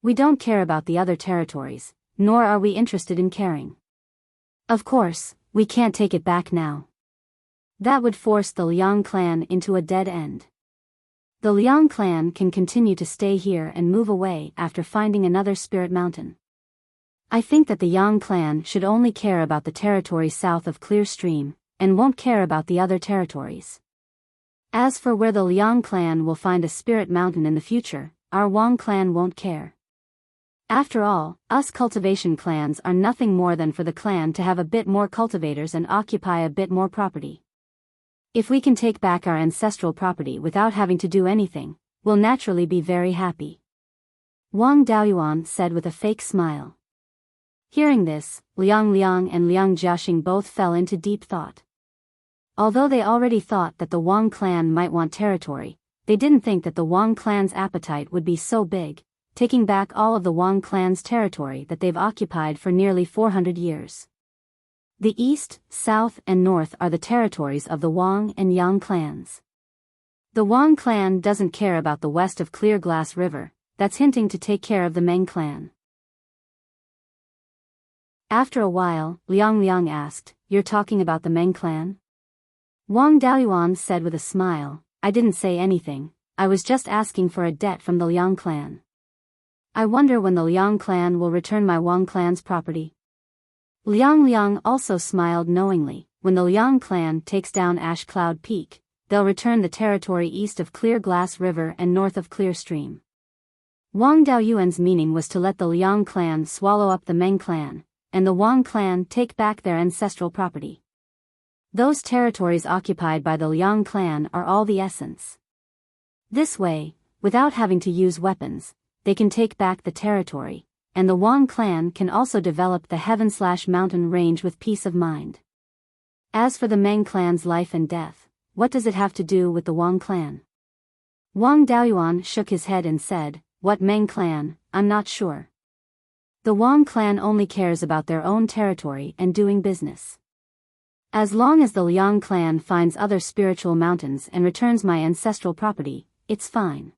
We don't care about the other territories, nor are we interested in caring. Of course, we can't take it back now. That would force the Liang clan into a dead end. The Liang clan can continue to stay here and move away after finding another spirit mountain. I think that the Yang clan should only care about the territory south of Clear Stream, and won't care about the other territories. As for where the Liang clan will find a spirit mountain in the future, our Wang clan won't care. After all, us cultivation clans are nothing more than for the clan to have a bit more cultivators and occupy a bit more property. If we can take back our ancestral property without having to do anything, we'll naturally be very happy. Wang Daoyuan said with a fake smile. Hearing this, Liang Liang and Liang Jiaxing both fell into deep thought. Although they already thought that the Wang clan might want territory, they didn't think that the Wang clan's appetite would be so big, taking back all of the Wang clan's territory that they've occupied for nearly 400 years. The east, south, and north are the territories of the Wang and Yang clans. The Wang clan doesn't care about the west of Clear Glass River, that's hinting to take care of the Meng clan. After a while, Liang Liang asked, "You're talking about the Meng clan?" Wang Daoyuan said with a smile, "I didn't say anything, I was just asking for a debt from the Liang clan. I wonder when the Liang clan will return my Wang clan's property." Liang Liang also smiled knowingly. When the Liang clan takes down Ash Cloud Peak, they'll return the territory east of Clear Glass River and north of Clear Stream. Wang Daoyuan's meaning was to let the Liang clan swallow up the Meng clan, and the Wang clan take back their ancestral property. Those territories occupied by the Liang clan are all the essence. This way, without having to use weapons, they can take back the territory, and the Wang clan can also develop the heaven/mountain range with peace of mind. As for the Meng clan's life and death, what does it have to do with the Wang clan? Wang Daoyuan shook his head and said, "What Meng clan, I'm not sure. The Wang clan only cares about their own territory and doing business. As long as the Liang clan finds other spiritual mountains and returns my ancestral property, it's fine."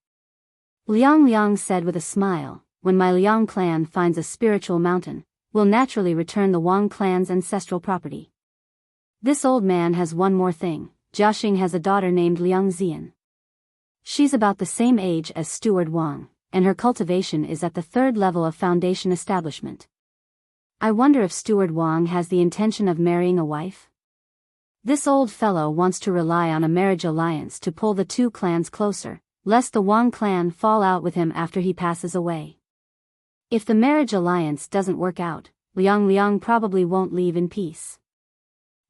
Liang Liang said with a smile, "When my Liang clan finds a spiritual mountain, we'll naturally return the Wang clan's ancestral property. This old man has one more thing. Jiaxing has a daughter named Liang Zian. She's about the same age as Steward Wang, and her cultivation is at the 3rd level of foundation establishment. I wonder if Steward Wang has the intention of marrying a wife? This old fellow wants to rely on a marriage alliance to pull the two clans closer, lest the Wang clan fall out with him after he passes away. If the marriage alliance doesn't work out, Liang Liang probably won't leave in peace."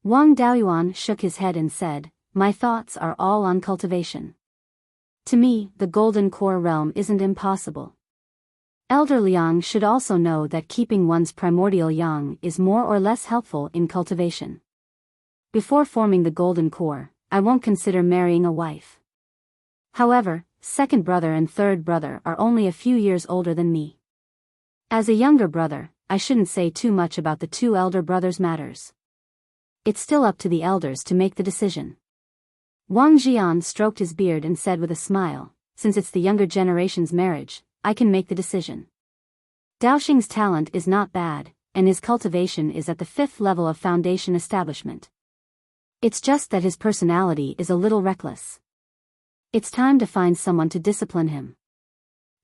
Wang Daoyuan shook his head and said, "My thoughts are all on cultivation. To me, the Golden Core realm isn't impossible. Elder Liang should also know that keeping one's primordial yang is more or less helpful in cultivation. Before forming the Golden Core, I won't consider marrying a wife. However, second brother and third brother are only a few years older than me. As a younger brother, I shouldn't say too much about the two elder brothers' matters. It's still up to the elders to make the decision." Wang Jian stroked his beard and said with a smile, "Since it's the younger generation's marriage, I can make the decision. Daoxing's talent is not bad, and his cultivation is at the 5th level of foundation establishment. It's just that his personality is a little reckless. It's time to find someone to discipline him."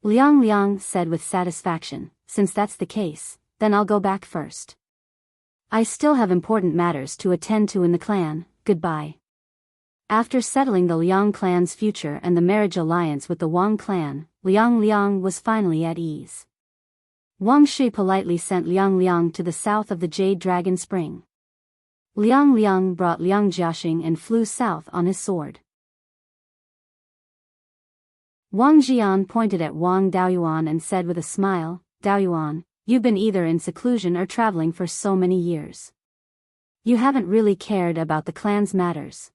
Liang Liang said with satisfaction, "Since that's the case, then I'll go back first. I still have important matters to attend to in the clan. Goodbye." After settling the Liang clan's future and the marriage alliance with the Wang clan, Liang Liang was finally at ease. Wang Shi politely sent Liang Liang to the south of the Jade Dragon Spring. Liang Liang brought Liang Jiaxing and flew south on his sword. Wang Jian pointed at Wang Daoyuan and said with a smile, "Daoyuan, you've been either in seclusion or traveling for so many years. You haven't really cared about the clan's matters.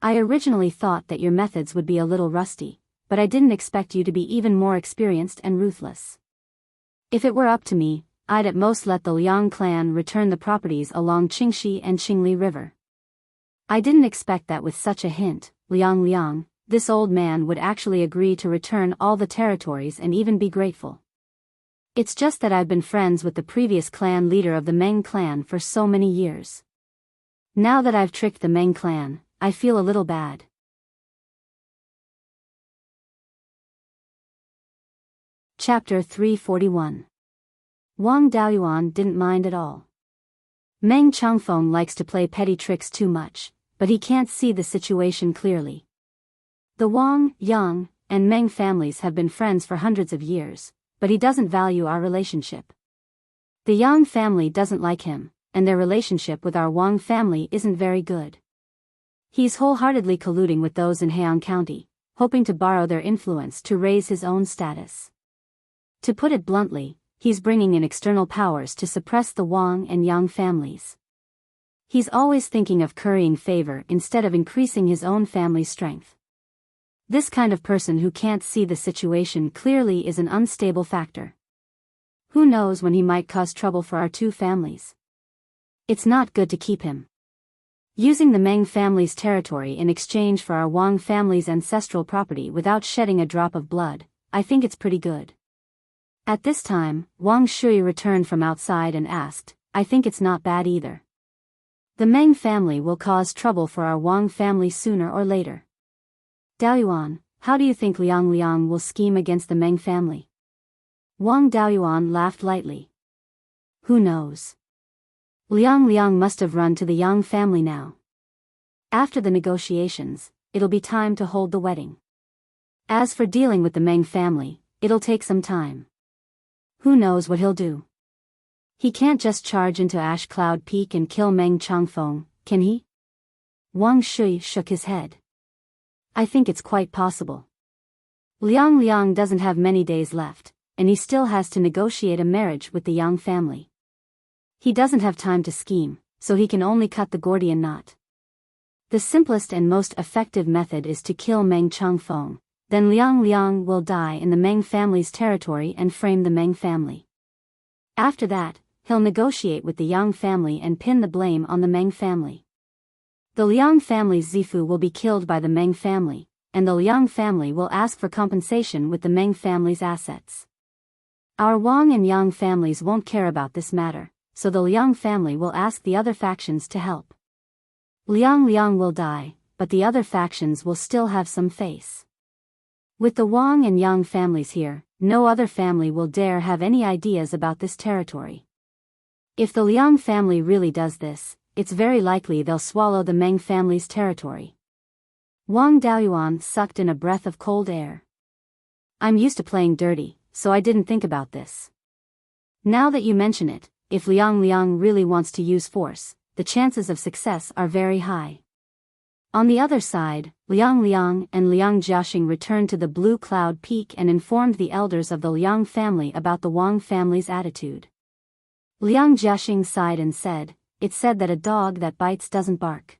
I originally thought that your methods would be a little rusty, but I didn't expect you to be even more experienced and ruthless. If it were up to me, I'd at most let the Liang clan return the properties along Qingxi and Qingli River. I didn't expect that with such a hint, Liang, this old man would actually agree to return all the territories and even be grateful. It's just that I've been friends with the previous clan leader of the Meng clan for so many years. Now that I've tricked the Meng clan, I feel a little bad. Chapter 341. Wang Daoyuan didn't mind at all. Meng Changfeng likes to play petty tricks too much, but he can't see the situation clearly. The Wang, Yang, and Meng families have been friends for hundreds of years, but he doesn't value our relationship. The Yang family doesn't like him, and their relationship with our Wang family isn't very good. He's wholeheartedly colluding with those in Heian County, hoping to borrow their influence to raise his own status. To put it bluntly, he's bringing in external powers to suppress the Wang and Yang families. He's always thinking of currying favor instead of increasing his own family's strength. This kind of person who can't see the situation clearly is an unstable factor. Who knows when he might cause trouble for our two families? It's not good to keep him. Using the Meng family's territory in exchange for our Wang family's ancestral property without shedding a drop of blood, I think it's pretty good. At this time, Wang Shui returned from outside and asked, I think it's not bad either. The Meng family will cause trouble for our Wang family sooner or later. Daoyuan, how do you think Liang will scheme against the Meng family? Wang Daoyuan laughed lightly. Who knows? Liang must have run to the Yang family now. After the negotiations, it'll be time to hold the wedding. As for dealing with the Meng family, it'll take some time. Who knows what he'll do? He can't just charge into Ash Cloud Peak and kill Meng Changfeng, can he? Wang Shui shook his head. I think it's quite possible. Liang doesn't have many days left, and he still has to negotiate a marriage with the Yang family. He doesn't have time to scheme, so he can only cut the Gordian knot. The simplest and most effective method is to kill Meng Changfeng, then Liang will die in the Meng family's territory and frame the Meng family. After that, he'll negotiate with the Yang family and pin the blame on the Meng family. The Liang family's Zifu will be killed by the Meng family, and the Liang family will ask for compensation with the Meng family's assets. Our Wang and Yang families won't care about this matter, so the Liang family will ask the other factions to help. Liang will die, but the other factions will still have some face. With the Wang and Yang families here, no other family will dare have any ideas about this territory. If the Liang family really does this, it's very likely they'll swallow the Meng family's territory. Wang Daoyuan sucked in a breath of cold air. I'm used to playing dirty, so I didn't think about this. Now that you mention it, if Liang really wants to use force, the chances of success are very high. On the other side, Liang and Liang Jiaxing returned to the Blue Cloud Peak and informed the elders of the Liang family about the Wang family's attitude. Liang Jiaxing sighed and said, It's said that a dog that bites doesn't bark.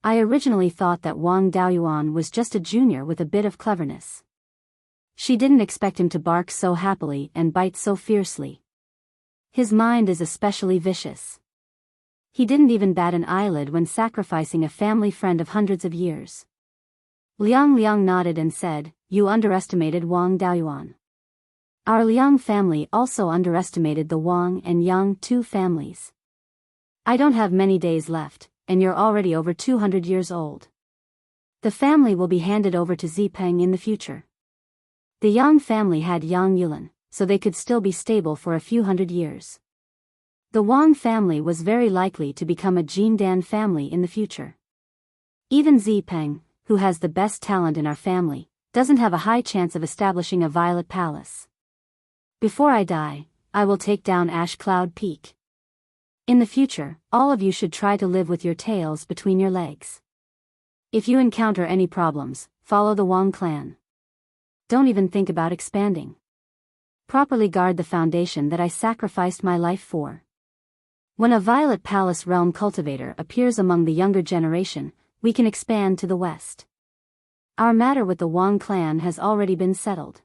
I originally thought that Wang Daoyuan was just a junior with a bit of cleverness. She didn't expect him to bark so happily and bite so fiercely. His mind is especially vicious. He didn't even bat an eyelid when sacrificing a family friend of hundreds of years. Liang nodded and said, You underestimated Wang Daoyuan. Our Liang family also underestimated the Wang and Yang two families. I don't have many days left, and you're already over 200 years old. The family will be handed over to Zipeng in the future. The Yang family had Yang Yulan, so they could still be stable for a few hundred years. The Wang family was very likely to become a Jindan family in the future. Even Zipeng, who has the best talent in our family, doesn't have a high chance of establishing a Violet Palace. Before I die, I will take down Ash Cloud Peak. In the future, all of you should try to live with your tails between your legs. If you encounter any problems, follow the Wang clan. Don't even think about expanding. Properly guard the foundation that I sacrificed my life for. When a Violet Palace realm cultivator appears among the younger generation, we can expand to the west. Our matter with the Wang clan has already been settled.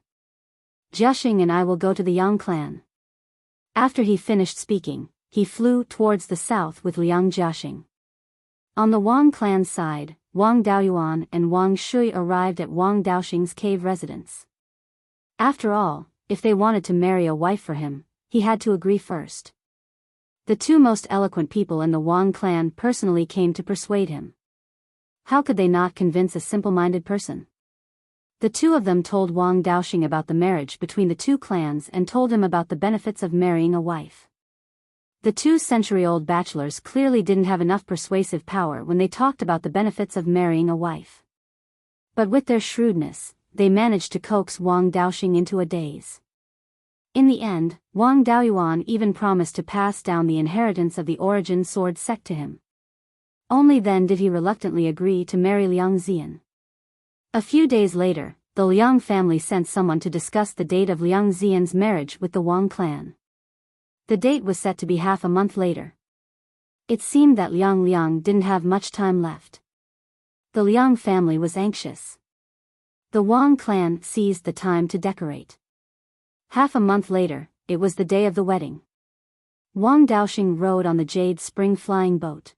Jiaxing and I will go to the Yang clan. After he finished speaking, he flew towards the south with Liang Jiaxing. On the Wang clan's side, Wang Daoyuan and Wang Shui arrived at Wang Daoxing's cave residence. After all, if they wanted to marry a wife for him, he had to agree first. The two most eloquent people in the Wang clan personally came to persuade him. How could they not convince a simple-minded person? The two of them told Wang Daoxing about the marriage between the two clans and told him about the benefits of marrying a wife. The 2-century-old bachelors clearly didn't have enough persuasive power when they talked about the benefits of marrying a wife. But with their shrewdness, they managed to coax Wang Daoxing into a daze. In the end, Wang Daoyuan even promised to pass down the inheritance of the Origin Sword sect to him. Only then did he reluctantly agree to marry Liang Ziyan. A few days later, the Liang family sent someone to discuss the date of Liang Ziyan's marriage with the Wang clan. The date was set to be half a month later. It seemed that Liang didn't have much time left. The Liang family was anxious. The Wang clan seized the time to decorate. Half a month later, it was the day of the wedding. Wang Daoxing rode on the Jade Spring flying boat.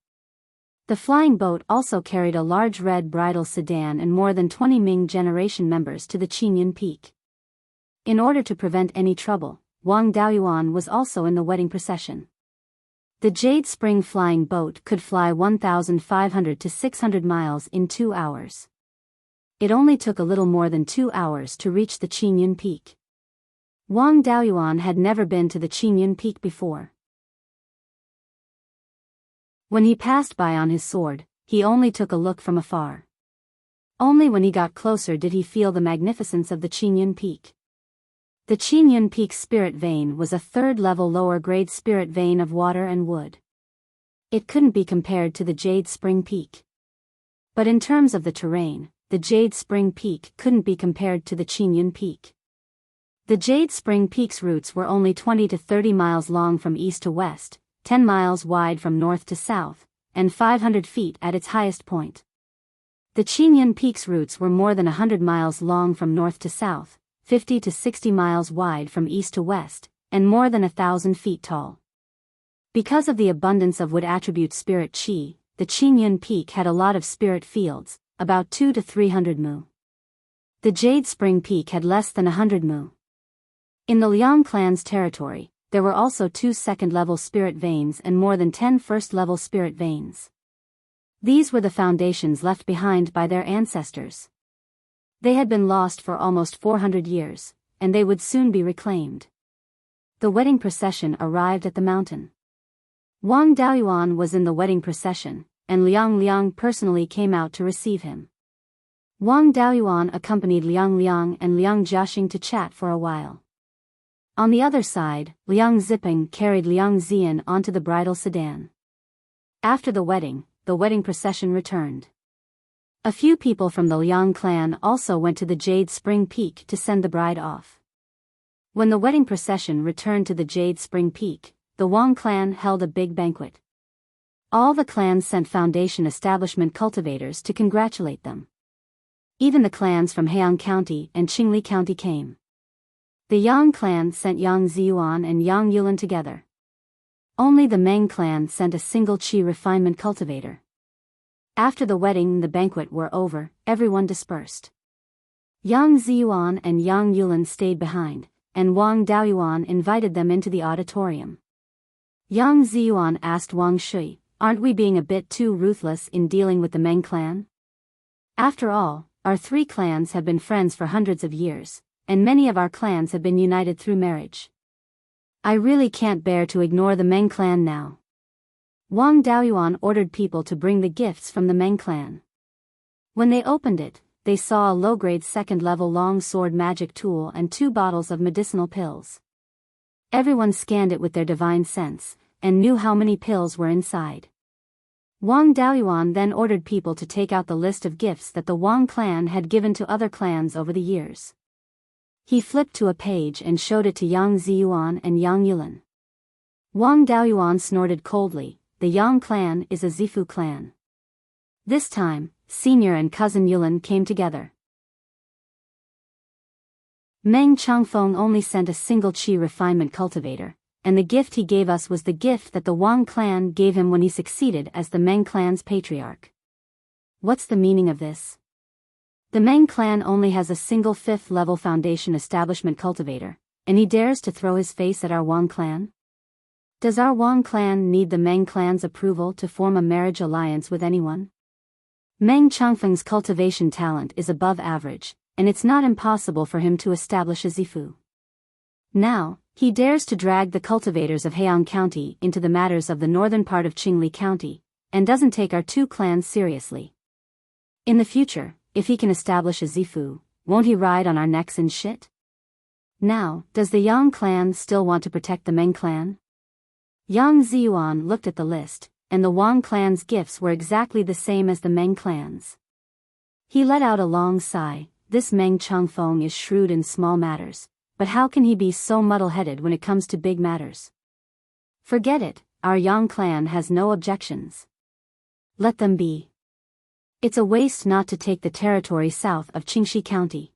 The flying boat also carried a large red bridal sedan and more than 20 Ming generation members to the Qingyun Peak. In order to prevent any trouble, Wang Daoyuan was also in the wedding procession. The Jade Spring flying boat could fly 1,500 to 600 miles in 2 hours. It only took a little more than 2 hours to reach the Qingyun Peak. Wang Daoyuan had never been to the Qingyun Peak before. When he passed by on his sword, he only took a look from afar. Only when he got closer did he feel the magnificence of the Qingyun Peak. The Qingyun Peak's spirit vein was a 3rd-level lower-grade spirit vein of water and wood. It couldn't be compared to the Jade Spring Peak. But in terms of the terrain, the Jade Spring Peak couldn't be compared to the Qingyun Peak. The Jade Spring Peak's routes were only 20 to 30 miles long from east to west, 10 miles wide from north to south, and 500 feet at its highest point. The Qingyun Peak's routes were more than 100 miles long from north to south, 50 to 60 miles wide from east to west, and more than 1,000 feet tall. Because of the abundance of wood attribute spirit qi, the Qingyun Peak had a lot of spirit fields, about 2 to 300 mu. The Jade Spring Peak had less than 100 mu. In the Liang clan's territory, there were also 2 second-level spirit veins and more than 10 first-level spirit veins. These were the foundations left behind by their ancestors. They had been lost for almost 400 years, and they would soon be reclaimed. The wedding procession arrived at the mountain. Wang Daoyuan was in the wedding procession, and Liang personally came out to receive him. Wang Daoyuan accompanied Liang and Liang Jiaxing to chat for a while. On the other side, Liang Ziping carried Liang Ziyan onto the bridal sedan. After the wedding procession returned. A few people from the Liang clan also went to the Jade Spring Peak to send the bride off. When the wedding procession returned to the Jade Spring Peak, the Wang clan held a big banquet. All the clans sent foundation establishment cultivators to congratulate them. Even the clans from Heian County and Qingli County came. The Yang clan sent Yang Ziyuan and Yang Yulan together. Only the Meng clan sent a single qi refinement cultivator. After the wedding and the banquet were over, everyone dispersed. Yang Ziyuan and Yang Yulan stayed behind, and Wang Daoyuan invited them into the auditorium. Yang Ziyuan asked Wang Shui, "Aren't we being a bit too ruthless in dealing with the Meng clan? After all, our 3 clans have been friends for hundreds of years, and many of our clans have been united through marriage. I really can't bear to ignore the Meng clan now." Wang Daoyuan ordered people to bring the gifts from the Meng clan. When they opened it, they saw a low-grade 2nd-level long sword magic tool and 2 bottles of medicinal pills. Everyone scanned it with their divine sense, and knew how many pills were inside. Wang Daoyuan then ordered people to take out the list of gifts that the Wang clan had given to other clans over the years. He flipped to a page and showed it to Yang Ziyuan and Yang Yulan. Wang Daoyuan snorted coldly. The Yang clan is a Zifu clan. This time, senior and cousin Yulan came together. Meng Changfeng only sent a single qi refinement cultivator, and the gift he gave us was the gift that the Wang clan gave him when he succeeded as the Meng clan's patriarch. What's the meaning of this? The Meng clan only has a single 5th level foundation establishment cultivator, and he dares to throw his face at our Wang clan? Does our Wang clan need the Meng clan's approval to form a marriage alliance with anyone? Meng Changfeng's cultivation talent is above average, and it's not impossible for him to establish a zifu. Now, he dares to drag the cultivators of Heian County into the matters of the northern part of Qingli County, and doesn't take our 2 clans seriously. In the future, if he can establish a zifu, won't he ride on our necks and shit? Now, does the Yang clan still want to protect the Meng clan? Yang Ziyuan looked at the list, and the Wang clan's gifts were exactly the same as the Meng clan's. He let out a long sigh. This Meng Changfeng is shrewd in small matters, but how can he be so muddle-headed when it comes to big matters? Forget it, our Yang clan has no objections. Let them be. It's a waste not to take the territory south of Qingxi County.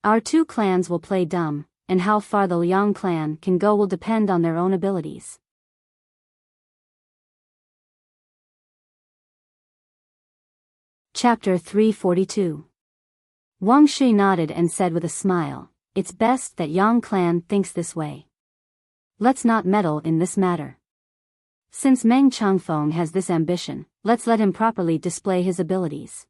Our 2 clans will play dumb, and how far the Liang clan can go will depend on their own abilities. Chapter 342. Wang Shi nodded and said with a smile, "It's best that Yang clan thinks this way. Let's not meddle in this matter. Since Meng Changfeng has this ambition, let's let him properly display his abilities.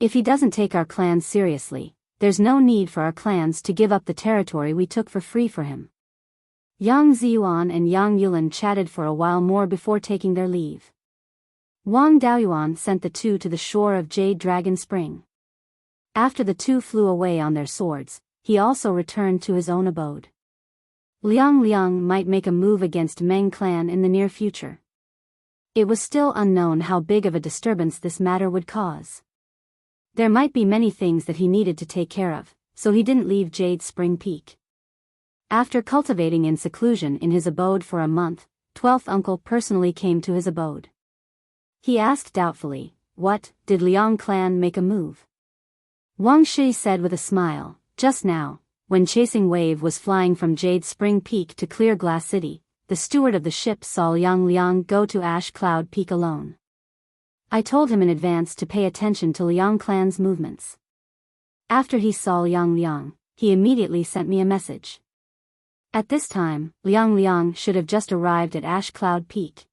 If he doesn't take our clan seriously, there's no need for our clans to give up the territory we took for free for him." Yang Ziyuan and Yang Yulin chatted for a while more before taking their leave. Wang Daoyuan sent the 2 to the shore of Jade Dragon Spring. After the 2 flew away on their swords, he also returned to his own abode. Liang might make a move against Meng clan in the near future. It was still unknown how big of a disturbance this matter would cause. There might be many things that he needed to take care of, so he didn't leave Jade Spring Peak. After cultivating in seclusion in his abode for a month, 12th uncle personally came to his abode. He asked doubtfully, "What, did Liang clan make a move?" Wang Shi said with a smile, "Just now, when Chasing Wave was flying from Jade Spring Peak to Clear Glass City, the steward of the ship saw Liang go to Ash Cloud Peak alone. I told him in advance to pay attention to Liang clan's movements. After he saw Liang, he immediately sent me a message. At this time, Liang should have just arrived at Ash Cloud Peak."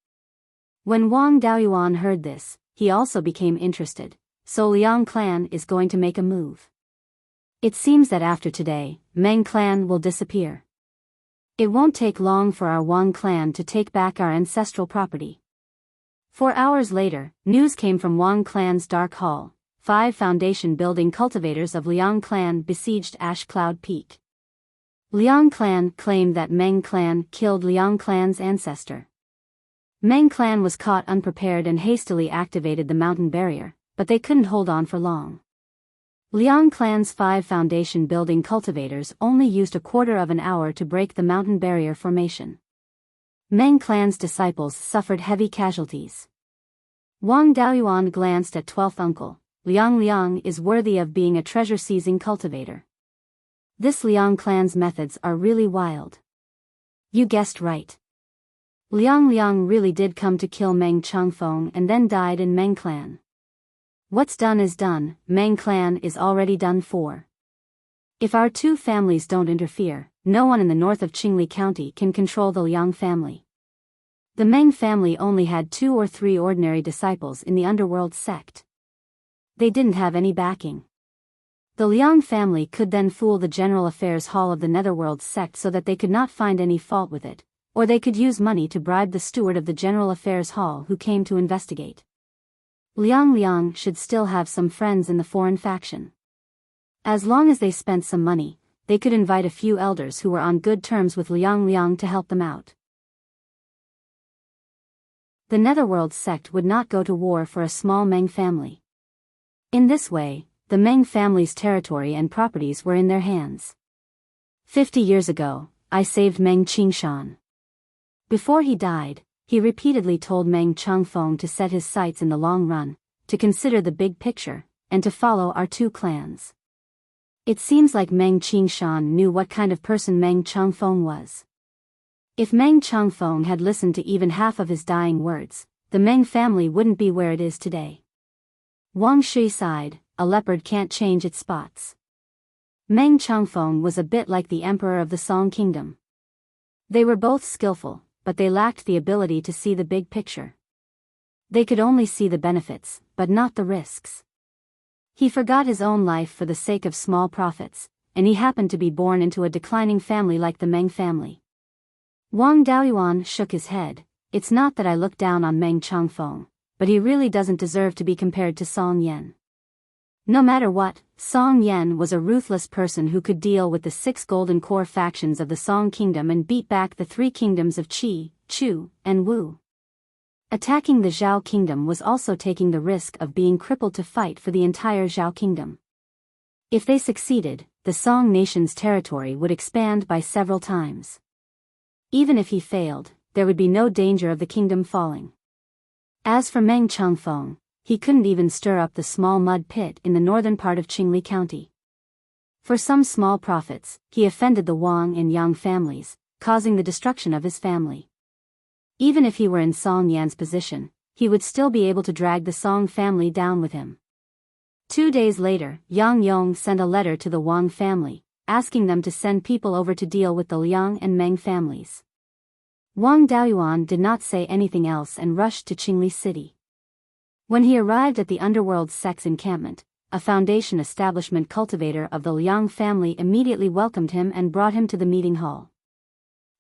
When Wang Daoyuan heard this, he also became interested, so Liang clan is going to make a move. It seems that after today, Meng clan will disappear. It won't take long for our Wang clan to take back our ancestral property. 4 hours later, news came from Wang clan's Dark Hall. 5 foundation building cultivators of Liang clan besieged Ash Cloud Peak. Liang clan claimed that Meng clan killed Liang clan's ancestor. Meng clan was caught unprepared and hastily activated the mountain barrier, but they couldn't hold on for long. Liang clan's 5 foundation building cultivators only used a quarter of an hour to break the mountain barrier formation. Meng clan's disciples suffered heavy casualties. Wang Daoyuan glanced at 12th uncle. Liang is worthy of being a treasure-seizing cultivator. This Liang clan's methods are really wild. You guessed right. Liang really did come to kill Meng Changfeng and then died in Meng clan. What's done is done, Meng clan is already done for. If our 2 families don't interfere, no one in the north of Qingli County can control the Liang family. The Meng family only had 2 or 3 ordinary disciples in the underworld sect. They didn't have any backing. The Liang family could then fool the General Affairs Hall of the Netherworld sect so that they could not find any fault with it, or they could use money to bribe the steward of the General Affairs Hall who came to investigate. Liang should still have some friends in the foreign faction. As long as they spent some money, they could invite a few elders who were on good terms with Liang to help them out. The Netherworld sect would not go to war for a small Meng family. In this way, the Meng family's territory and properties were in their hands. 50 years ago, I saved Meng Qingshan. Before he died, he repeatedly told Meng Changfeng to set his sights in the long run, to consider the big picture, and to follow our 2 clans. It seems like Meng Qingshan knew what kind of person Meng Changfeng was. If Meng Changfeng had listened to even half of his dying words, the Meng family wouldn't be where it is today. Wang Shui sighed, a leopard can't change its spots. Meng Changfeng was a bit like the emperor of the Song Kingdom. They were both skillful, but they lacked the ability to see the big picture. They could only see the benefits, but not the risks. He forgot his own life for the sake of small profits, and he happened to be born into a declining family like the Meng family. Wang Daoyuan shook his head. It's not that I look down on Meng Changfeng, but he really doesn't deserve to be compared to Song Yan. No matter what, Song Yan was a ruthless person who could deal with the 6 golden core factions of the Song Kingdom and beat back the 3 kingdoms of Qi, Chu, and Wu. Attacking the Zhao Kingdom was also taking the risk of being crippled to fight for the entire Zhao Kingdom. If they succeeded, the Song nation's territory would expand by several times. Even if he failed, there would be no danger of the kingdom falling. As for Meng Changfeng, he couldn't even stir up the small mud pit in the northern part of Qingli County. For some small profits, he offended the Wang and Yang families, causing the destruction of his family. Even if he were in Song Yan's position, he would still be able to drag the Song family down with him. 2 days later, Yang Yong sent a letter to the Wang family, asking them to send people over to deal with the Liang and Meng families. Wang Daoyuan did not say anything else and rushed to Qingli City. When he arrived at the underworld sect's encampment, a foundation establishment cultivator of the Liang family immediately welcomed him and brought him to the meeting hall.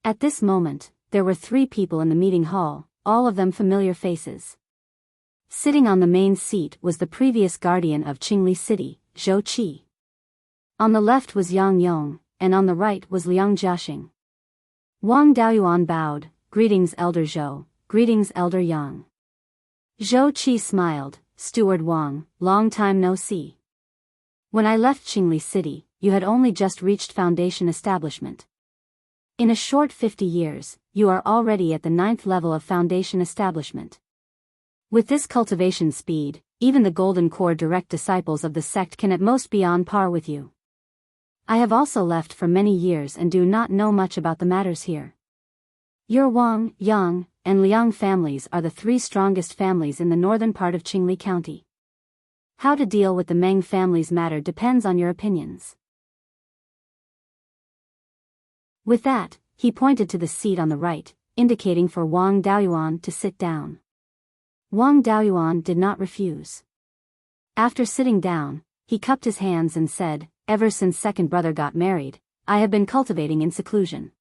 At this moment, there were 3 people in the meeting hall, all of them familiar faces. Sitting on the main seat was the previous guardian of Qingli City, Zhou Qi. On the left was Yang Yong, and on the right was Liang Jiaxing. Wang Daoyuan bowed. Greetings, Elder Zhou. Greetings, Elder Yang. Zhou Qi smiled. Steward Wang, long time no see. When I left Qingli City, you had only just reached foundation establishment. In a short 50 years, you are already at the 9th level of foundation establishment. With this cultivation speed, even the Golden Core direct disciples of the sect can at most be on par with you. I have also left for many years and do not know much about the matters here. Your Wang, Yang, and Liang families are the 3 strongest families in the northern part of Qingli County. How to deal with the Meng family's matter depends on your opinions. With that, he pointed to the seat on the right, indicating for Wang Daoyuan to sit down. Wang Daoyuan did not refuse. After sitting down, he cupped his hands and said, "Ever since second brother got married, I have been cultivating in seclusion.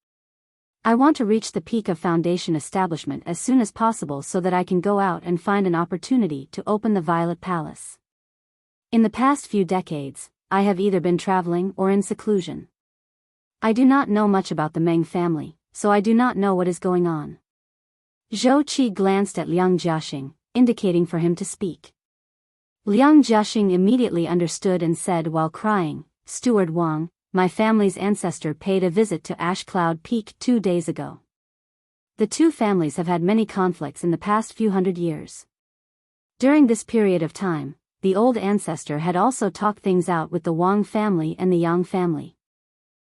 I want to reach the peak of foundation establishment as soon as possible so that I can go out and find an opportunity to open the Violet Palace. In the past few decades, I have either been traveling or in seclusion. I do not know much about the Meng family, so I do not know what is going on." Zhou Qi glanced at Liang Jiaxing, indicating for him to speak. Liang Jiaxing immediately understood and said while crying, "Steward Wang, my family's ancestor paid a visit to Ash Cloud Peak 2 days ago. The 2 families have had many conflicts in the past few hundred years. During this period of time, the old ancestor had also talked things out with the Wang family and the Yang family.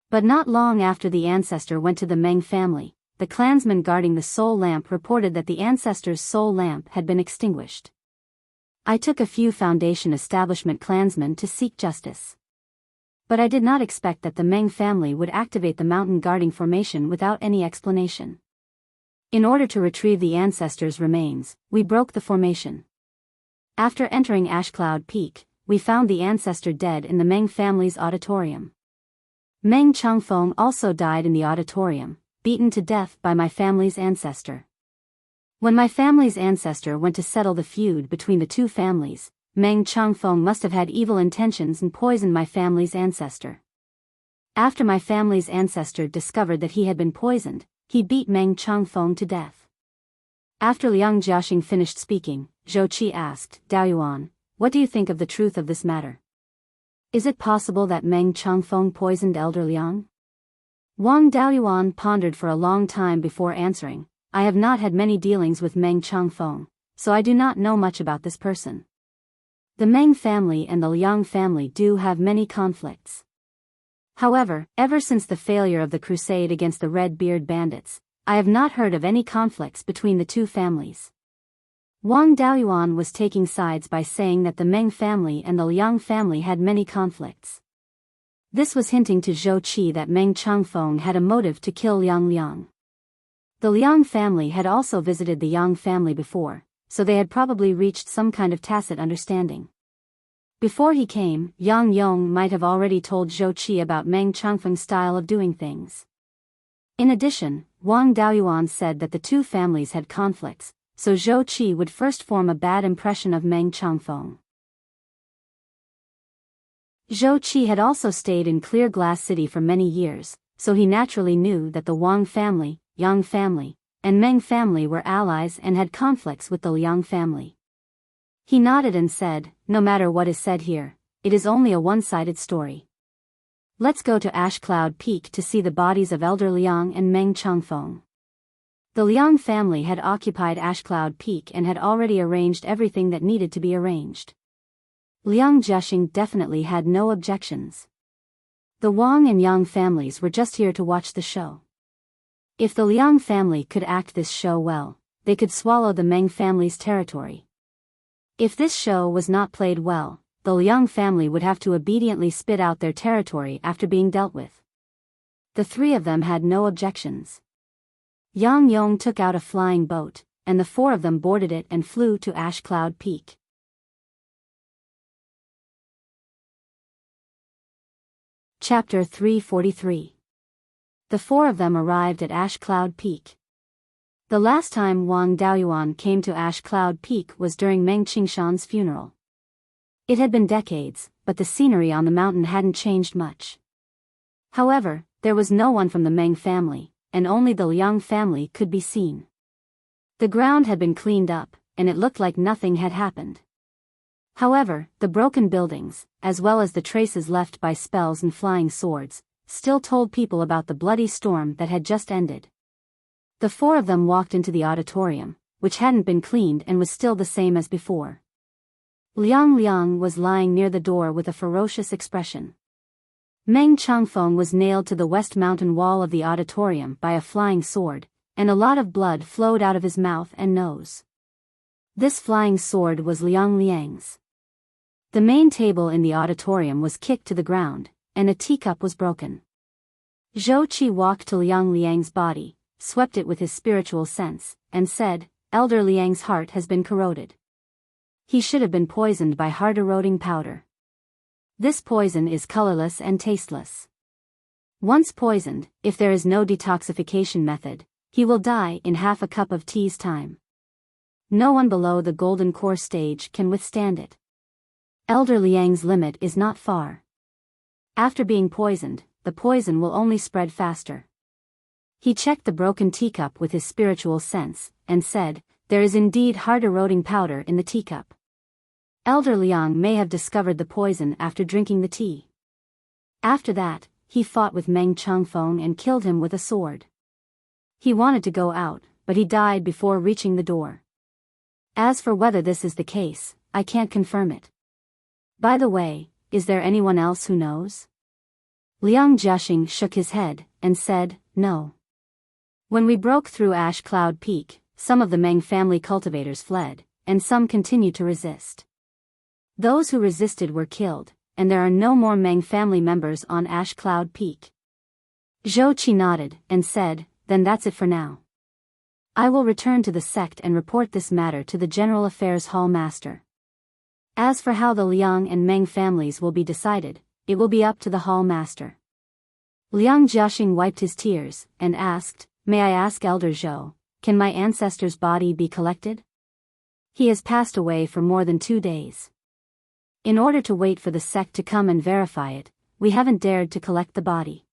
But not long after the ancestor went to the Meng family, the clansman guarding the soul lamp reported that the ancestor's soul lamp had been extinguished. I took a few foundation establishment clansmen to seek justice. But I did not expect that the Meng family would activate the mountain guarding formation without any explanation. In order to retrieve the ancestors' remains, we broke the formation. After entering Ashcloud Peak, we found the ancestor dead in the Meng family's auditorium. Meng Changfeng also died in the auditorium, beaten to death by my family's ancestor. When my family's ancestor went to settle the feud between the 2 families, Meng Changfeng must have had evil intentions and poisoned my family's ancestor. After my family's ancestor discovered that he had been poisoned, he beat Meng Changfeng to death." After Liang Jiaxing finished speaking, Zhou Qi asked, "Daoyuan, what do you think of the truth of this matter? Is it possible that Meng Changfeng poisoned Elder Liang?" Wang Daoyuan pondered for a long time before answering, "I have not had many dealings with Meng Changfeng, so I do not know much about this person. The Meng family and the Liang family do have many conflicts. However, ever since the failure of the crusade against the Red Beard bandits, I have not heard of any conflicts between the two families. Wang Daoyuan was taking sides by saying that the Meng family and the Liang family had many conflicts. This was hinting to Zhou Qi that Meng Changfeng had a motive to kill Liang Liang. The Liang family had also visited the Yang family before, so they had probably reached some kind of tacit understanding. Before he came, Yang Yong might have already told Zhou Qi about Meng Changfeng's style of doing things. In addition, Wang Daoyuan said that the two families had conflicts, so Zhou Qi would first form a bad impression of Meng Changfeng. Zhou Qi had also stayed in Clear Glass City for many years, so he naturally knew that the Wang family, Yang family, and Meng family were allies and had conflicts with the Liang family. He nodded and said, "No matter what is said here, it is only a one-sided story. Let's go to Ash Cloud Peak to see the bodies of Elder Liang and Meng Changfeng." The Liang family had occupied Ash Cloud Peak and had already arranged everything that needed to be arranged. Liang Jiaxing definitely had no objections. The Wang and Yang families were just here to watch the show. If the Liang family could act this show well, they could swallow the Meng family's territory. If this show was not played well, the Liang family would have to obediently spit out their territory after being dealt with. The three of them had no objections. Yang Yong took out a flying boat, and the four of them boarded it and flew to Ash Cloud Peak. Chapter 343. The four of them arrived at Ash Cloud Peak. The last time Wang Daoyuan came to Ash Cloud Peak was during Meng Qingshan's funeral. It had been decades, but the scenery on the mountain hadn't changed much. However, there was no one from the Meng family, and only the Liang family could be seen. The ground had been cleaned up, and it looked like nothing had happened. However, the broken buildings, as well as the traces left by spells and flying swords, still told people about the bloody storm that had just ended. The four of them walked into the auditorium, which hadn't been cleaned and was still the same as before. Liang Liang was lying near the door with a ferocious expression. Meng Changfeng was nailed to the west mountain wall of the auditorium by a flying sword, and a lot of blood flowed out of his mouth and nose. This flying sword was Liang Liang's. The main table in the auditorium was kicked to the ground, and a teacup was broken. Zhou Qi walked to Liang Liang's body, swept it with his spiritual sense, and said, "Elder Liang's heart has been corroded. He should have been poisoned by heart-eroding powder. This poison is colorless and tasteless. Once poisoned, if there is no detoxification method, he will die in half a cup of tea's time. No one below the golden core stage can withstand it. Elder Liang's limit is not far. After being poisoned, the poison will only spread faster." He checked the broken teacup with his spiritual sense, and said, "There is indeed heart-eroding powder in the teacup. Elder Liang may have discovered the poison after drinking the tea." After that, he fought with Meng Changfeng and killed him with a sword. He wanted to go out, but he died before reaching the door. As for whether this is the case, I can't confirm it. By the way, is there anyone else who knows? Liang Jiaxing shook his head, and said, "No. When we broke through Ash Cloud Peak, some of the Meng family cultivators fled, and some continued to resist. Those who resisted were killed, and there are no more Meng family members on Ash Cloud Peak." Zhou Qi nodded, and said, "Then that's it for now. I will return to the sect and report this matter to the General Affairs Hall Master. As for how the Liang and Meng families will be decided, it will be up to the Hall Master." Liang Jiaxing wiped his tears, and asked, "May I ask Elder Zhou, can my ancestor's body be collected? He has passed away for more than 2 days. In order to wait for the sect to come and verify it, we haven't dared to collect the body.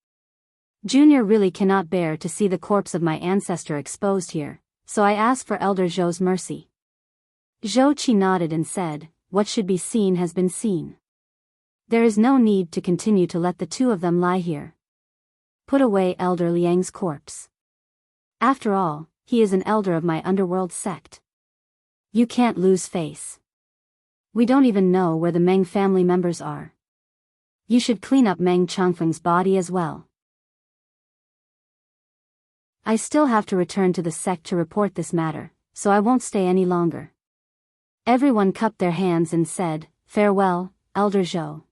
Junior really cannot bear to see the corpse of my ancestor exposed here, so I ask for Elder Zhou's mercy." Zhou Qi nodded and said, "What should be seen has been seen. There is no need to continue to let the two of them lie here. Put away Elder Liang's corpse. After all, he is an elder of my underworld sect. You can't lose face. We don't even know where the Meng family members are. You should clean up Meng Changfeng's body as well." I still have to return to the sect to report this matter, so I won't stay any longer. Everyone cupped their hands and said, "Farewell, Elder Zhou."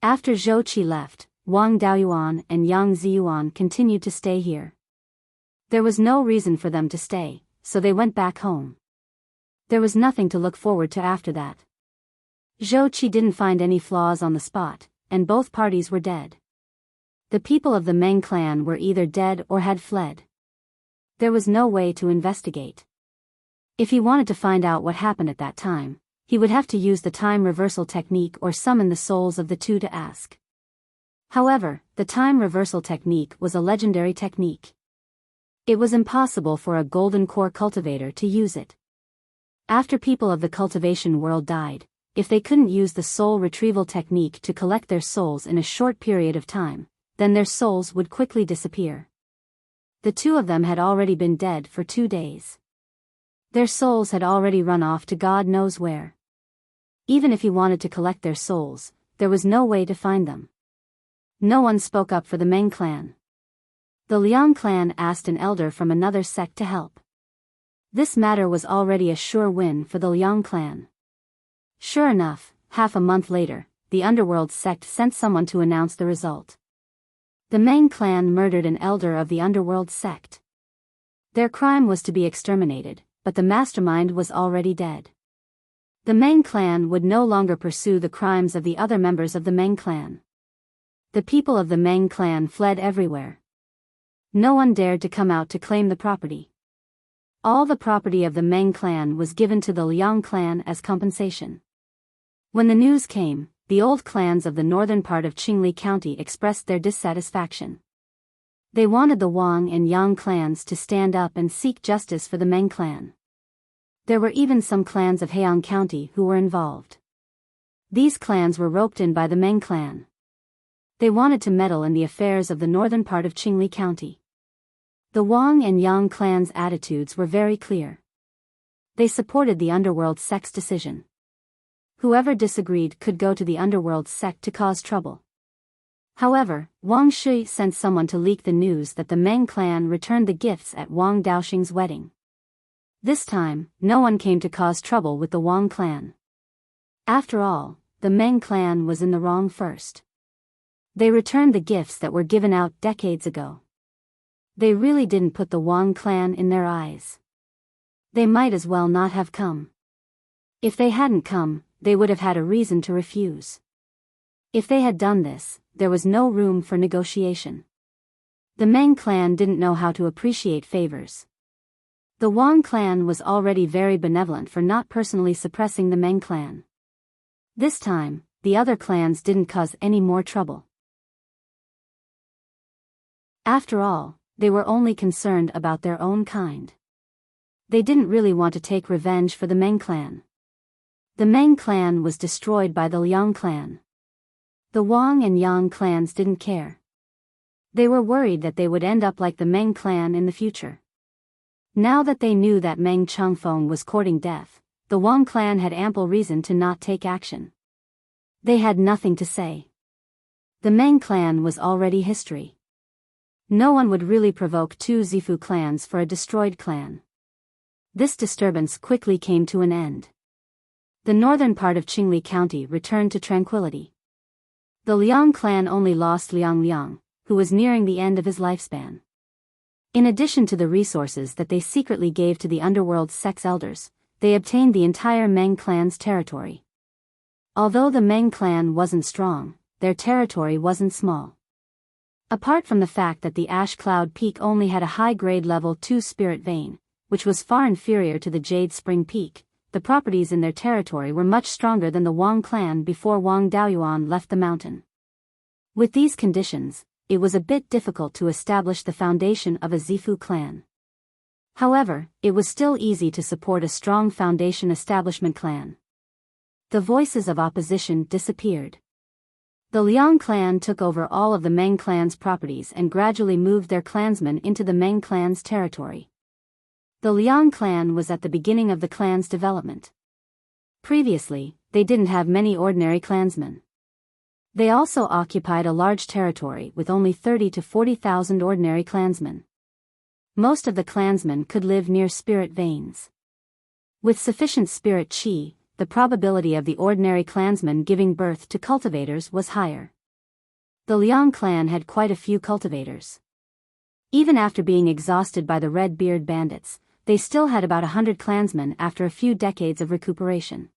After Zhou Qi left, Wang Daoyuan and Yang Ziyuan continued to stay here. There was no reason for them to stay, so they went back home. There was nothing to look forward to after that. Zhou Qi didn't find any flaws on the spot, and both parties were dead. The people of the Meng clan were either dead or had fled. There was no way to investigate. If he wanted to find out what happened at that time, he would have to use the time reversal technique or summon the souls of the two to ask. However, the time reversal technique was a legendary technique. It was impossible for a golden core cultivator to use it. After people of the cultivation world died, if they couldn't use the soul retrieval technique to collect their souls in a short period of time, then their souls would quickly disappear. The two of them had already been dead for 2 days. Their souls had already run off to God knows where. Even if he wanted to collect their souls, there was no way to find them. No one spoke up for the Meng clan. The Liang clan asked an elder from another sect to help. This matter was already a sure win for the Liang clan. Sure enough, half a month later, the underworld sect sent someone to announce the result. The Meng clan murdered an elder of the underworld sect. Their crime was to be exterminated, but the mastermind was already dead. The Meng clan would no longer pursue the crimes of the other members of the Meng clan. The people of the Meng clan fled everywhere. No one dared to come out to claim the property. All the property of the Meng clan was given to the Liang clan as compensation. When the news came, the old clans of the northern part of Qingli County expressed their dissatisfaction. They wanted the Wang and Yang clans to stand up and seek justice for the Meng clan. There were even some clans of Heian County who were involved. These clans were roped in by the Meng clan. They wanted to meddle in the affairs of the northern part of Qingli County. The Wang and Yang clans' attitudes were very clear. They supported the underworld sect's decision. Whoever disagreed could go to the underworld sect to cause trouble. However, Wang Shui sent someone to leak the news that the Meng clan returned the gifts at Wang Daoxing's wedding. This time, no one came to cause trouble with the Wang clan. After all, the Meng clan was in the wrong first. They returned the gifts that were given out decades ago. They really didn't put the Wang clan in their eyes. They might as well not have come. If they hadn't come, they would have had a reason to refuse. If they had done this, there was no room for negotiation. The Meng clan didn't know how to appreciate favors. The Wang clan was already very benevolent for not personally suppressing the Meng clan. This time, the other clans didn't cause any more trouble. After all, they were only concerned about their own kind. They didn't really want to take revenge for the Meng clan. The Meng clan was destroyed by the Liang clan. The Wang and Yang clans didn't care. They were worried that they would end up like the Meng clan in the future. Now that they knew that Meng Changfeng was courting death, the Wang clan had ample reason to not take action. They had nothing to say. The Meng clan was already history. No one would really provoke two Zifu clans for a destroyed clan. This disturbance quickly came to an end. The northern part of Qingli County returned to tranquility. The Liang clan only lost Liang Liang, who was nearing the end of his lifespan. In addition to the resources that they secretly gave to the underworld sect's elders, they obtained the entire Meng clan's territory. Although the Meng clan wasn't strong, their territory wasn't small. Apart from the fact that the Ash Cloud Peak only had a high-grade level 2 spirit vein, which was far inferior to the Jade Spring Peak, the properties in their territory were much stronger than the Wang clan before Wang Daoyuan left the mountain. With these conditions, it was a bit difficult to establish the foundation of a Zifu clan. However, it was still easy to support a strong foundation establishment clan. The voices of opposition disappeared. The Liang clan took over all of the Meng clan's properties and gradually moved their clansmen into the Meng clan's territory. The Liang clan was at the beginning of the clan's development. Previously, they didn't have many ordinary clansmen. They also occupied a large territory with only 30 to 40,000 ordinary clansmen. most of the clansmen could live near spirit veins. With sufficient spirit chi, the probability of the ordinary clansman giving birth to cultivators was higher. The Liang clan had quite a few cultivators. Even after being exhausted by the red-beard bandits, they still had about 100 clansmen after a few decades of recuperation.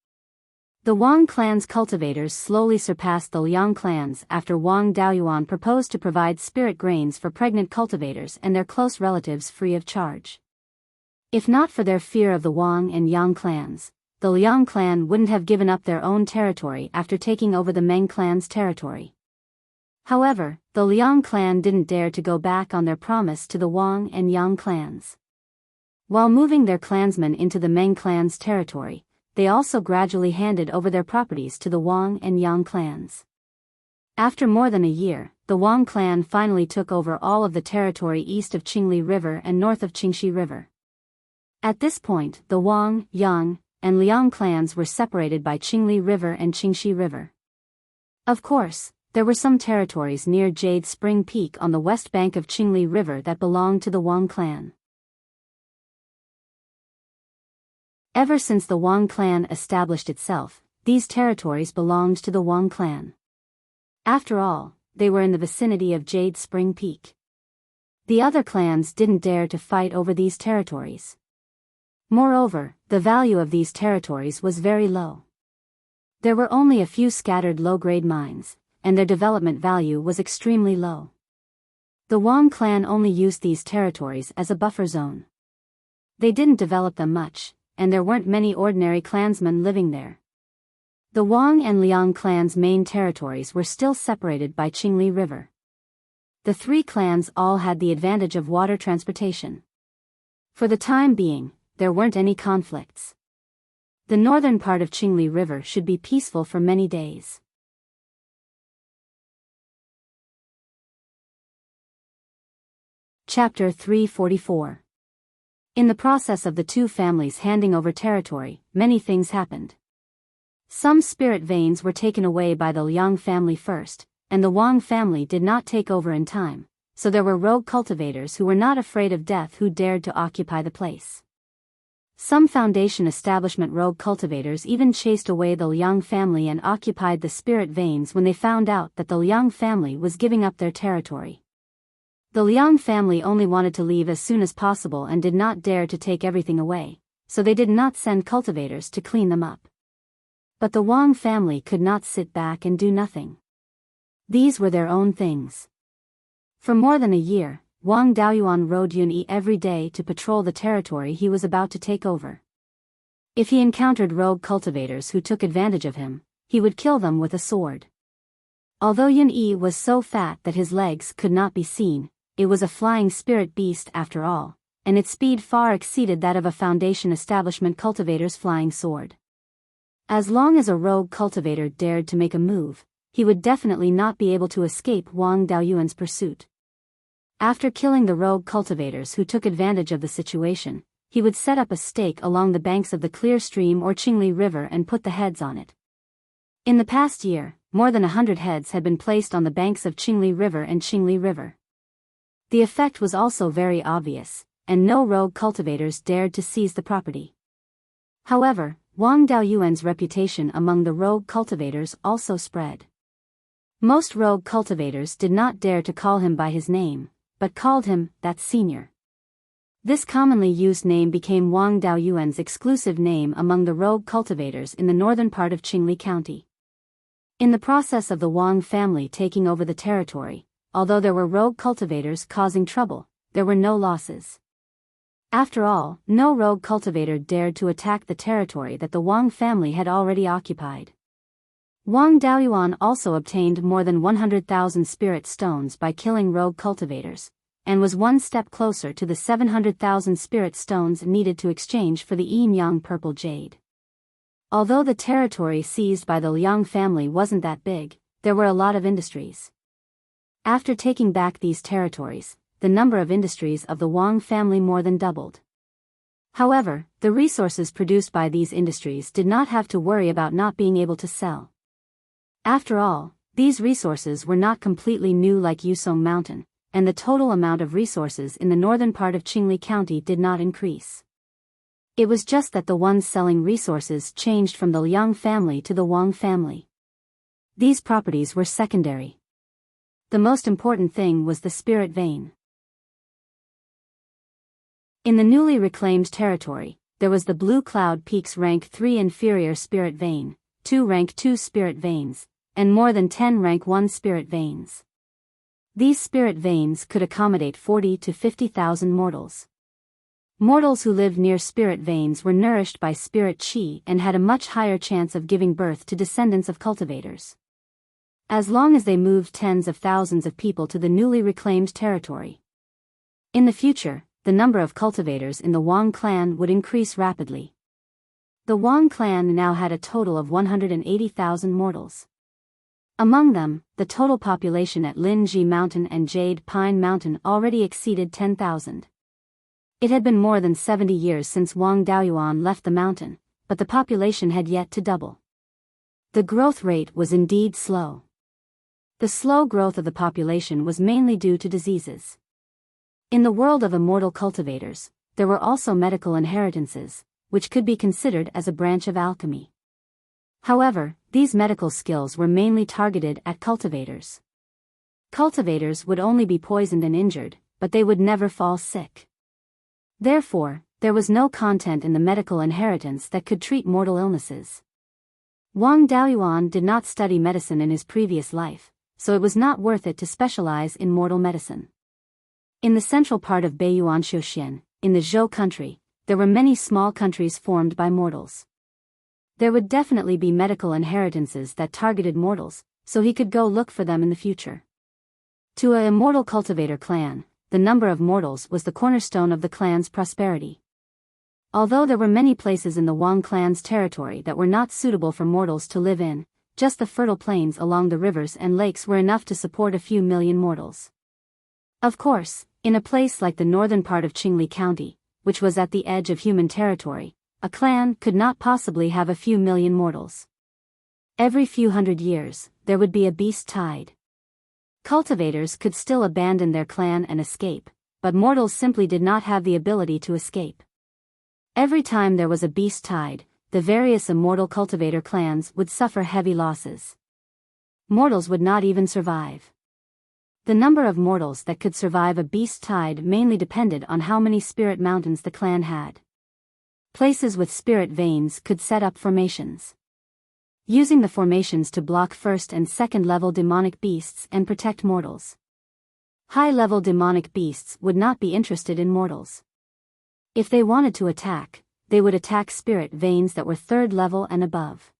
The Wang clan's cultivators slowly surpassed the Liang clans after Wang Daoyuan proposed to provide spirit grains for pregnant cultivators and their close relatives free of charge. If not for their fear of the Wang and Yang clans, the Liang clan wouldn't have given up their own territory after taking over the Meng clan's territory. However, the Liang clan didn't dare to go back on their promise to the Wang and Yang clans. While moving their clansmen into the Meng clan's territory, they also gradually handed over their properties to the Wang and Yang clans. After more than a year, the Wang clan finally took over all of the territory east of Qingli River and north of Qingxi River. At this point, the Wang, Yang, and Liang clans were separated by Qingli River and Qingxi River. Of course, there were some territories near Jade Spring Peak on the west bank of Qingli River that belonged to the Wang clan. Ever since the Wang clan established itself, these territories belonged to the Wang clan. After all, they were in the vicinity of Jade Spring Peak. The other clans didn't dare to fight over these territories. Moreover, the value of these territories was very low. There were only a few scattered low-grade mines, and their development value was extremely low. The Wang clan only used these territories as a buffer zone. They didn't develop them much, and there weren't many ordinary clansmen living there. The Wang and Liang clans' main territories were still separated by Qingli River. The three clans all had the advantage of water transportation. For the time being, there weren't any conflicts. The northern part of Qingli River should be peaceful for many days. Chapter 344. In the process of the two families handing over territory, many things happened. Some spirit veins were taken away by the Liang family first, and the Wang family did not take over in time, so there were rogue cultivators who were not afraid of death who dared to occupy the place. Some Foundation establishment rogue cultivators even chased away the Liang family and occupied the spirit veins when they found out that the Liang family was giving up their territory. The Liang family only wanted to leave as soon as possible and did not dare to take everything away, so they did not send cultivators to clean them up. But the Wang family could not sit back and do nothing. These were their own things. For more than a year, Wang Daoyuan rode Yunyi every day to patrol the territory he was about to take over. If he encountered rogue cultivators who took advantage of him, he would kill them with a sword. Although Yunyi was so fat that his legs could not be seen, it was a flying spirit beast after all, and its speed far exceeded that of a Foundation establishment cultivator's flying sword. As long as a rogue cultivator dared to make a move, he would definitely not be able to escape Wang Daoyuan's pursuit. After killing the rogue cultivators who took advantage of the situation, he would set up a stake along the banks of the clear stream or Qingli River and put the heads on it. In the past year, more than 100 heads had been placed on the banks of Qingli River and Qingli River. The effect was also very obvious, and no rogue cultivators dared to seize the property. However, Wang Daoyuan's reputation among the rogue cultivators also spread. Most rogue cultivators did not dare to call him by his name, but called him that senior. This commonly used name became Wang Daoyuan's exclusive name among the rogue cultivators in the northern part of Qingli County. In the process of the Wang family taking over the territory, although there were rogue cultivators causing trouble, there were no losses. After all, no rogue cultivator dared to attack the territory that the Wang family had already occupied. Wang Daoyuan also obtained more than 100,000 spirit stones by killing rogue cultivators, and was one step closer to the 700,000 spirit stones needed to exchange for the Yin-Yang purple jade. Although the territory seized by the Liang family wasn't that big, there were a lot of industries. After taking back these territories, the number of industries of the Wang family more than doubled. However, the resources produced by these industries did not have to worry about not being able to sell. After all, these resources were not completely new like Yusong Mountain, and the total amount of resources in the northern part of Qingli County did not increase. It was just that the ones selling resources changed from the Liang family to the Wang family. These properties were secondary. The most important thing was the spirit vein. In the newly reclaimed territory, there was the Blue Cloud Peaks Rank 3 inferior spirit vein, 2 Rank 2 spirit veins, and more than 10 Rank 1 spirit veins. These spirit veins could accommodate 40 to 50,000 mortals. Mortals who lived near spirit veins were nourished by spirit qi and had a much higher chance of giving birth to descendants of cultivators. As long as they moved tens of thousands of people to the newly reclaimed territory. In the future, the number of cultivators in the Wang clan would increase rapidly. The Wang clan now had a total of 180,000 mortals. Among them, the total population at Linji Mountain and Jade Pine Mountain already exceeded 10,000. It had been more than 70 years since Wang Daoyuan left the mountain, but the population had yet to double. The growth rate was indeed slow. The slow growth of the population was mainly due to diseases. In the world of immortal cultivators, there were also medical inheritances, which could be considered as a branch of alchemy. However, these medical skills were mainly targeted at cultivators. Cultivators would only be poisoned and injured, but they would never fall sick. Therefore, there was no content in the medical inheritance that could treat mortal illnesses. Wang Daoyuan did not study medicine in his previous life, so it was not worth it to specialize in mortal medicine. In the central part of Beiyuan Shouxian, in the Zhou country, there were many small countries formed by mortals. There would definitely be medical inheritances that targeted mortals, so he could go look for them in the future. To a immortal cultivator clan, the number of mortals was the cornerstone of the clan's prosperity. Although there were many places in the Wang clan's territory that were not suitable for mortals to live in, just the fertile plains along the rivers and lakes were enough to support a few million mortals. Of course, in a place like the northern part of Qingli County, which was at the edge of human territory, a clan could not possibly have a few million mortals. Every few hundred years, there would be a beast tide. Cultivators could still abandon their clan and escape, but mortals simply did not have the ability to escape. Every time there was a beast tide, the various immortal cultivator clans would suffer heavy losses. Mortals would not even survive. The number of mortals that could survive a beast tide mainly depended on how many spirit mountains the clan had. Places with spirit veins could set up formations, using the formations to block first and second level demonic beasts and protect mortals. High-level demonic beasts would not be interested in mortals. If they wanted to attack, they would attack spirit veins that were third level and above.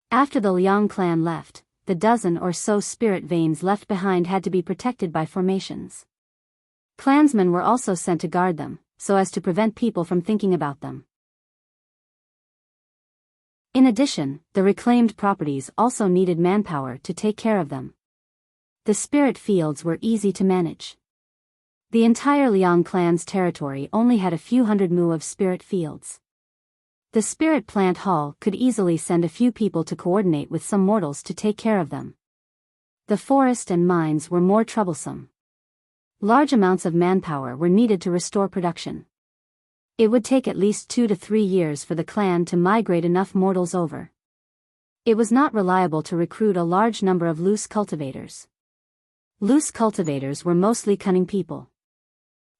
After the Liang clan left, the dozen or so spirit veins left behind had to be protected by formations. Clansmen were also sent to guard them, so as to prevent people from thinking about them. In addition, the reclaimed properties also needed manpower to take care of them. The spirit fields were easy to manage. The entire Liang clan's territory only had a few hundred mu of spirit fields. The spirit plant hall could easily send a few people to coordinate with some mortals to take care of them. The forest and mines were more troublesome. Large amounts of manpower were needed to restore production. It would take at least 2 to 3 years for the clan to migrate enough mortals over. It was not reliable to recruit a large number of loose cultivators. Loose cultivators were mostly cunning people.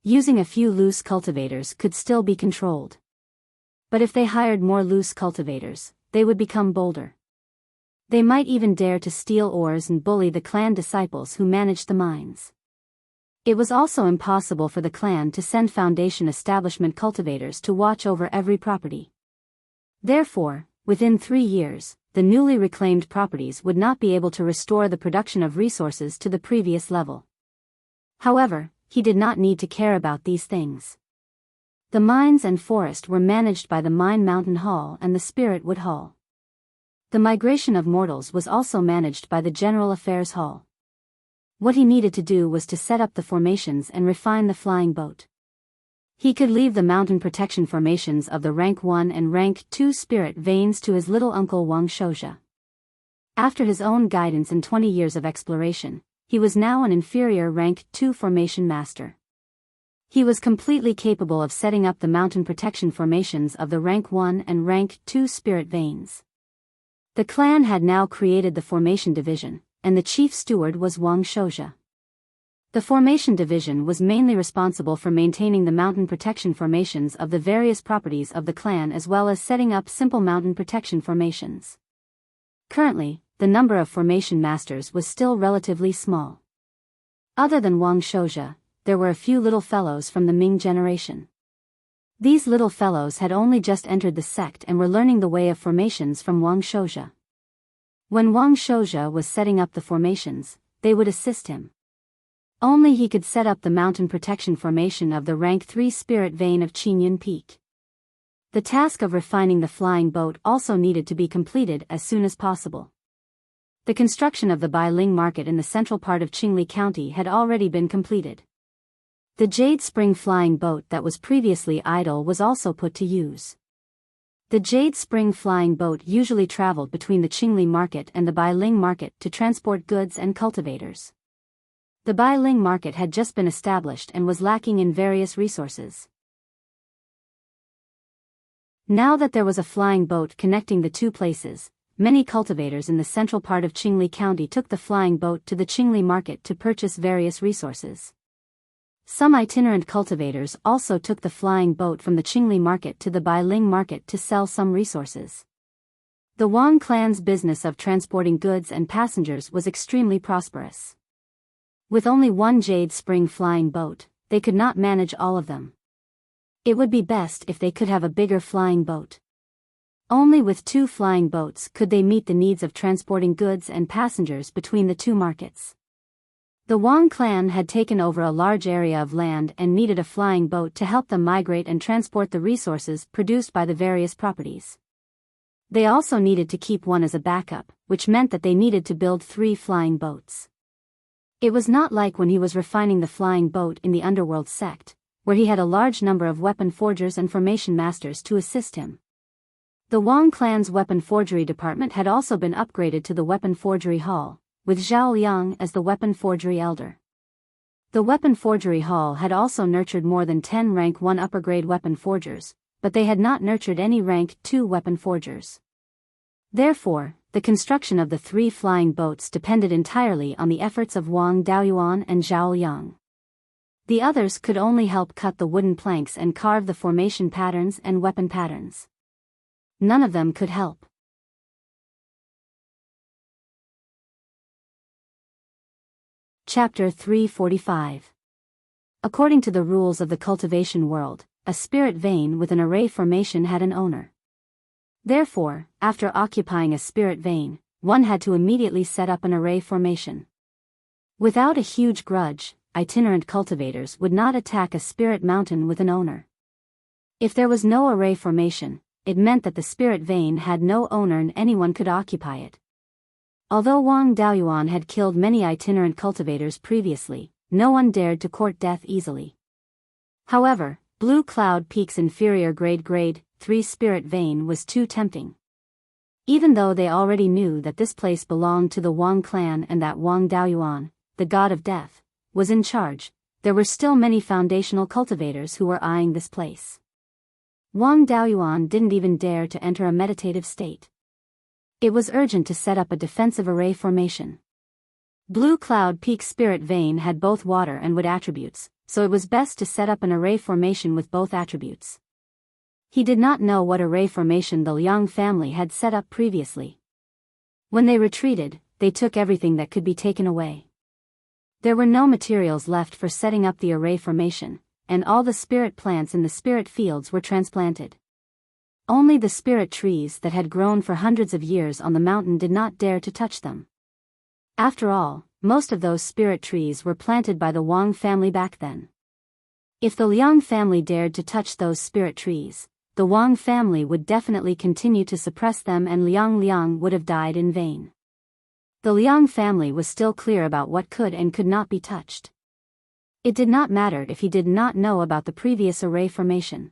Using a few loose cultivators could still be controlled. But if they hired more loose cultivators, they would become bolder. They might even dare to steal ores and bully the clan disciples who managed the mines. It was also impossible for the clan to send foundation establishment cultivators to watch over every property. Therefore, within 3 years, the newly reclaimed properties would not be able to restore the production of resources to the previous level. However, he did not need to care about these things. The mines and forest were managed by the Mine Mountain Hall and the Spirit Wood Hall. The migration of mortals was also managed by the General Affairs Hall. What he needed to do was to set up the formations and refine the flying boat. He could leave the mountain protection formations of the Rank 1 and Rank 2 spirit veins to his little uncle Wang Shouzhe. After his own guidance and 20 years of exploration, he was now an inferior rank 2 formation master. He was completely capable of setting up the mountain protection formations of the rank 1 and rank 2 spirit veins. The clan had now created the formation division, and the chief steward was Wang Shouja. The formation division was mainly responsible for maintaining the mountain protection formations of the various properties of the clan as well as setting up simple mountain protection formations. Currently, the number of formation masters was still relatively small. Other than Wang Shouja, there were a few little fellows from the Ming generation. These little fellows had only just entered the sect and were learning the way of formations from Wang Shouja. When Wang Shouja was setting up the formations, they would assist him. Only he could set up the mountain protection formation of the rank 3 spirit vein of Qingyun Peak. The task of refining the flying boat also needed to be completed as soon as possible. The construction of the Bailing market in the central part of Qingli County had already been completed. The Jade Spring flying boat that was previously idle was also put to use. The Jade Spring flying boat usually traveled between the Qingli market and the Bailing market to transport goods and cultivators. The Bailing market had just been established and was lacking in various resources. Now that there was a flying boat connecting the two places, many cultivators in the central part of Qingli County took the flying boat to the Qingli market to purchase various resources. Some itinerant cultivators also took the flying boat from the Qingli market to the Bailing market to sell some resources. The Wang clan's business of transporting goods and passengers was extremely prosperous. With only one Jade Spring flying boat, they could not manage all of them. It would be best if they could have a bigger flying boat. Only with 2 flying boats could they meet the needs of transporting goods and passengers between the 2 markets. The Wang clan had taken over a large area of land and needed a flying boat to help them migrate and transport the resources produced by the various properties. They also needed to keep one as a backup, which meant that they needed to build 3 flying boats. It was not like when he was refining the flying boat in the underworld sect, where he had a large number of weapon forgers and formation masters to assist him. The Wang clan's weapon forgery department had also been upgraded to the weapon forgery hall, with Zhao Liang as the weapon forgery elder. The weapon forgery hall had also nurtured more than 10 rank 1 upper grade weapon forgers, but they had not nurtured any rank 2 weapon forgers. Therefore, the construction of the 3 flying boats depended entirely on the efforts of Wang Daoyuan and Zhao Liang. The others could only help cut the wooden planks and carve the formation patterns and weapon patterns. None of them could help. Chapter 345. According to the rules of the cultivation world, a spirit vein with an array formation had an owner. Therefore, after occupying a spirit vein, one had to immediately set up an array formation. Without a huge grudge, itinerant cultivators would not attack a spirit mountain with an owner. If there was no array formation, it meant that the spirit vein had no owner and anyone could occupy it. Although Wang Daoyuan had killed many itinerant cultivators previously, no one dared to court death easily. However, Blue Cloud Peak's inferior grade 3 spirit vein was too tempting. Even though they already knew that this place belonged to the Wang clan and that Wang Daoyuan, the god of death, was in charge, there were still many foundational cultivators who were eyeing this place. Wang Daoyuan didn't even dare to enter a meditative state. It was urgent to set up a defensive array formation. Blue Cloud Peak Spirit Vein had both water and wood attributes, so it was best to set up an array formation with both attributes. He did not know what array formation the Liang family had set up previously. When they retreated, they took everything that could be taken away. There were no materials left for setting up the array formation, and all the spirit plants in the spirit fields were transplanted. Only the spirit trees that had grown for hundreds of years on the mountain did not dare to touch them. After all, most of those spirit trees were planted by the Wang family back then. If the Liang family dared to touch those spirit trees, the Wang family would definitely continue to suppress them and Liang would have died in vain. The Liang family was still clear about what could and could not be touched. It did not matter if he did not know about the previous array formation.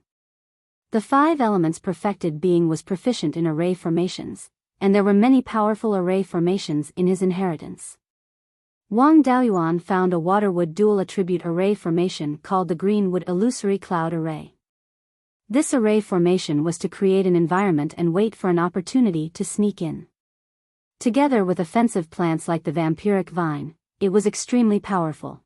The 5 elements perfected being was proficient in array formations, and there were many powerful array formations in his inheritance. Wang Daoyuan found a waterwood dual attribute array formation called the Greenwood Illusory Cloud Array. This array formation was to create an environment and wait for an opportunity to sneak in. Together with offensive plants like the vampiric vine, it was extremely powerful.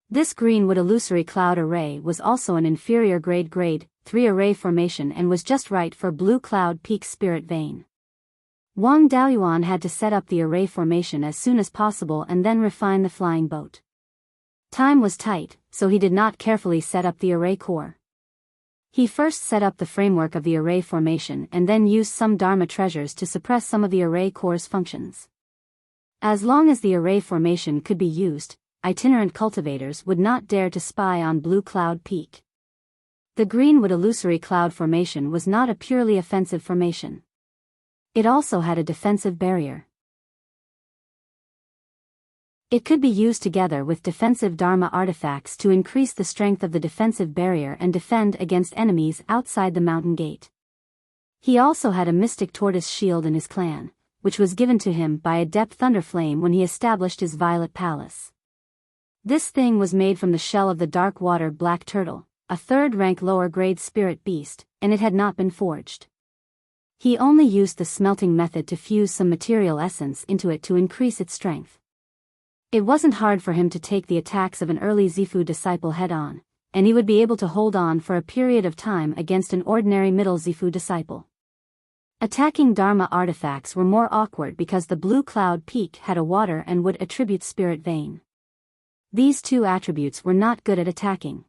This Greenwood Illusory Cloud Array was also an inferior grade 3 array formation and was just right for Blue Cloud Peak's spirit vein. Wang Daoyuan had to set up the array formation as soon as possible and then refine the flying boat. Time was tight, so he did not carefully set up the array core. He first set up the framework of the array formation and then used some Dharma treasures to suppress some of the array core's functions. As long as the array formation could be used, itinerant cultivators would not dare to spy on Blue Cloud Peak. The Greenwood Illusory Cloud Formation was not a purely offensive formation. It also had a defensive barrier. It could be used together with defensive Dharma artifacts to increase the strength of the defensive barrier and defend against enemies outside the mountain gate. He also had a mystic tortoise shield in his clan, which was given to him by Adept Thunderflame when he established his Violet Palace. This thing was made from the shell of the dark water black turtle, a third-rank lower-grade spirit beast, and it had not been forged. He only used the smelting method to fuse some material essence into it to increase its strength. It wasn't hard for him to take the attacks of an early Zifu disciple head-on, and he would be able to hold on for a period of time against an ordinary middle Zifu disciple. Attacking Dharma artifacts were more awkward because the Blue Cloud Peak had a water and wood attribute spirit vein. These two attributes were not good at attacking.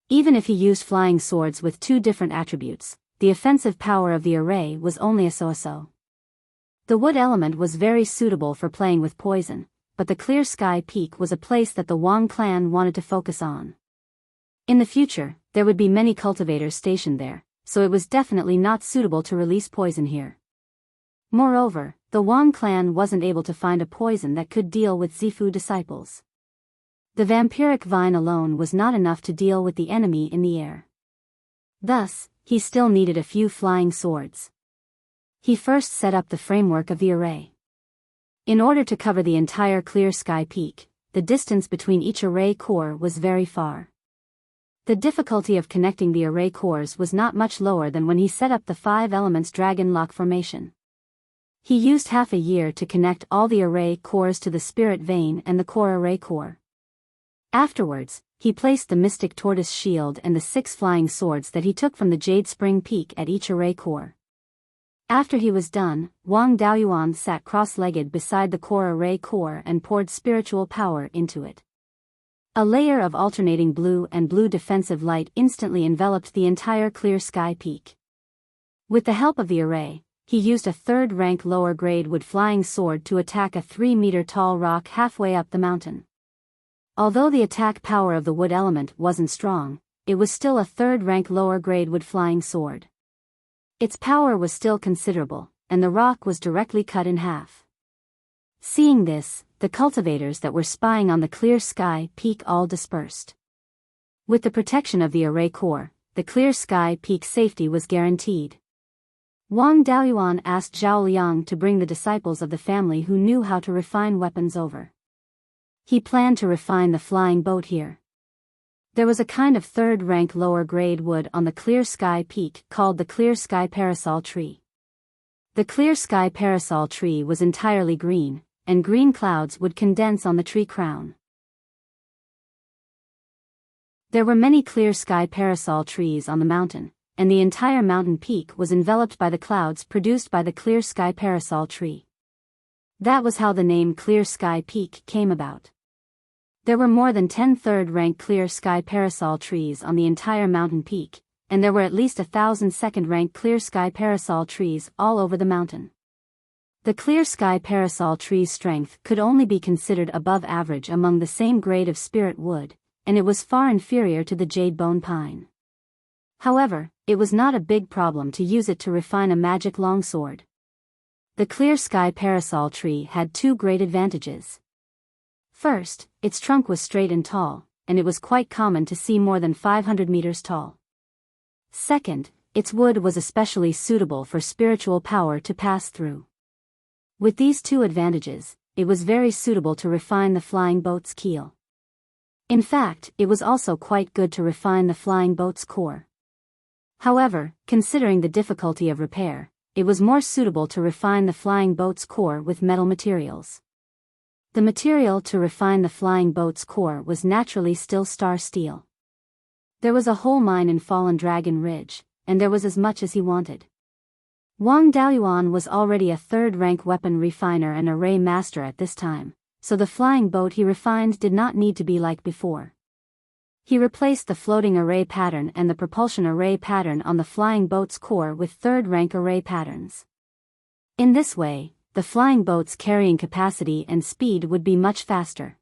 Even if he used flying swords with two different attributes, the offensive power of the array was only a so-so. The wood element was very suitable for playing with poison, but the Clear Sky Peak was a place that the Wang clan wanted to focus on. In the future, there would be many cultivators stationed there, so it was definitely not suitable to release poison here. Moreover, the Wang clan wasn't able to find a poison that could deal with Zifu disciples. The vampiric vine alone was not enough to deal with the enemy in the air. Thus, he still needed a few flying swords. He first set up the framework of the array. In order to cover the entire Clear Sky Peak, the distance between each array core was very far. The difficulty of connecting the array cores was not much lower than when he set up the 5 elements dragon lock formation. He used half a year to connect all the array cores to the spirit vein and the core array core. Afterwards, he placed the mystic tortoise shield and the 6 flying swords that he took from the Jade Spring Peak at each array core. After he was done, Wang Daoyuan sat cross-legged beside the core array core and poured spiritual power into it. A layer of alternating blue and blue defensive light instantly enveloped the entire Clear Sky Peak. With the help of the array, he used a third-rank lower-grade wood flying sword to attack a 3-meter-tall rock halfway up the mountain. Although the attack power of the wood element wasn't strong, it was still a third-rank lower-grade wood flying sword. Its power was still considerable, and the rock was directly cut in half. Seeing this, the cultivators that were spying on the Clear Sky Peak all dispersed. With the protection of the array core, the Clear Sky Peak safety was guaranteed. Wang Daoyuan asked Zhao Liang to bring the disciples of the family who knew how to refine weapons over. He planned to refine the flying boat here. There was a kind of third-rank lower-grade wood on the Clear Sky Peak called the Clear Sky Parasol Tree. The Clear Sky Parasol Tree was entirely green, and green clouds would condense on the tree crown. There were many Clear Sky Parasol trees on the mountain, and the entire mountain peak was enveloped by the clouds produced by the Clear Sky Parasol Tree. That was how the name Clear Sky Peak came about. There were more than 10 third-rank Clear Sky Parasol trees on the entire mountain peak, and there were at least 1,000 second-rank Clear Sky Parasol trees all over the mountain. The Clear Sky Parasol tree's strength could only be considered above average among the same grade of spirit wood, and it was far inferior to the jade bone pine. However, it was not a big problem to use it to refine a magic longsword. The Clear Sky Parasol tree had 2 great advantages. First, its trunk was straight and tall, and it was quite common to see more than 500 meters tall. Second, its wood was especially suitable for spiritual power to pass through. With these 2 advantages, it was very suitable to refine the flying boat's keel. In fact, it was also quite good to refine the flying boat's core. However, considering the difficulty of repair, it was more suitable to refine the flying boat's core with metal materials. The material to refine the flying boat's core was naturally still star steel. There was a whole mine in Fallen Dragon Ridge, and there was as much as he wanted. Wang Daoyuan was already a third-rank weapon refiner and array master at this time, so the flying boat he refined did not need to be like before. He replaced the floating array pattern and the propulsion array pattern on the flying boat's core with third-rank array patterns. In this way, the flying boat's carrying capacity and speed would be much faster.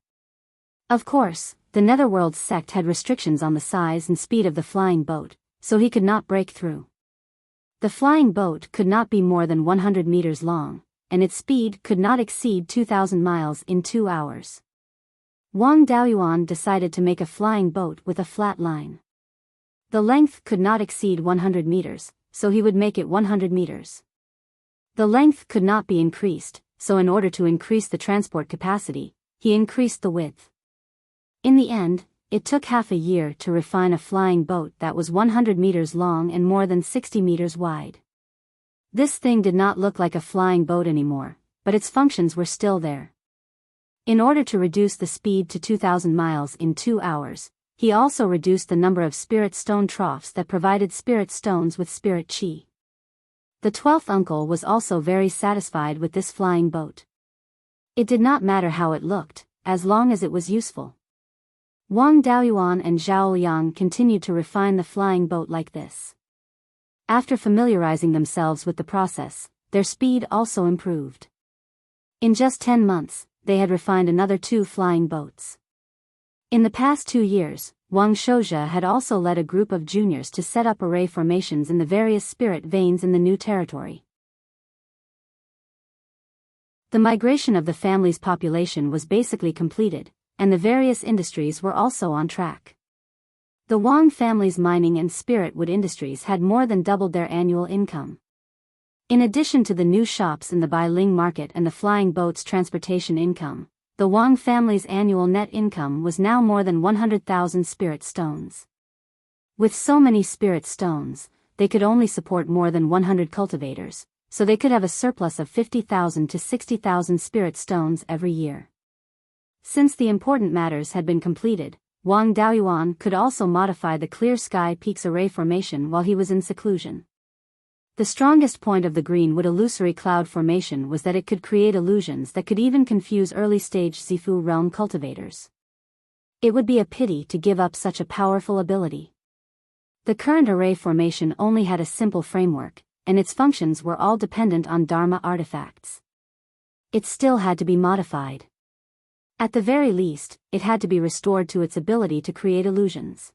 Of course, the Netherworld's sect had restrictions on the size and speed of the flying boat, so he could not break through. The flying boat could not be more than 100 meters long, and its speed could not exceed 2,000 miles in 2 hours. Wang Daoyuan decided to make a flying boat with a flat line. The length could not exceed 100 meters, so he would make it 100 meters. The length could not be increased, so in order to increase the transport capacity, he increased the width. In the end, it took half a year to refine a flying boat that was 100 meters long and more than 60 meters wide. This thing did not look like a flying boat anymore, but its functions were still there. In order to reduce the speed to 2,000 miles in 2 hours, he also reduced the number of spirit stone troughs that provided spirit stones with spirit chi. The 12th uncle was also very satisfied with this flying boat. It did not matter how it looked, as long as it was useful. Wang Daoyuan and Zhao Liang continued to refine the flying boat like this. After familiarizing themselves with the process, their speed also improved. In just 10 months, they had refined another 2 flying boats. In the past 2 years, Wang Shouja had also led a group of juniors to set up array formations in the various spirit veins in the new territory. The migration of the family's population was basically completed, and the various industries were also on track. The Wang family's mining and spirit wood industries had more than doubled their annual income. In addition to the new shops in the Bailing market and the flying boat's transportation income, the Wang family's annual net income was now more than 100,000 spirit stones. With so many spirit stones, they could only support more than 100 cultivators, so they could have a surplus of 50,000 to 60,000 spirit stones every year. Since the important matters had been completed, Wang Daoyuan could also modify the Clear Sky Peaks array formation while he was in seclusion. The strongest point of the Greenwood illusory cloud formation was that it could create illusions that could even confuse early-stage Zifu realm cultivators. It would be a pity to give up such a powerful ability. The current array formation only had a simple framework, and its functions were all dependent on Dharma artifacts. It still had to be modified. At the very least, it had to be restored to its ability to create illusions.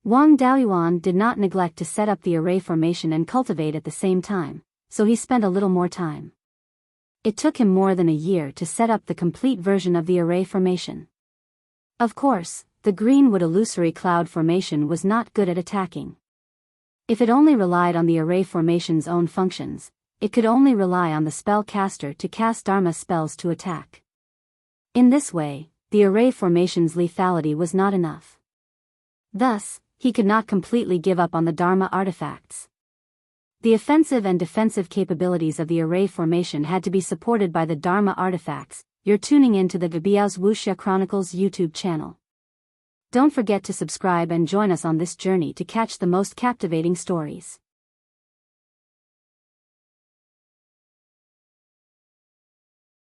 Wang Daoyuan did not neglect to set up the array formation and cultivate at the same time, so he spent a little more time. It took him more than a year to set up the complete version of the array formation. Of course, the Greenwood illusory cloud formation was not good at attacking. If it only relied on the array formation's own functions, it could only rely on the spell caster to cast Dharma spells to attack. In this way, the array formation's lethality was not enough. Thus, he could not completely give up on the Dharma artifacts. The offensive and defensive capabilities of the array formation had to be supported by the Dharma artifacts. You're tuning in to the Biyao's Wuxia Chronicles YouTube channel. Don't forget to subscribe and join us on this journey to catch the most captivating stories.